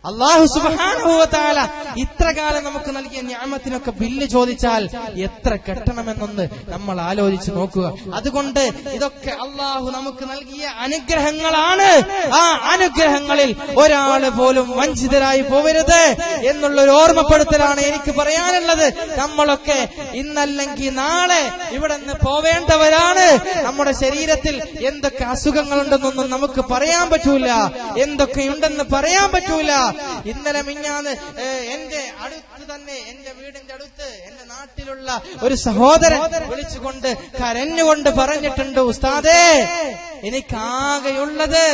അല്ലാഹു സുബ്ഹാനഹു വ തആല ഇത്ര കാലം നമുക്ക് നൽകിയ നിഅമത്തിനൊക്കെ ബില്ല് ചോദിച്ചാൽ എത്ര കെട്ടണമെന്നൊന്ന് നമ്മൾ ആലോചിച്ച് നോക്കുക. അതുകൊണ്ട് ഇതൊക്കെ അല്ലാഹു നമുക്ക് നൽകിയ അനുഗ്രഹങ്ങളാണ്. ആ അനുഗ്രഹങ്ങളിൽ ഒരാള് പോലും വഞ്ചിതരായി പോവരുത് എന്നുള്ളൊരു ഓർമ്മപ്പെടുത്തലാണ് എനിക്ക് പറയാനുള്ളത്. നമ്മളൊക്കെ ഇന്നല്ലെങ്കിൽ നാളെ ഇവിടെ നിന്ന് പോവേണ്ടവരാണ്. നമ്മുടെ ശരീരത്തിൽ എന്തൊക്കെ അസുഖങ്ങളുണ്ടെന്നൊന്നും നമുക്ക് പറയാൻ പറ്റൂല, എന്തൊക്കെയുണ്ടെന്ന് പറയാൻ പറ്റൂല. ഇന്നലെ മിഞ്ഞാന്ന് എന്റെ അടുത്ത് തന്നെ, എന്റെ വീടിന്റെ അടുത്ത് എന്റെ നാട്ടിലുള്ള ഒരു സഹോദരൻ വിളിച്ചുകൊണ്ട് കരഞ്ഞുകൊണ്ട് പറഞ്ഞിട്ടുണ്ട്, ഉസ്താദേ, എനിക്കാകെയുള്ളത്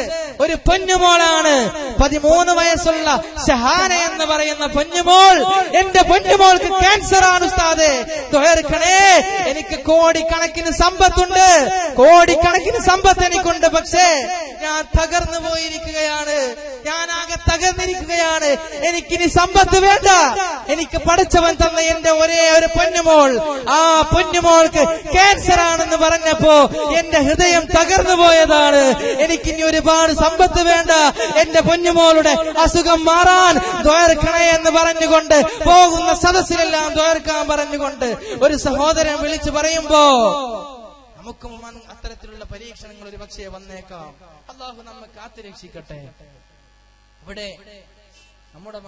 ഒരു പൊന്നുമോളാണ്, 13 വയസ്സുള്ള ഷഹാന എന്ന് പറയുന്ന പൊന്നുമോൾ. എന്റെ പൊന്നുമോൾക്ക് ക്യാൻസർ ആണ് ഉസ്താദേ, ദ്വാരക്കണേ. എനിക്ക് കോടിക്കണക്കിന് സമ്പത്തുണ്ട്, കോടിക്കണക്കിന് സമ്പത്ത് എനിക്കുണ്ട്, പക്ഷേ ഞാൻ തകർന്നു പോയിരിക്കുകയാണ്, ഞാനാകെ തകർന്നിരിക്കുകയാണ്. എനിക്കിനി സമ്പത്ത് വേണ്ട, എനിക്ക് പടച്ചവൻ തന്ന എന്റെ ഒരേ ഒരു പൊന്നുമോൾ, ആ പൊന്നുമോൾക്ക് ക്യാൻസർ ആണെന്ന് പറഞ്ഞപ്പോ എന്റെ ഹൃദയം തകർന്നു പോയതാണ്. എനിക്കിനി ഒരുപാട് സമ്പത്ത് വേണ്ട, എന്റെ പൊന്നുമോളുടെ അസുഖം മാറാൻ ദ്വാരക്കണേ എന്ന് പറഞ്ഞുകൊണ്ട് പോകുന്ന സദസ്സിലെല്ലാം ദ്വാരക്കാൻ പറഞ്ഞുകൊണ്ട് ഒരു സഹോദരൻ വിളിച്ചു പറയുമ്പോ നമുക്ക് അത്തരത്തിലുള്ള പരീക്ഷണങ്ങൾ ഒരു പക്ഷേ വന്നേക്കാം. അല്ലാഹു നമ്മെ കാത്തുരക്ഷിക്കട്ടെ. ഇവിടെ നമ്മുടെ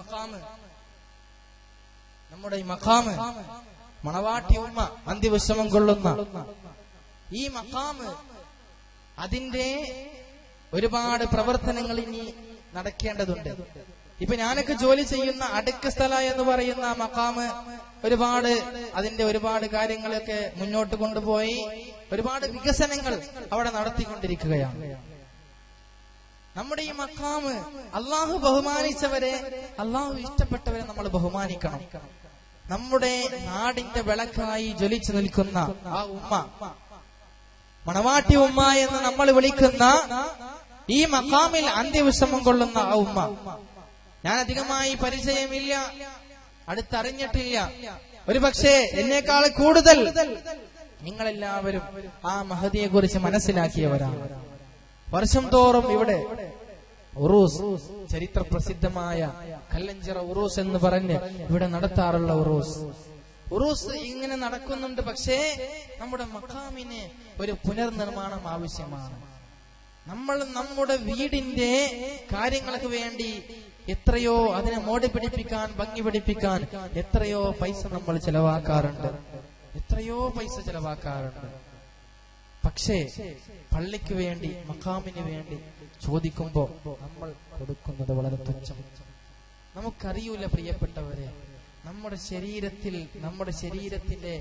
ഈ മഖാമ് മണവാട്ടി ഉമ്മ അന്ത്യവിശ്രമം കൊള്ളുന്ന ഈ മഖാമ്, അതിന്റെ ഒരുപാട് പ്രവർത്തനങ്ങൾ ഇനി നടക്കേണ്ടതുണ്ട്. ഇപ്പൊ ഞാനൊക്കെ ജോലി ചെയ്യുന്ന അടുക്ക് സ്ഥല എന്ന് പറയുന്ന മഖാമ് അതിന്റെ ഒരുപാട് കാര്യങ്ങളൊക്കെ മുന്നോട്ട് കൊണ്ടുപോയി ഒരുപാട് വികസനങ്ങൾ അവിടെ നടത്തിക്കൊണ്ടിരിക്കുകയാണ്. നമ്മുടെ ഈ മഖാമ് അള്ളാഹു ബഹുമാനിച്ചവരെ, അള്ളാഹു ഇഷ്ടപ്പെട്ടവരെ നമ്മൾ ബഹുമാനിക്കണം. നമ്മുടെ നാടിന്റെ വിളക്കായി ജ്വലിച്ചു നിൽക്കുന്ന ആ ഉമ്മ, മണവാട്ടി ഉമ്മ എന്ന് നമ്മൾ വിളിക്കുന്ന ഈ മഖാമിൽ അന്ത്യവിശ്രമം കൊള്ളുന്ന ആ ഉമ്മ. ഞാൻ അധികമായി പരിചയമില്ല, അടുത്തറിഞ്ഞിട്ടില്ല. ഒരു പക്ഷേ എന്നേക്കാൾ കൂടുതൽ നിങ്ങളെല്ലാവരും ആ മഹദിയെ കുറിച്ച് മനസ്സിലാക്കിയവരാണ്. വർഷം തോറും ഇവിടെ ഉറൂസ്, ചരിത്ര പ്രസിദ്ധമായ കല്ലഞ്ചിറ ഉറൂസ് എന്ന് പറഞ്ഞ് ഇവിടെ നടത്താറുള്ള ഉറൂസ് ഇങ്ങനെ നടക്കുന്നുണ്ട്. പക്ഷേ നമ്മുടെ മഖാമിന് ഒരു പുനർനിർമ്മാണം ആവശ്യമാണ്. നമ്മൾ നമ്മുടെ വീടിന്റെ കാര്യങ്ങൾക്ക് വേണ്ടി എത്രയോ അതിനെ മോടി പിടിപ്പിക്കാൻ, ഭംഗി പിടിപ്പിക്കാൻ എത്രയോ പൈസ നമ്മൾ ചെലവാക്കാറുണ്ട്. പക്ഷേ പള്ളിക്ക് വേണ്ടി, മഖാമിന് വേണ്ടി ചോദിക്കുമ്പോ നമ്മൾ കൊടുക്കുന്നത് വളരെ തുച്ഛം. നമുക്കറിയൂല പ്രിയപ്പെട്ടവരെ, നമ്മുടെ ശരീരത്തിന്റെ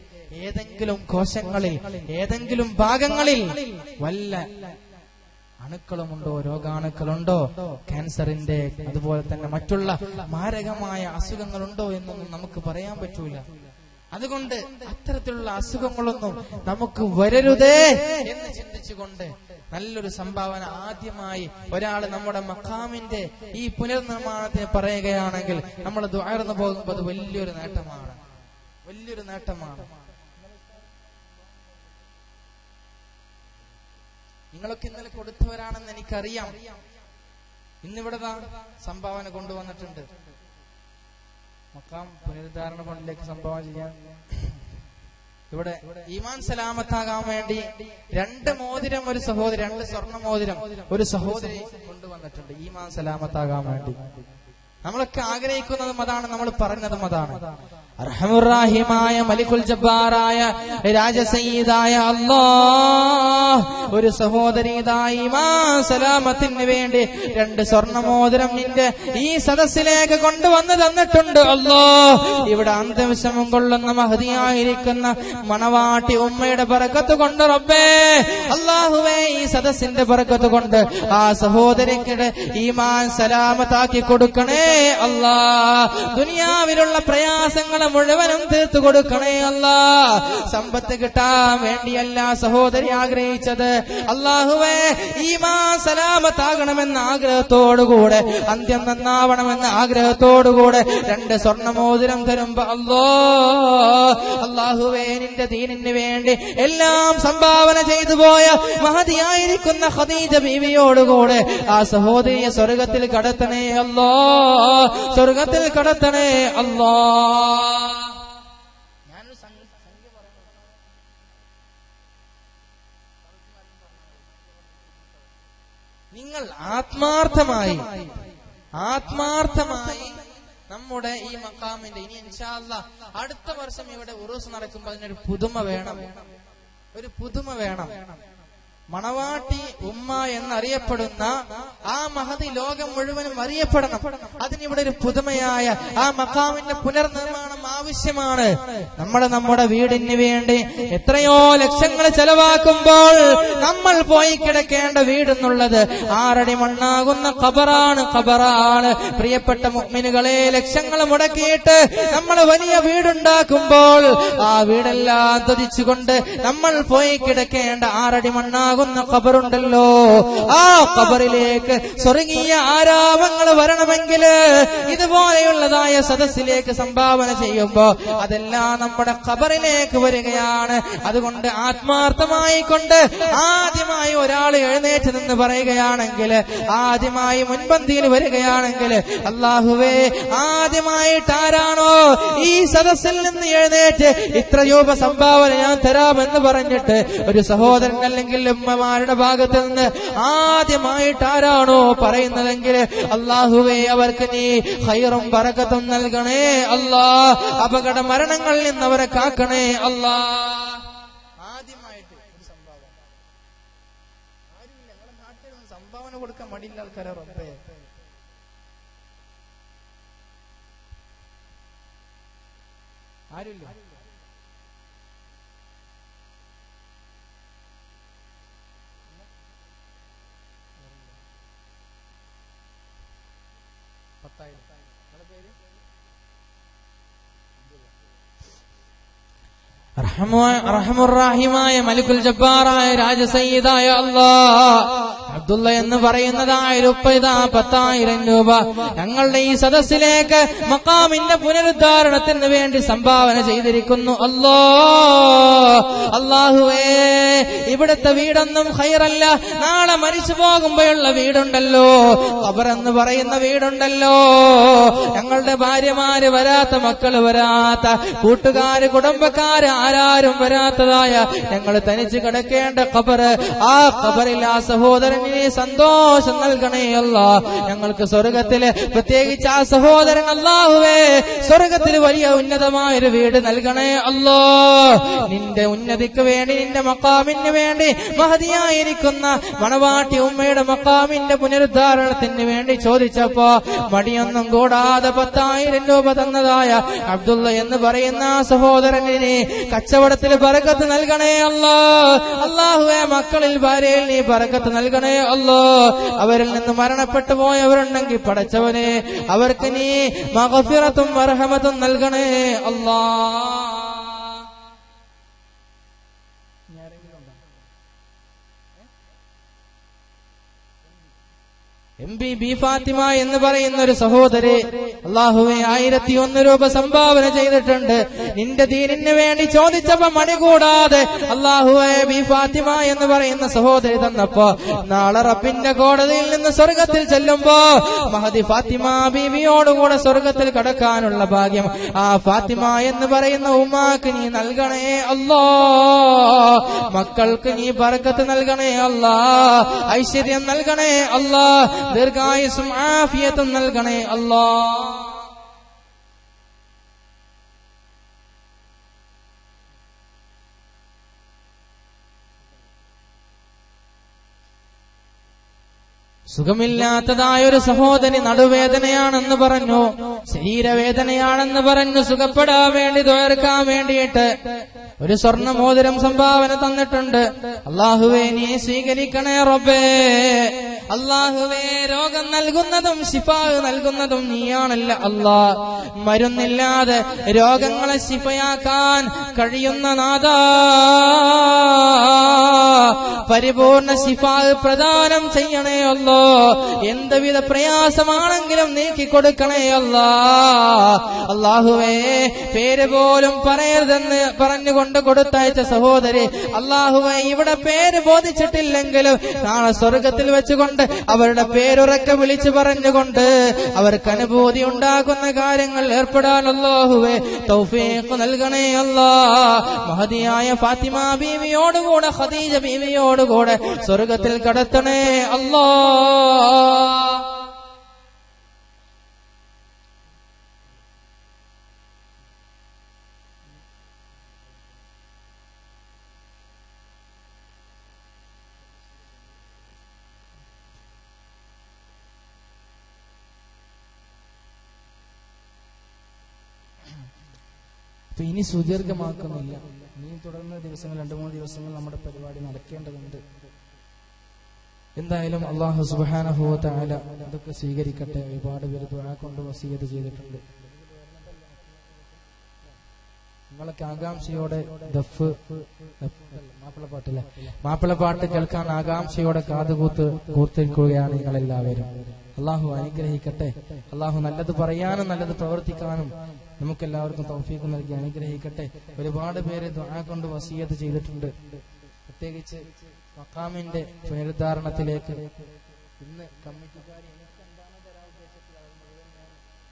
ഏതെങ്കിലും കോശങ്ങളിൽ, ഏതെങ്കിലും ഭാഗങ്ങളിൽ വല്ല അണുക്കളുമുണ്ടോ, രോഗാണുക്കളുണ്ടോ, ക്യാൻസറിന്റെ അതുപോലെ തന്നെ മറ്റുള്ള മാരകമായ അസുഖങ്ങളുണ്ടോ എന്നൊന്നും നമുക്ക് പറയാൻ പറ്റൂല. അതുകൊണ്ട് അത്തരത്തിലുള്ള അസുഖങ്ങളൊന്നും നമുക്ക് വരരുതേ എന്ന് ചിന്തിച്ചുകൊണ്ട് നല്ലൊരു സംഭാവന ആദ്യമായി ഒരാൾ നമ്മുടെ മഖാമിന്റെ ഈ പുനർനിർമ്മാണത്തിന് പറയുകയാണെങ്കിൽ നമ്മൾ ദുആർന്നു പോകുമ്പോൾ അത് വലിയൊരു നേട്ടമാണ്. നിങ്ങളൊക്കെ ഇന്നലെ കൊടുത്തവരാണെന്ന് എനിക്കറിയാം. ഇന്നിവിടെ സംഭാവന കൊണ്ടുവന്നിട്ടുണ്ട്. മഖാം പുനരുദ്ധാരണ ഫണ്ടിലേക്ക് സംഭാവന ചെയ്യാൻ ഇവിടെ ഈമാൻ സലാമത്താകാൻ വേണ്ടി 2 മോതിരം ഒരു സഹോദരി, 2 സ്വർണ്ണ മോതിരം ഒരു സഹോദരി കൊണ്ടുവന്നിട്ടുണ്ട്. ഈമാൻ സലാമത്താകാൻ വേണ്ടി നമ്മളൊക്കെ ആഗ്രഹിക്കുന്നതും അതാണ്, നമ്മൾ പറഞ്ഞതും അതാണ്. അർഹമുർറാഹിമായ മലിക്കുൽ ജബ്ബാറായ രാജസയ്യിദായ അല്ലാഹ് ഒരു സഹോദരി ഈമാൻ സലാമത്തിന് വേണ്ടി 2 സ്വർണ്ണമോതിരം നിന്റെ ഈ സദസ്സിലേക്ക് കൊണ്ടുവന്ന് തന്നിട്ടുണ്ട്. അല്ലാഹ് ഇവിടെ അന്ത്യവിശ്രമം കൊള്ളുന്ന മഹദിയായിരിക്കുന്ന മണവാട്ടി ഉമ്മയുടെ ബറക്കത്ത് കൊണ്ട് റബ്ബേ, അല്ലാഹുവേ ഈ സദസ്സിന്റെ ബറക്കത്ത് കൊണ്ട് ആ സഹോദരിക്ക് ഈമാൻ സലാമത്താക്കി കൊടുക്കണേ അല്ലാഹ്. ദുനിയാവിലുള്ള പ്രയാസങ്ങൾ മുഴുവനും തീർത്തു കൊടുക്കണേ അല്ലാഹ്. സമ്പത്ത് കിട്ടാൻ വേണ്ടിയല്ല സഹോദരി ആഗ്രഹിച്ചത്. അല്ലാഹുവേ ഈമാൻ സലാമത്താകണമെന്ന ആഗ്രഹത്തോടുകൂടെ, അന്ത്യം നന്നാവണമെന്ന ആഗ്രഹത്തോടുകൂടെ 2 സ്വർണ്ണമോതിരം തരുമ്പോ അല്ലാഹുവേ നിന്റെ ദീനിന് വേണ്ടി എല്ലാം സംഭാവന ചെയ്തു പോയ മഹദിയായിരിക്കുന്ന ഖദീജ ബീവിയോടുകൂടെ ആ സഹോദരിയെ സ്വർഗത്തിൽ കടത്തണേ അല്ലാഹ്, സ്വർഗത്തിൽ കടത്തണേ അല്ലാഹ്. നിങ്ങൾ ആത്മാർത്ഥമായി നമ്മുടെ ഈ മഖാമിന്റെ ഇനി ഇൻഷാ അല്ലാഹ് അടുത്ത വർഷം ഇവിടെ ഉറൂസ് നടക്കുമ്പോൾ അതിനൊരു പുതുമ വേണം. മണവാട്ടി ഉമ്മ എന്നറിയപ്പെടുന്ന ആ മഹദി ലോകം മുഴുവനും അറിയപ്പെടണം. അതിനിവിടെ ഒരു പുതുമയായ ആ മഖാമിന്റെ പുനർനിർമ്മാണം ആവശ്യമാണ്. നമ്മുടെ വീടിന് വേണ്ടി എത്രയോ ലക്ഷങ്ങൾ ചെലവാക്കുമ്പോൾ നമ്മൾ പോയി കിടക്കേണ്ട വീടെന്നുള്ളത് 6 അടി മണ്ണാകുന്ന ഖബറാണ്. പ്രിയപ്പെട്ട മുഅ്മിനുകളെ, ലക്ഷങ്ങൾ മുടക്കിയിട്ട് നമ്മൾ വലിയ വീടുണ്ടാക്കുമ്പോൾ ആ വീടെല്ലാം ത്യജിച്ചുകൊണ്ട് നമ്മൾ പോയി കിടക്കേണ്ട 6 അടി മണ്ണാകുന്ന ഖബറുണ്ടല്ലോ, ആ ഖബറിലേക്ക് സ്വർഗീയ ആരാമങ്ങൾ വരണമെങ്കിൽ ഇതുപോലെയുള്ളതായ സദസ്സിലേക്ക് സംഭാവന ചെയ്യുമ്പോ അതെല്ലാം നമ്മുടെ ഖബറിലേക്ക് വരികയാണ്. അതുകൊണ്ട് ആത്മാർത്ഥമായി കൊണ്ട് ആദ്യമായി ഒരാൾ എഴുന്നേറ്റ് നിന്ന് പറയുകയാണെങ്കിൽ, ആദ്യമായി മുൻപന്തിയിൽ വരികയാണെങ്കിൽ, അല്ലാഹുവേ ആദ്യമായിട്ട് ആരാണോ ഈ സദസ്സിൽ നിന്ന് എഴുന്നേറ്റ് ഇത്ര രൂപ സംഭാവന ഞാൻ തരാമെന്ന് പറഞ്ഞിട്ട് ഒരു സഹോദരൻ അല്ലെങ്കിൽ ഉമ്മമാരുടെ ഭാഗത്ത് നിന്ന് ആദ്യമായിട്ട് ആരാണോ പറയുന്നതെങ്കിൽ അല്ലാഹുവേ അവർക്ക് നീ ഖൈറും ബറകത്തും നൽകണേ അല്ലാഹ്. അപകട മരണങ്ങളിൽ നിന്ന് അവരെ കാക്കണേ അല്ലാഹ്. ആദ്യമായിട്ട് സംഭാവന കൊടുക്കാൻ മടിയില്ല ആൾക്കാരെ റബ്ബേ. ആരുമില്ല. റഹ്മുർ റഹീമായ മലിക്കുൽ ജബ്ബാറായ രാജസയ്യിദായ അല്ലാഹ് അബ്ദുള്ള എന്ന് പറയുന്നതായ ഉപ്പ ഇതാ 10,000 രൂപ ഞങ്ങളുടെ ഈ സദസ്സിലേക്ക് മഖാമിന്റെ പുനരുദ്ധാരണത്തിന് വേണ്ടി സംഭാവന ചെയ്തിരിക്കുന്നു. അല്ലാഹുവേ, ഇവിടുത്തെ വീടൊന്നും ഖൈറല്ല. നാളെ മരിച്ചു പോകുമ്പോഴുള്ള വീടുണ്ടല്ലോ, ഖബർ എന്ന് പറയുന്ന വീടുണ്ടല്ലോ, ഞങ്ങളുടെ ഭാര്യമാര് വരാത്ത, മക്കള് വരാത്ത, കൂട്ടുകാര് കുടുംബക്കാര് ആരാരും വരാത്തതായ ഞങ്ങൾ തനിച്ച് കിടക്കേണ്ട ഖബർ, ആ ഖബറിൽ ആ സഹോദരന് സന്തോഷം നൽകണേ അല്ലാ. ഞങ്ങൾക്ക് സ്വർഗത്തില്, പ്രത്യേകിച്ച് ആ സഹോദരൻ അല്ലാഹുവേ സ്വർഗത്തിൽ വലിയ ഉന്നതമായൊരു വീട് നൽകണേ അല്ലാ. നിന്റെ ഉന്നതിക്ക് വേണ്ടി, നിന്റെ മഖാമിന് വേണ്ടി മഹദിയായിരിക്കുന്ന മണവാട്ടി ഉമ്മയുടെ മഖാമിന്റെ പുനരുദ്ധാരണത്തിന് വേണ്ടി ചോദിച്ചപ്പോ മടിയൊന്നും കൂടാതെ 10,000 രൂപ തന്നതായ അബ്ദുള്ള എന്ന് പറയുന്ന സഹോദരനെ കച്ചവടത്തിൽ ബറക്കത്ത് നൽകണേ അല്ലാ. അല്ലാഹുവേ, മക്കളിൽ ഭാര്യയിൽ നീ ബറക്കത്ത് നൽകണേ അല്ലാ. അവരിൽ നിന്ന് മരണപ്പെട്ടു പോയവരുണ്ടെങ്കിൽ പടച്ചവനെ അവർക്ക് നീ മഗ്ഫിറത്തും മർഹമത്തും നൽകണേ അല്ലാ. MB ഫാത്തിമ എന്ന് പറയുന്ന ഒരു സഹോദരി അല്ലാഹുവേ 1,001 രൂപ സംഭാവന ചെയ്തിട്ടുണ്ട്. നിന്റെ ദീനിന് വേണ്ടി ചോദിച്ചപ്പോ മടി കൂടാതെ അല്ലാഹുവേ ബി ഫാത്തിമ എന്ന് പറയുന്ന സഹോദരി തന്നപ്പോ നാളെ റബ്ബിന്റെ കോടതിയിൽ നിന്ന് സ്വർഗത്തിൽ ചെല്ലുമ്പോ മഹദി ഫാത്തിമ ബീവിയോടുകൂടെ സ്വർഗത്തിൽ കടക്കാനുള്ള ഭാഗ്യം ആ ഫാത്തിമ എന്ന് പറയുന്ന ഉമ്മാക്ക് നീ നൽകണേ അല്ലാ. മക്കൾക്ക് നീ ബറക്കത്ത് നൽകണേ അല്ലാ. ഐശ്വര്യം നൽകണേ അല്ലാ. ദീർഘായുസ്സും ആഫിയത്തും നൽകണേ അല്ലാ. സുഖമില്ലാത്തതായൊരു സഹോദരി നടുവേദനയാണെന്ന് പറഞ്ഞു, ശരീരവേദനയാണെന്ന് പറഞ്ഞു. സുഖപ്പെടാൻ വേണ്ടി, ദ്വാരക്കാൻ വേണ്ടിയിട്ട് ഒരു സ്വർണ്ണമോതിരം സംഭാവന തന്നിട്ടുണ്ട്. അല്ലാഹുവേ നീ സ്വീകരിക്കണേ റബ്ബേ. അല്ലാഹുവേ, രോഗം നൽകുന്നതും ശിഫാ നൽകുന്നതും നീയാണല്ല അല്ലാ. മരുന്നില്ലാതെ രോഗങ്ങളെ ശിഫയാക്കാൻ കഴിയുന്ന നാഥാ, പരിപൂർണ ശിഫാ പ്രദാനം ചെയ്യണേ അല്ലാ. എന്തുവിധ പ്രയാസമാണെങ്കിലും നീക്കിക്കൊടുക്കണേ അല്ലാ. അല്ലാഹുവേ, പേര് പോലും പറയരുതെന്ന് പറഞ്ഞുകൊണ്ട് കൊടുത്തയച്ച സഹോദരി അല്ലാഹുവേ, ഇവിടെ പേര് ബോധിച്ചിട്ടില്ലെങ്കിലും നാളെ സ്വർഗത്തിൽ വെച്ചുകൊണ്ട് അവരുടെ പേരുറക്കെ വിളിച്ചു പറഞ്ഞുകൊണ്ട് അവർക്ക് അനുഭൂതി ഉണ്ടാകുന്ന കാര്യങ്ങൾ ഏർപ്പെടാൻ അല്ലാഹുവേ തൗഫീഖ് നൽകണേ അല്ലാ. മഹദിയായ ഫാത്തിമ ബീവിയോടുകൂടെ, ഖദീജ ബീവിയോടുകൂടെ സ്വർഗത്തിൽ കടത്തണേ അല്ലാ. ഇനി സുദീർഘമാക്കുന്നില്ല. ഇനി തുടർന്ന ദിവസങ്ങൾ 2-3 ദിവസങ്ങൾ നമ്മുടെ പരിപാടി നടക്കേണ്ടതുണ്ട്. എന്തായാലും അല്ലാഹു സുബ്ഹാനഹു വ തആല അതൊക്കെ സ്വീകരിക്കട്ടെ. ഒരുപാട് പേര് ദുആ കൊണ്ട് വസിയത്ത് ചെയ്തിട്ടുണ്ട്. നിങ്ങളൊക്കെ ആകാംക്ഷയോടെ മാപ്പിളപ്പാട്ട് കേൾക്കാൻ ആകാംക്ഷയോടെ കൂർത്തിരിക്കുകയാണ് നിങ്ങളെല്ലാവരും. അല്ലാഹു അനുഗ്രഹിക്കട്ടെ. അല്ലാഹു നല്ലത് പറയാനും നല്ലത് പ്രവർത്തിക്കാനും നമുക്കെല്ലാവർക്കും തൗഫീഖ് നൽകി അനുഗ്രഹിക്കട്ടെ. ഒരുപാട് പേര് ദുആ കൊണ്ട് വസിയത്ത് ചെയ്തിട്ടുണ്ട്. പ്രത്യേകിച്ച് മഖാമിന്റെ പുനരുദ്ധാരണത്തിലേക്ക് ഇന്ന് കമ്മിറ്റിക്കാർ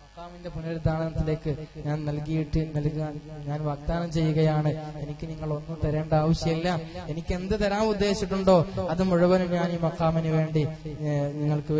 മഖാമിന്റെ പുനരുദ്ധാരണത്തിലേക്ക് ഞാൻ നൽകാൻ ഞാൻ വാഗ്ദാനം ചെയ്യുകയാണ്. എനിക്ക് നിങ്ങൾ ഒന്നും തരേണ്ട ആവശ്യമില്ല. എനിക്ക് എന്ത് തരാൻ ഉദ്ദേശിച്ചിട്ടുണ്ടോ അത് മുഴുവനും ഞാൻ ഈ മഖാമിന് വേണ്ടി നിങ്ങൾക്ക്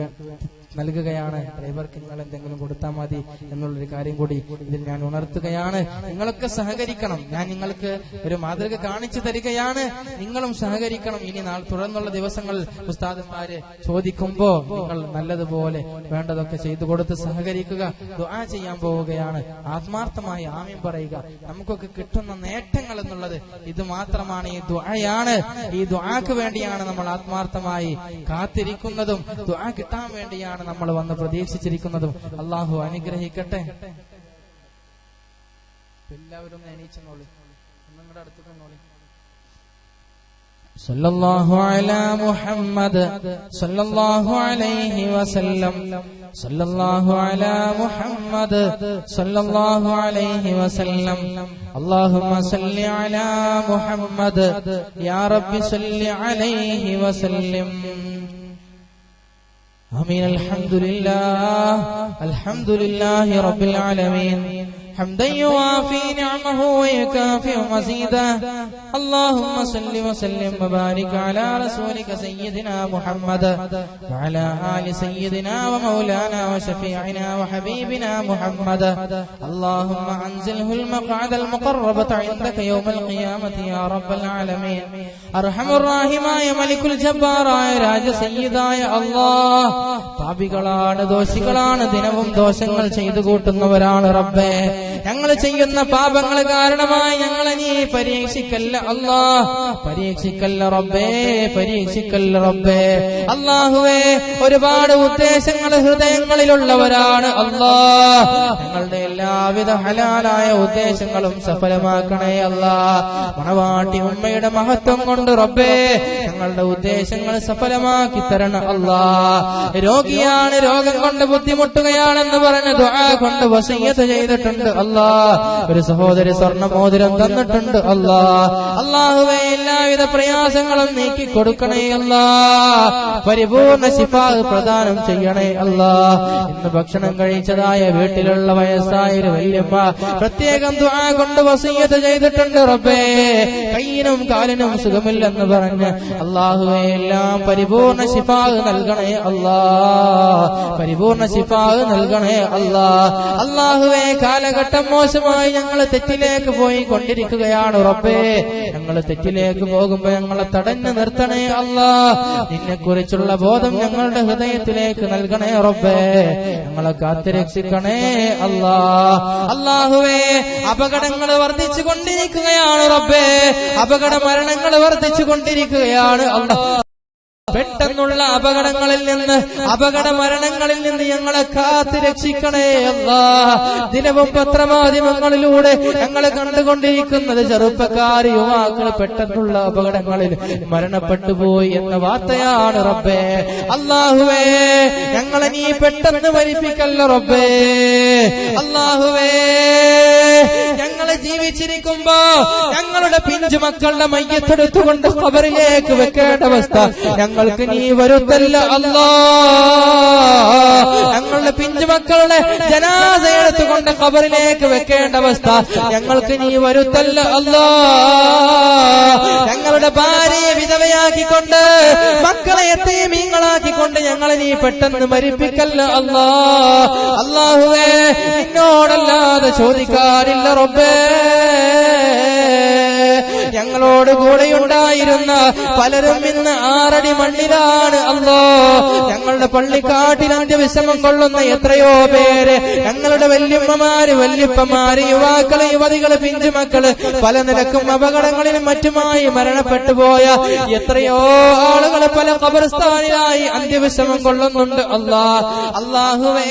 നൽകുകയാണ്. ഡ്രൈവർക്ക് നിങ്ങൾ എന്തെങ്കിലും കൊടുത്താൽ മതി എന്നുള്ളൊരു കാര്യം കൂടി ഇതിൽ ഞാൻ ഉണർത്തുകയാണ്. നിങ്ങളൊക്കെ സഹകരിക്കണം. ഞാൻ നിങ്ങൾക്ക് ഒരു മാതൃക കാണിച്ചു തരികയാണ്. നിങ്ങളും സഹകരിക്കണം. ഇനി തുടർന്നുള്ള ദിവസങ്ങൾ ഉസ്താദന്മാര് ചോദിക്കുമ്പോ നിങ്ങൾ നല്ലതുപോലെ വേണ്ടതൊക്കെ ചെയ്തു കൊടുത്ത് സഹകരിക്കുക. ദുആ ചെയ്യാൻ പോവുകയാണ്. ആത്മാർത്ഥമായി ആമീൻ പറയുക. നമുക്കൊക്കെ കിട്ടുന്ന നേട്ടങ്ങൾ എന്നുള്ളത് ഇത് മാത്രമാണ്. ഈ ദുആയാണ്. ഈ ദുആക്ക് വേണ്ടിയാണ് നമ്മൾ ആത്മാർത്ഥമായി കാത്തിരിക്കുന്നതും ദുആ കിട്ടാൻ വേണ്ടിയാണ് നമ്മൾ വന്ന് പ്രതീക്ഷിച്ചിരിക്കുന്നതും. അല്ലാഹു അനുഗ്രഹിക്കട്ടെ. എല്ലാവരും എണീച്ചെന്നോളി. നിങ്ങളുടെ അടുത്ത് നിന്നോളി. സല്ലല്ലാഹു അലാ മുഹമ്മദ് സല്ലല്ലാഹു അലൈഹി വസല്ലം സല്ലല്ലാഹു അലാ മുഹമ്മദ് സല്ലല്ലാഹു അലൈഹി വസല്ലം അല്ലാഹുമ്മ സല്ലി അലാ മുഹമ്മദ് യാ റബ്ബി സല്ലി അലൈഹി വസല്ലം. ആമീൻ. അൽഹംദുലില്ലാഹി റബ്ബിൽ ആലമീൻ. حمدا يوافي نعمه ويكافئ مزيدا. اللهم صل وسلم وبارك على رسولك سيدنا محمد وعلى آل سيدنا ومولانا وشفيعنا وحبيبنا محمد. اللهم أنزله المقعد المقربة عندك يوم القيامة يا رب العالمين. أرحم الراحمين ملك الجبار രാജ സയ്യിദായ അല്ലാഹ്, പാപികളാണ്, ദോഷികളാണ്, ദിനവും ദോഷങ്ങൾ ചെയ്തു കൂട്ടുന്നവരാണ് റബ്ബേ. ഞങ്ങൾ ചെയ്യുന്ന പാപങ്ങൾ കാരണമായി ഞങ്ങളെ നീ പരീക്ഷിക്കല്ല അല്ലാഹ്, പരീക്ഷിക്കല്ല റബ്ബേ, പരീക്ഷിക്കല്ല റബ്ബേ. അല്ലാഹുവേ, ഒരുപാട് ഉദ്ദേശങ്ങൾ ഹൃദയങ്ങളിലുള്ളവരാണ് അല്ലാഹ്. ഞങ്ങളുടെ എല്ലാവിധ ഹലാലായ ഉദ്ദേശങ്ങളും സഫലമാക്കണേ അല്ലാഹ്. മണവാട്ടി ഉമ്മയുടെ മഹത്വം കൊണ്ട് റബ്ബേ ഞങ്ങളുടെ ഉദ്ദേശങ്ങൾ സഫലമാക്കി തരണം അല്ലാഹ്. രോഗിയാണ്, രോഗം കൊണ്ട് ബുദ്ധിമുട്ടുകയാണെന്ന് പറഞ്ഞ് ദുആ കൊണ്ട് വസിയ്യത്ത് ചെയ്തിട്ടുണ്ട് അല്ലാഹ്. ഒരു സഹോദരി സ്വർണ്ണമോതിരം തന്നിട്ടുണ്ട് അല്ലാഹ്. അല്ലാഹുവേ, എല്ലാവിധ പ്രയാസങ്ങളും നീക്കി കൊടുക്കണേ അല്ലാഹ്. പരിപൂർണ ശിഫാ പ്രദാനം ചെയ്യണേ അല്ലാഹ്. ഇന്ന് ഭക്ഷണം കഴിച്ചതായ വീട്ടിലുള്ള വയസ്സായ ഒരു വല്യമ്മ പ്രത്യേകം ദുആ കൊണ്ട് വസിയ്യത്ത് ചെയ്തിട്ടുണ്ട് റബ്ബേ. കയ്യിനും കാലിനും സുഖമില്ലെന്ന് പറഞ്ഞ് അല്ലാഹുവേ എല്ലാം പരിപൂർണ ശിഫാ നൽകണേ അല്ലാഹ്, പരിപൂർണ ശിഫാ നൽകണേ അല്ലാഹ്. അല്ലാഹുവേ, കാലഘട്ടം മോശമായി ഞങ്ങൾ തെറ്റിലേക്ക് പോയി കൊണ്ടിരിക്കുകയാണ് റബ്ബേ. ഞങ്ങൾ തെറ്റിലേക്ക് പോകുമ്പോ ഞങ്ങളെ തടഞ്ഞു നിർത്തണേ അല്ലാഹ്. നിന്നെ കുറിച്ചുള്ള ബോധം ഞങ്ങളുടെ ഹൃദയത്തിലേക്ക് നൽകണേ റബ്ബേ. ഞങ്ങളെ കാത്തുരക്ഷിക്കണേ അല്ലാഹ്. അല്ലാഹുവേ, അപകടങ്ങൾ വർദ്ധിച്ചു കൊണ്ടിരിക്കുകയാണ് റബ്ബേ. അപകട മരണങ്ങൾ വർദ്ധിച്ചു കൊണ്ടിരിക്കുകയാണ് അല്ലാഹ്. പെട്ടെന്നുള്ള അപകടങ്ങളിൽ നിന്ന്, അപകട മരണങ്ങളിൽ നിന്ന് ഞങ്ങളെ കാത്തു രക്ഷിക്കണേ അല്ലാഹ്. ദിനവും പത്രമാധ്യമങ്ങളിലൂടെ ഞങ്ങൾ കണ്ടുകൊണ്ടിരിക്കുന്നത് ചെറുപ്പക്കാർ, യുവാക്കൾ പെട്ടെന്നുള്ള അപകടങ്ങളിൽ മരണപ്പെട്ടു പോയി എന്ന വാർത്തയാണ് റബ്ബേ. അല്ലാഹുവേ, ഞങ്ങളെ നീ പെട്ടെന്ന് മരിപ്പിക്കല്ല റബ്ബേ. അല്ലാഹുവേ, ഞങ്ങളെ ജീവിച്ചിരിക്കുമ്പോ ഞങ്ങളുടെ പിഞ്ചു മക്കളുടെ മയ്യത്തെടുത്തുകൊണ്ട് ഖബറിലേക്ക് വെക്കേണ്ട അവസ്ഥ ഞങ്ങൾക്ക് നീ വരുത്തല്ല അല്ലാഹ്. ഞങ്ങളുടെ പിഞ്ചുമക്കളുടെ ജനാസ എടുത്തുകൊണ്ട് ഖബറിലേക്ക് വെക്കേണ്ട അവസ്ഥ ഞങ്ങൾക്ക് നീ വരുത്തല്ല അല്ലാഹ്. ഞങ്ങളുടെ ഭാര്യയെ വിധവയാക്കിക്കൊണ്ട്, മക്കളെ യതീമീങ്ങളാക്കിക്കൊണ്ട് ഞങ്ങളെ നീ പെട്ടെന്ന് മരിപ്പിക്കല്ല അല്ലാഹ്. അല്ലാഹുവേ, നിന്നോടല്ലാതെ ചോദിക്കാറില്ല റബ്ബേ. ഞങ്ങളോട് കൂടെയുണ്ടായിരുന്ന പലരും ഇന്ന് 6 അടി മണ്ണിലാണ് അല്ലാഹ്. ഞങ്ങളുടെ പള്ളിക്കാട്ടിൽ അന്ത്യവിഷമം കൊള്ളുന്ന എത്രയോ പേര്, ഞങ്ങളുടെ വല്യമ്മമാര്, വല്യപ്പമാര്, യുവാക്കള്, യുവതികള്, പിഞ്ചുമക്കള് പല നിലക്കും അപകടങ്ങളിലും മറ്റുമായി മരണപ്പെട്ടു പോയ എത്രയോ ആളുകൾ പല ഖബർസ്ഥാനിലായി അന്ത്യവിഷമം കൊള്ളുന്നുണ്ട് അല്ലാഹ്. അല്ലാഹുവേ,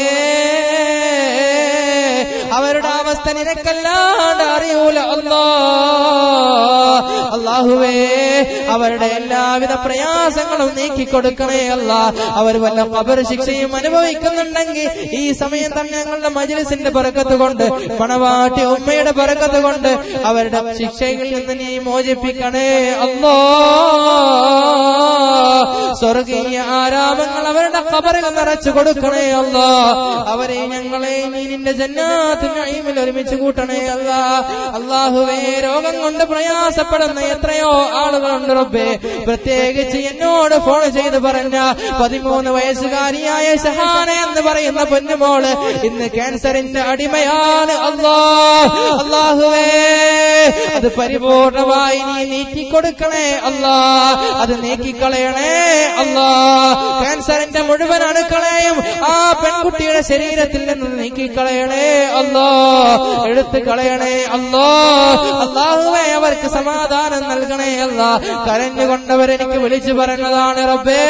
അവരുടെ അവസ്ഥ നിനക്കല്ലാണ്ട് അറിയൂല അല്ലാഹ്. അല്ലാഹുവേ, അവരുടെ എല്ലാവിധ പ്രയാസങ്ങളും നീക്കിക്കൊടുക്കണേ അല്ലാഹ്. അവർ വല്ല ഖബർ ശിക്ഷയും അനുഭവിക്കുന്നുണ്ടെങ്കിൽ ഈ സമയം തന്നെ ഞങ്ങളുടെ മജ്‌ലിസിന്റെ ബറക്കത്ത് കൊണ്ട്, മണവാട്ടി ഉമ്മയുടെ ബറക്കത്ത് കൊണ്ട് അവരുടെ ശിക്ഷയിൽ നിന്ന് നീ മോചിപ്പിക്കണേ അല്ലാഹ്. സ്വർഗീയ ആരാമങ്ങൾ അവരുടെ ഖബറിൽ നിറച്ചു കൊടുക്കണേ അല്ലാഹ്. അവരെ ഞങ്ങളെ നീ നിന്റെ ജന്നാത്തുൽ നഈമിൽ ഒരുമിച്ച് കൂട്ടണേ അല്ലാഹ്. അല്ലാഹുവേ, രോഗം കൊണ്ട് പ്രയാസപ്പെടുന്ന എത്രയോ ആളുകളുണ്ട് റബ്ബേ. പ്രത്യേകിച്ച് എന്നോട് ഫോൺ ചെയ്ത് പറഞ്ഞ 13 വയസ്സുകാരിയായ ഷഹാന എന്ന് പറയുന്ന പൊന്നുമോള് ഇന്ന് ക്യാൻസറിന്റെ അടിമയാണ് അല്ലാഹ്. അല്ലാഹുവേ, അത് പരിപൂർണമായി നീ നീക്കിക്കൊടുക്കണേ അല്ലാഹ്. അത് നീക്കിക്കളയണേ അല്ലാഹ്. ക്യാൻസറിന്റെ മുഴുവൻ അണുക്കളെയും ആ പെൺകുട്ടിയുടെ ശരീരത്തിൽ നിന്ന് നീക്കിക്കളയണേ അല്ലാഹ്. എടുത്തു കളയണേ അല്ലാഹ്. അല്ലാഹുവേ, അവർക്ക് സമാധാനം നൽകണേ അല്ലാഹ്. കരഞ്ഞുകൊണ്ടവരെനിക്ക് വിളിച്ചു പറഞ്ഞതാണ് റബ്ബേ,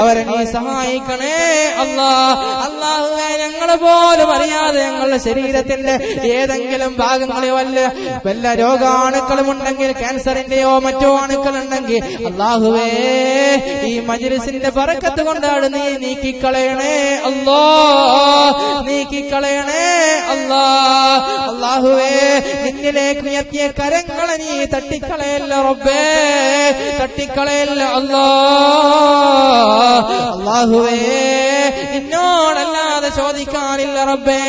അവരെ നീ സഹായിക്കണേ അല്ലാഹ്. അല്ലാഹുവേ, ഞങ്ങളെ പോലും അറിയാതെ ഞങ്ങളുടെ ശരീരത്തിന്റെ ഏതെങ്കിലും ഭാഗങ്ങളിൽ വല്ല രോഗാണുക്കളും ഉണ്ടെങ്കിൽ, ക്യാൻസറിന്റെയോ മറ്റോ അണുക്കൾ ഉണ്ടെങ്കിൽ അല്ലാഹുവേ ഈ മജ്‌ലിസിന്റെ ബറക്കത്ത് കൊണ്ടാണ് നീ നീക്കിക്കളയണേ അല്ലാ, നീക്കിക്കളയണേ അല്ലാ. അല്ലാഹുവേ നിന്നിലേക്ക് ഉയർത്തിയ കരങ്ങളെ നീ തട്ടിക്കളയല്ല റബ്ബേ, തട്ടിക്കളയല്ല അല്ലാ. അല്ലാഹുവേ നിന്നോടല്ലാതെ ചോദിക്കാനില്ല റബ്ബേ.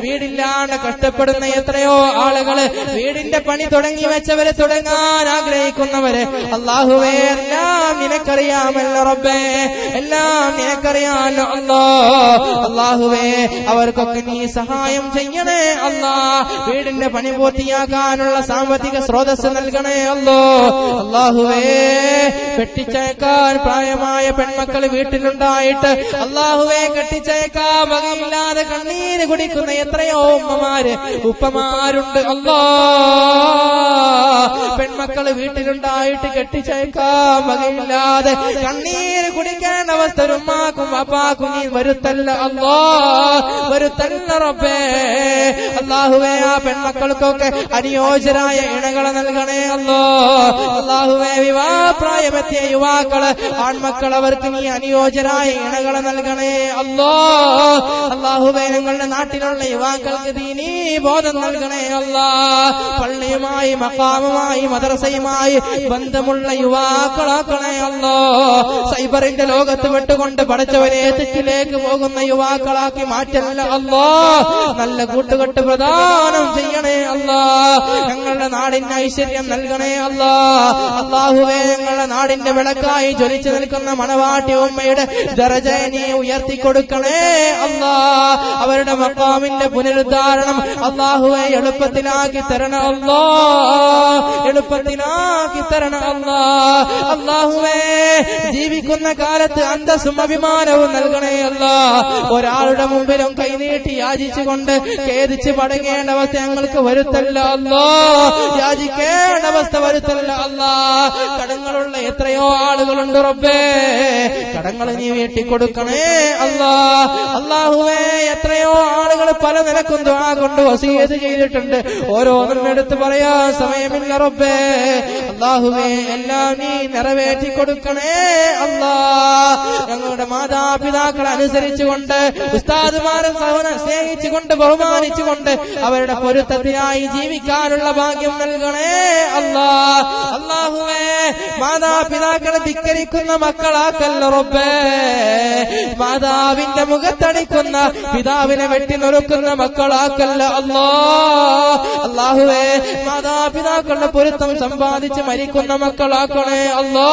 വീടില്ലാണ്ട് കഷ്ടപ്പെടുന്ന എത്രയോ ആളുകള്, വീടിന്റെ പണി തുടങ്ങി വെച്ചവര്, തുടങ്ങാൻ ആഗ്രഹിക്കുന്നവര്, അല്ലാഹുവേ എല്ലാം നിനക്കറിയാമല്ലോ റബ്ബേ, എല്ലാം നിനക്കറിയാമല്ലോ അല്ലാ. അല്ലാഹുവേ അവർക്കൊക്കെ നീ സഹായം ചെയ്യണേ അല്ലാ. വീടിന്റെ പണി പൂർത്തിയാക്കാനുള്ള സാമ്പത്തിക സ്രോതസ് നൽകണേ അല്ലോ. അല്ലാഹുവേ കെട്ടിച്ചയക്കാൻ പ്രായമായ പെൺമക്കൾ വീട്ടിലുണ്ടായിട്ട് അല്ലാഹുവേ കെട്ടിച്ചയക്കാൻ വകയില്ലാതെ കണ്ണീര് കുടിക്കുന്ന എത്രയോ ഉമ്മമാര് ഉപ്പമാരുണ്ട് അല്ലാ. പെൺമക്കള് വീട്ടിലുണ്ടായിട്ട് കെട്ടിച്ചയക്കാൻ വകയില്ലാതെ കണ്ണീര് കുടിക്കേണ്ട അവസ്ഥ ഉമ്മാക്കും വാപ്പാക്കും നീ വരുത്തല്ല അല്ലാ, വരുത്തല്ല റബ്ബേ. അല്ലാഹുവേ ആ പെൺമക്കൾക്കൊക്കെ അനുയോജ്യരായ ഇണകളെ നൽകണേ അല്ലോ. അല്ലാഹുവേ വിവാഹപ്രായമെത്തിയ യുവാക്കള് ആൺമക്കൾ അവർക്ക് നീ അനുയോജ്യരായ ഇണകളെ നൽകണേ അല്ലോ. അല്ലാഹുവേ ഞങ്ങളുടെ നാട്ടിലുള്ള യുവാക്കൾക്ക് ദീനീ ബോധം നൽകണേ അല്ലാ. പള്ളിയുമായി മഖാമുമായി മദ്രസയുമായി ബന്ധമുള്ള യുവാക്കളാക്കണേ അല്ലോ. സൈബറിന്റെ ലോകത്ത് വിട്ടുകൊണ്ട് പഠിച്ചവരെ തെറ്റിലേക്ക് പോകുന്ന യുവാക്കളാക്കി മാറ്റല്ല അല്ലോ. നല്ല കൂട്ടുകെട്ട് പ്രദാനം ചെയ്യണേ അല്ലാ. ഞങ്ങളുടെ നാടിന് ഐശ്വര്യം നൽകണേ അല്ലാ. അല്ലാഹുവേ ഞങ്ങളുടെ നാടിന്റെ വിളക്കായി ജ്വലിച്ചു നിൽക്കുന്ന മണവാട്ടി ഉമ്മയുടെ ദറജ നീ ഉയർത്തിക്കൊടുക്കണേ അല്ലാ. അവരുടെ മഖാമിന്റെ പുനരുദ്ധാരണം അല്ലാഹുവേ എളുപ്പത്തിലാക്കി തരണം അല്ലാ, എളുപ്പത്തിലാക്കി തരണം അല്ലാ. അല്ലാഹുവേ ജീവിക്കുന്ന കാലത്ത് അന്തസ്സും അഭിമാനവും നൽകണേ അല്ലാ. ഒരാളുടെ മുമ്പിലും കൈനീട്ടി യാചിച്ചുകൊണ്ട് ഖേദിച്ച് പടങ്ങേണ്ട അവസ്ഥ ഞങ്ങൾക്ക് വരുത്തല്ല അല്ലാ, യാചിക്കേണ്ട അവസ്ഥ വരുത്തല്ല അല്ലാ. കടങ്ങളുള്ള എത്രയോ ആളുകളുണ്ട് റബ്ബേ, കടങ്ങൾ നീ വീട്ടിക്കൊടുക്കണേ അല്ലാ. അല്ലാഹുവേ എത്രയോ ആളുകൾ പല നിലക്കും ദുആ കൊണ്ട് വസിയത്ത് ചെയ്തിട്ടുണ്ട്, ഓരോന്നും എടുത്ത് പറയാൻ സമയമില്ല റബ്ബേ. അല്ലാഹുവേ എല്ലാം നീ നിറവേറ്റി കൊടുക്കണേ അല്ലാ. ഞങ്ങളുടെ മാതാപിതാക്കളെ അനുസരിച്ചുകൊണ്ട്, ഉസ്താദുമാരെ സ്നേഹിച്ചുകൊണ്ട് ബഹുമാനിച്ചുകൊണ്ട് അവരുടെ പൊരുത്തത്തിനായി ജീവിക്കാനുള്ള ഭാഗ്യം നൽകണേ അല്ലാ. അല്ലാഹുവേ മാതാപിതാക്കളെ ധിക്കരിക്കുന്ന മക്കളാക്കല്ല റബ്ബേ, മാതാവിന്റെ മുഖത്തടിക്കുന്ന പിതാവിനെ വെട്ടിനൊരുക്കുന്ന മക്കളാക്കല്ല അല്ലാ. അല്ലാഹുവേ മാതാപിതാക്കളുടെ പൊരുത്തം സമ്പാദിച്ച് മരിക്കുന്ന മക്കളാക്കണേ അല്ലാ.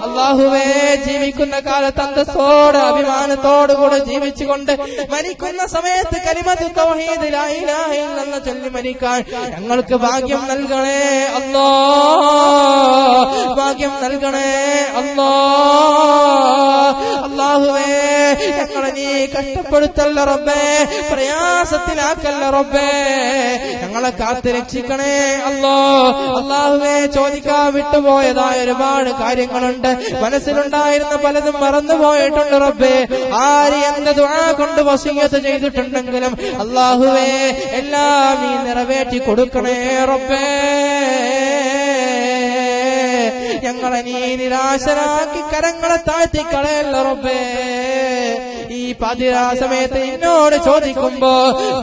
അല്ലാഹുവേ ജീവിക്കുന്ന കാലത്ത് അന്തസ്സോടെ അഭിമാനത്തോടുകൂടെ ജീവിച്ചുകൊണ്ട് മരിക്കുന്ന സമയത്ത് കലിമത്ത് തൗഹീദ് ലാ ഇലാഹ ഇല്ലല്ലാഹ് ചൊല്ലി മരിക്കാൻ ഞങ്ങൾക്ക് ഭാഗ്യം നൽകണേ അല്ലാ, ഭാഗ്യം നൽകണേ അല്ലാ. അല്ലാഹുവേ ഞങ്ങളെ നീ കഷ്ടപ്പെടുത്തല്ല റബ്ബേ, പ്രയാസത്തിലാക്കല്ല റബ്ബേ, ഞങ്ങളെ കാത്ത് രക്ഷിക്കണേ അല്ലാ. അല്ലാഹുവേ ചോദിക്കാൻ വിട്ടുപോയതായ ഒരുപാട് കാര്യങ്ങളുണ്ട്, മനസ്സിലുണ്ടായിരുന്ന പലതും മറന്നുപോയിട്ടുണ്ട് റബ്ബേ. ആര് എന്ത് ദുആ കൊണ്ട് വസിയത്ത് ചെയ്തിട്ടുണ്ടെങ്കിലും അല്ലാഹുവേ എല്ലാം നീ നിറവേറ്റി കൊടുക്കണേ റബ്ബേ. ഞങ്ങളെ നീ നിരാശരാക്കി കരങ്ങളെ താഴ്ത്തിക്കളയല്ല റബ്ബേ. ഈ പാതിരാ സമയത്ത് എന്നോട് ചോദിക്കുമ്പോ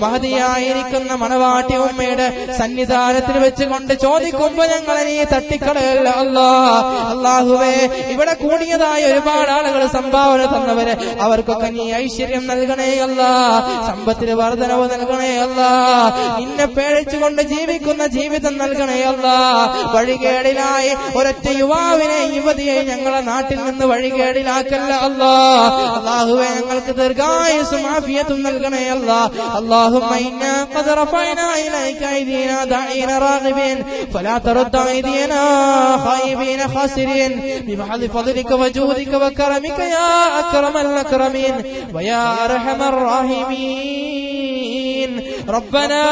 മഹദിയായിരിക്കുന്ന മണവാട്ടി ഉമ്മയുടെ സന്നിധാനത്തിൽ വെച്ചുകൊണ്ട് ചോദിക്കുമ്പോ ഞങ്ങളെ നീ തട്ടിക്കളയല്ല അല്ലാ. അല്ലാഹുവേ ഇവിടെ കൂടിയതായ ഒരുപാട് ആളുകൾ സംഭാവന തന്നവര്, അവർക്കൊക്കെ നീ ഐശ്വര്യം നൽകണേ അല്ലാ, സമ്പത്തിന് വർധനവ് നൽകണേ അല്ലാ, നിന്നെ പേടിച്ചുകൊണ്ട് ജീവിക്കുന്ന ജീവിതം നൽകണേ അല്ലാ. വഴികേടിലായി ഒരൊറ്റ യുവാവിനെ യുവതിയെ ഞങ്ങളെ നാട്ടിൽ നിന്ന് വഴികേടിലാക്കല്ല അല്ലാ. അല്ലാഹുവേ ഞങ്ങൾക്ക് ദീർഘായുസ്സും ആഫിയത്തും നൽകണേ അല്ലാ. اللهم إنا قد رفعنا إليك أيدينا داعين راغبين فلا ترد أيدينا خائبين خاسرين بمحض فضلك وجودك وكرمك يا أكرم الأكرمين ويا أرحم الراحمين. ربنا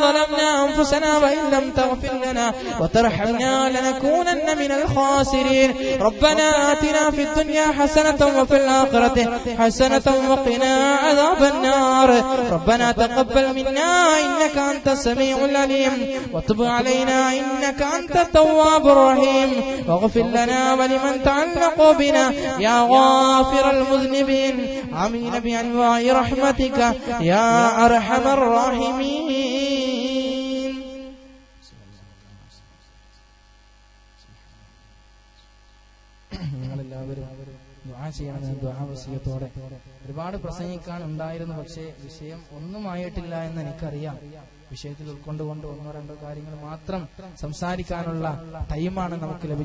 ظلمنا أنفسنا وإن لم تغفر لنا وترحمنا لنكونن من الخاسرين ربنا آتنا في الدنيا حسنة وفي الآخرة حسنة وقنا عذاب النار ربنا تقبل منا إنك أنت السميع العليم وتب علينا إنك أنت التواب الرحيم واغفر لنا ولمن تعلق بنا يا غافر المذنبين آمين بأنواع رحمتك يا أرحم الراحمين. ഒരുപാട് പ്രസംഗിക്കാൻ ഉണ്ടായിരുന്നു, പക്ഷേ വിഷയം ഒന്നുമായിട്ടില്ല എന്ന് എനിക്കറിയാം. വിഷയത്തിൽ ഉൾക്കൊണ്ടുകൊണ്ട് ഒന്നോ രണ്ടോ കാര്യങ്ങൾ മാത്രം സംസാരിക്കാനുള്ള ടൈമാണ് നമുക്ക് ലഭിച്ചത്.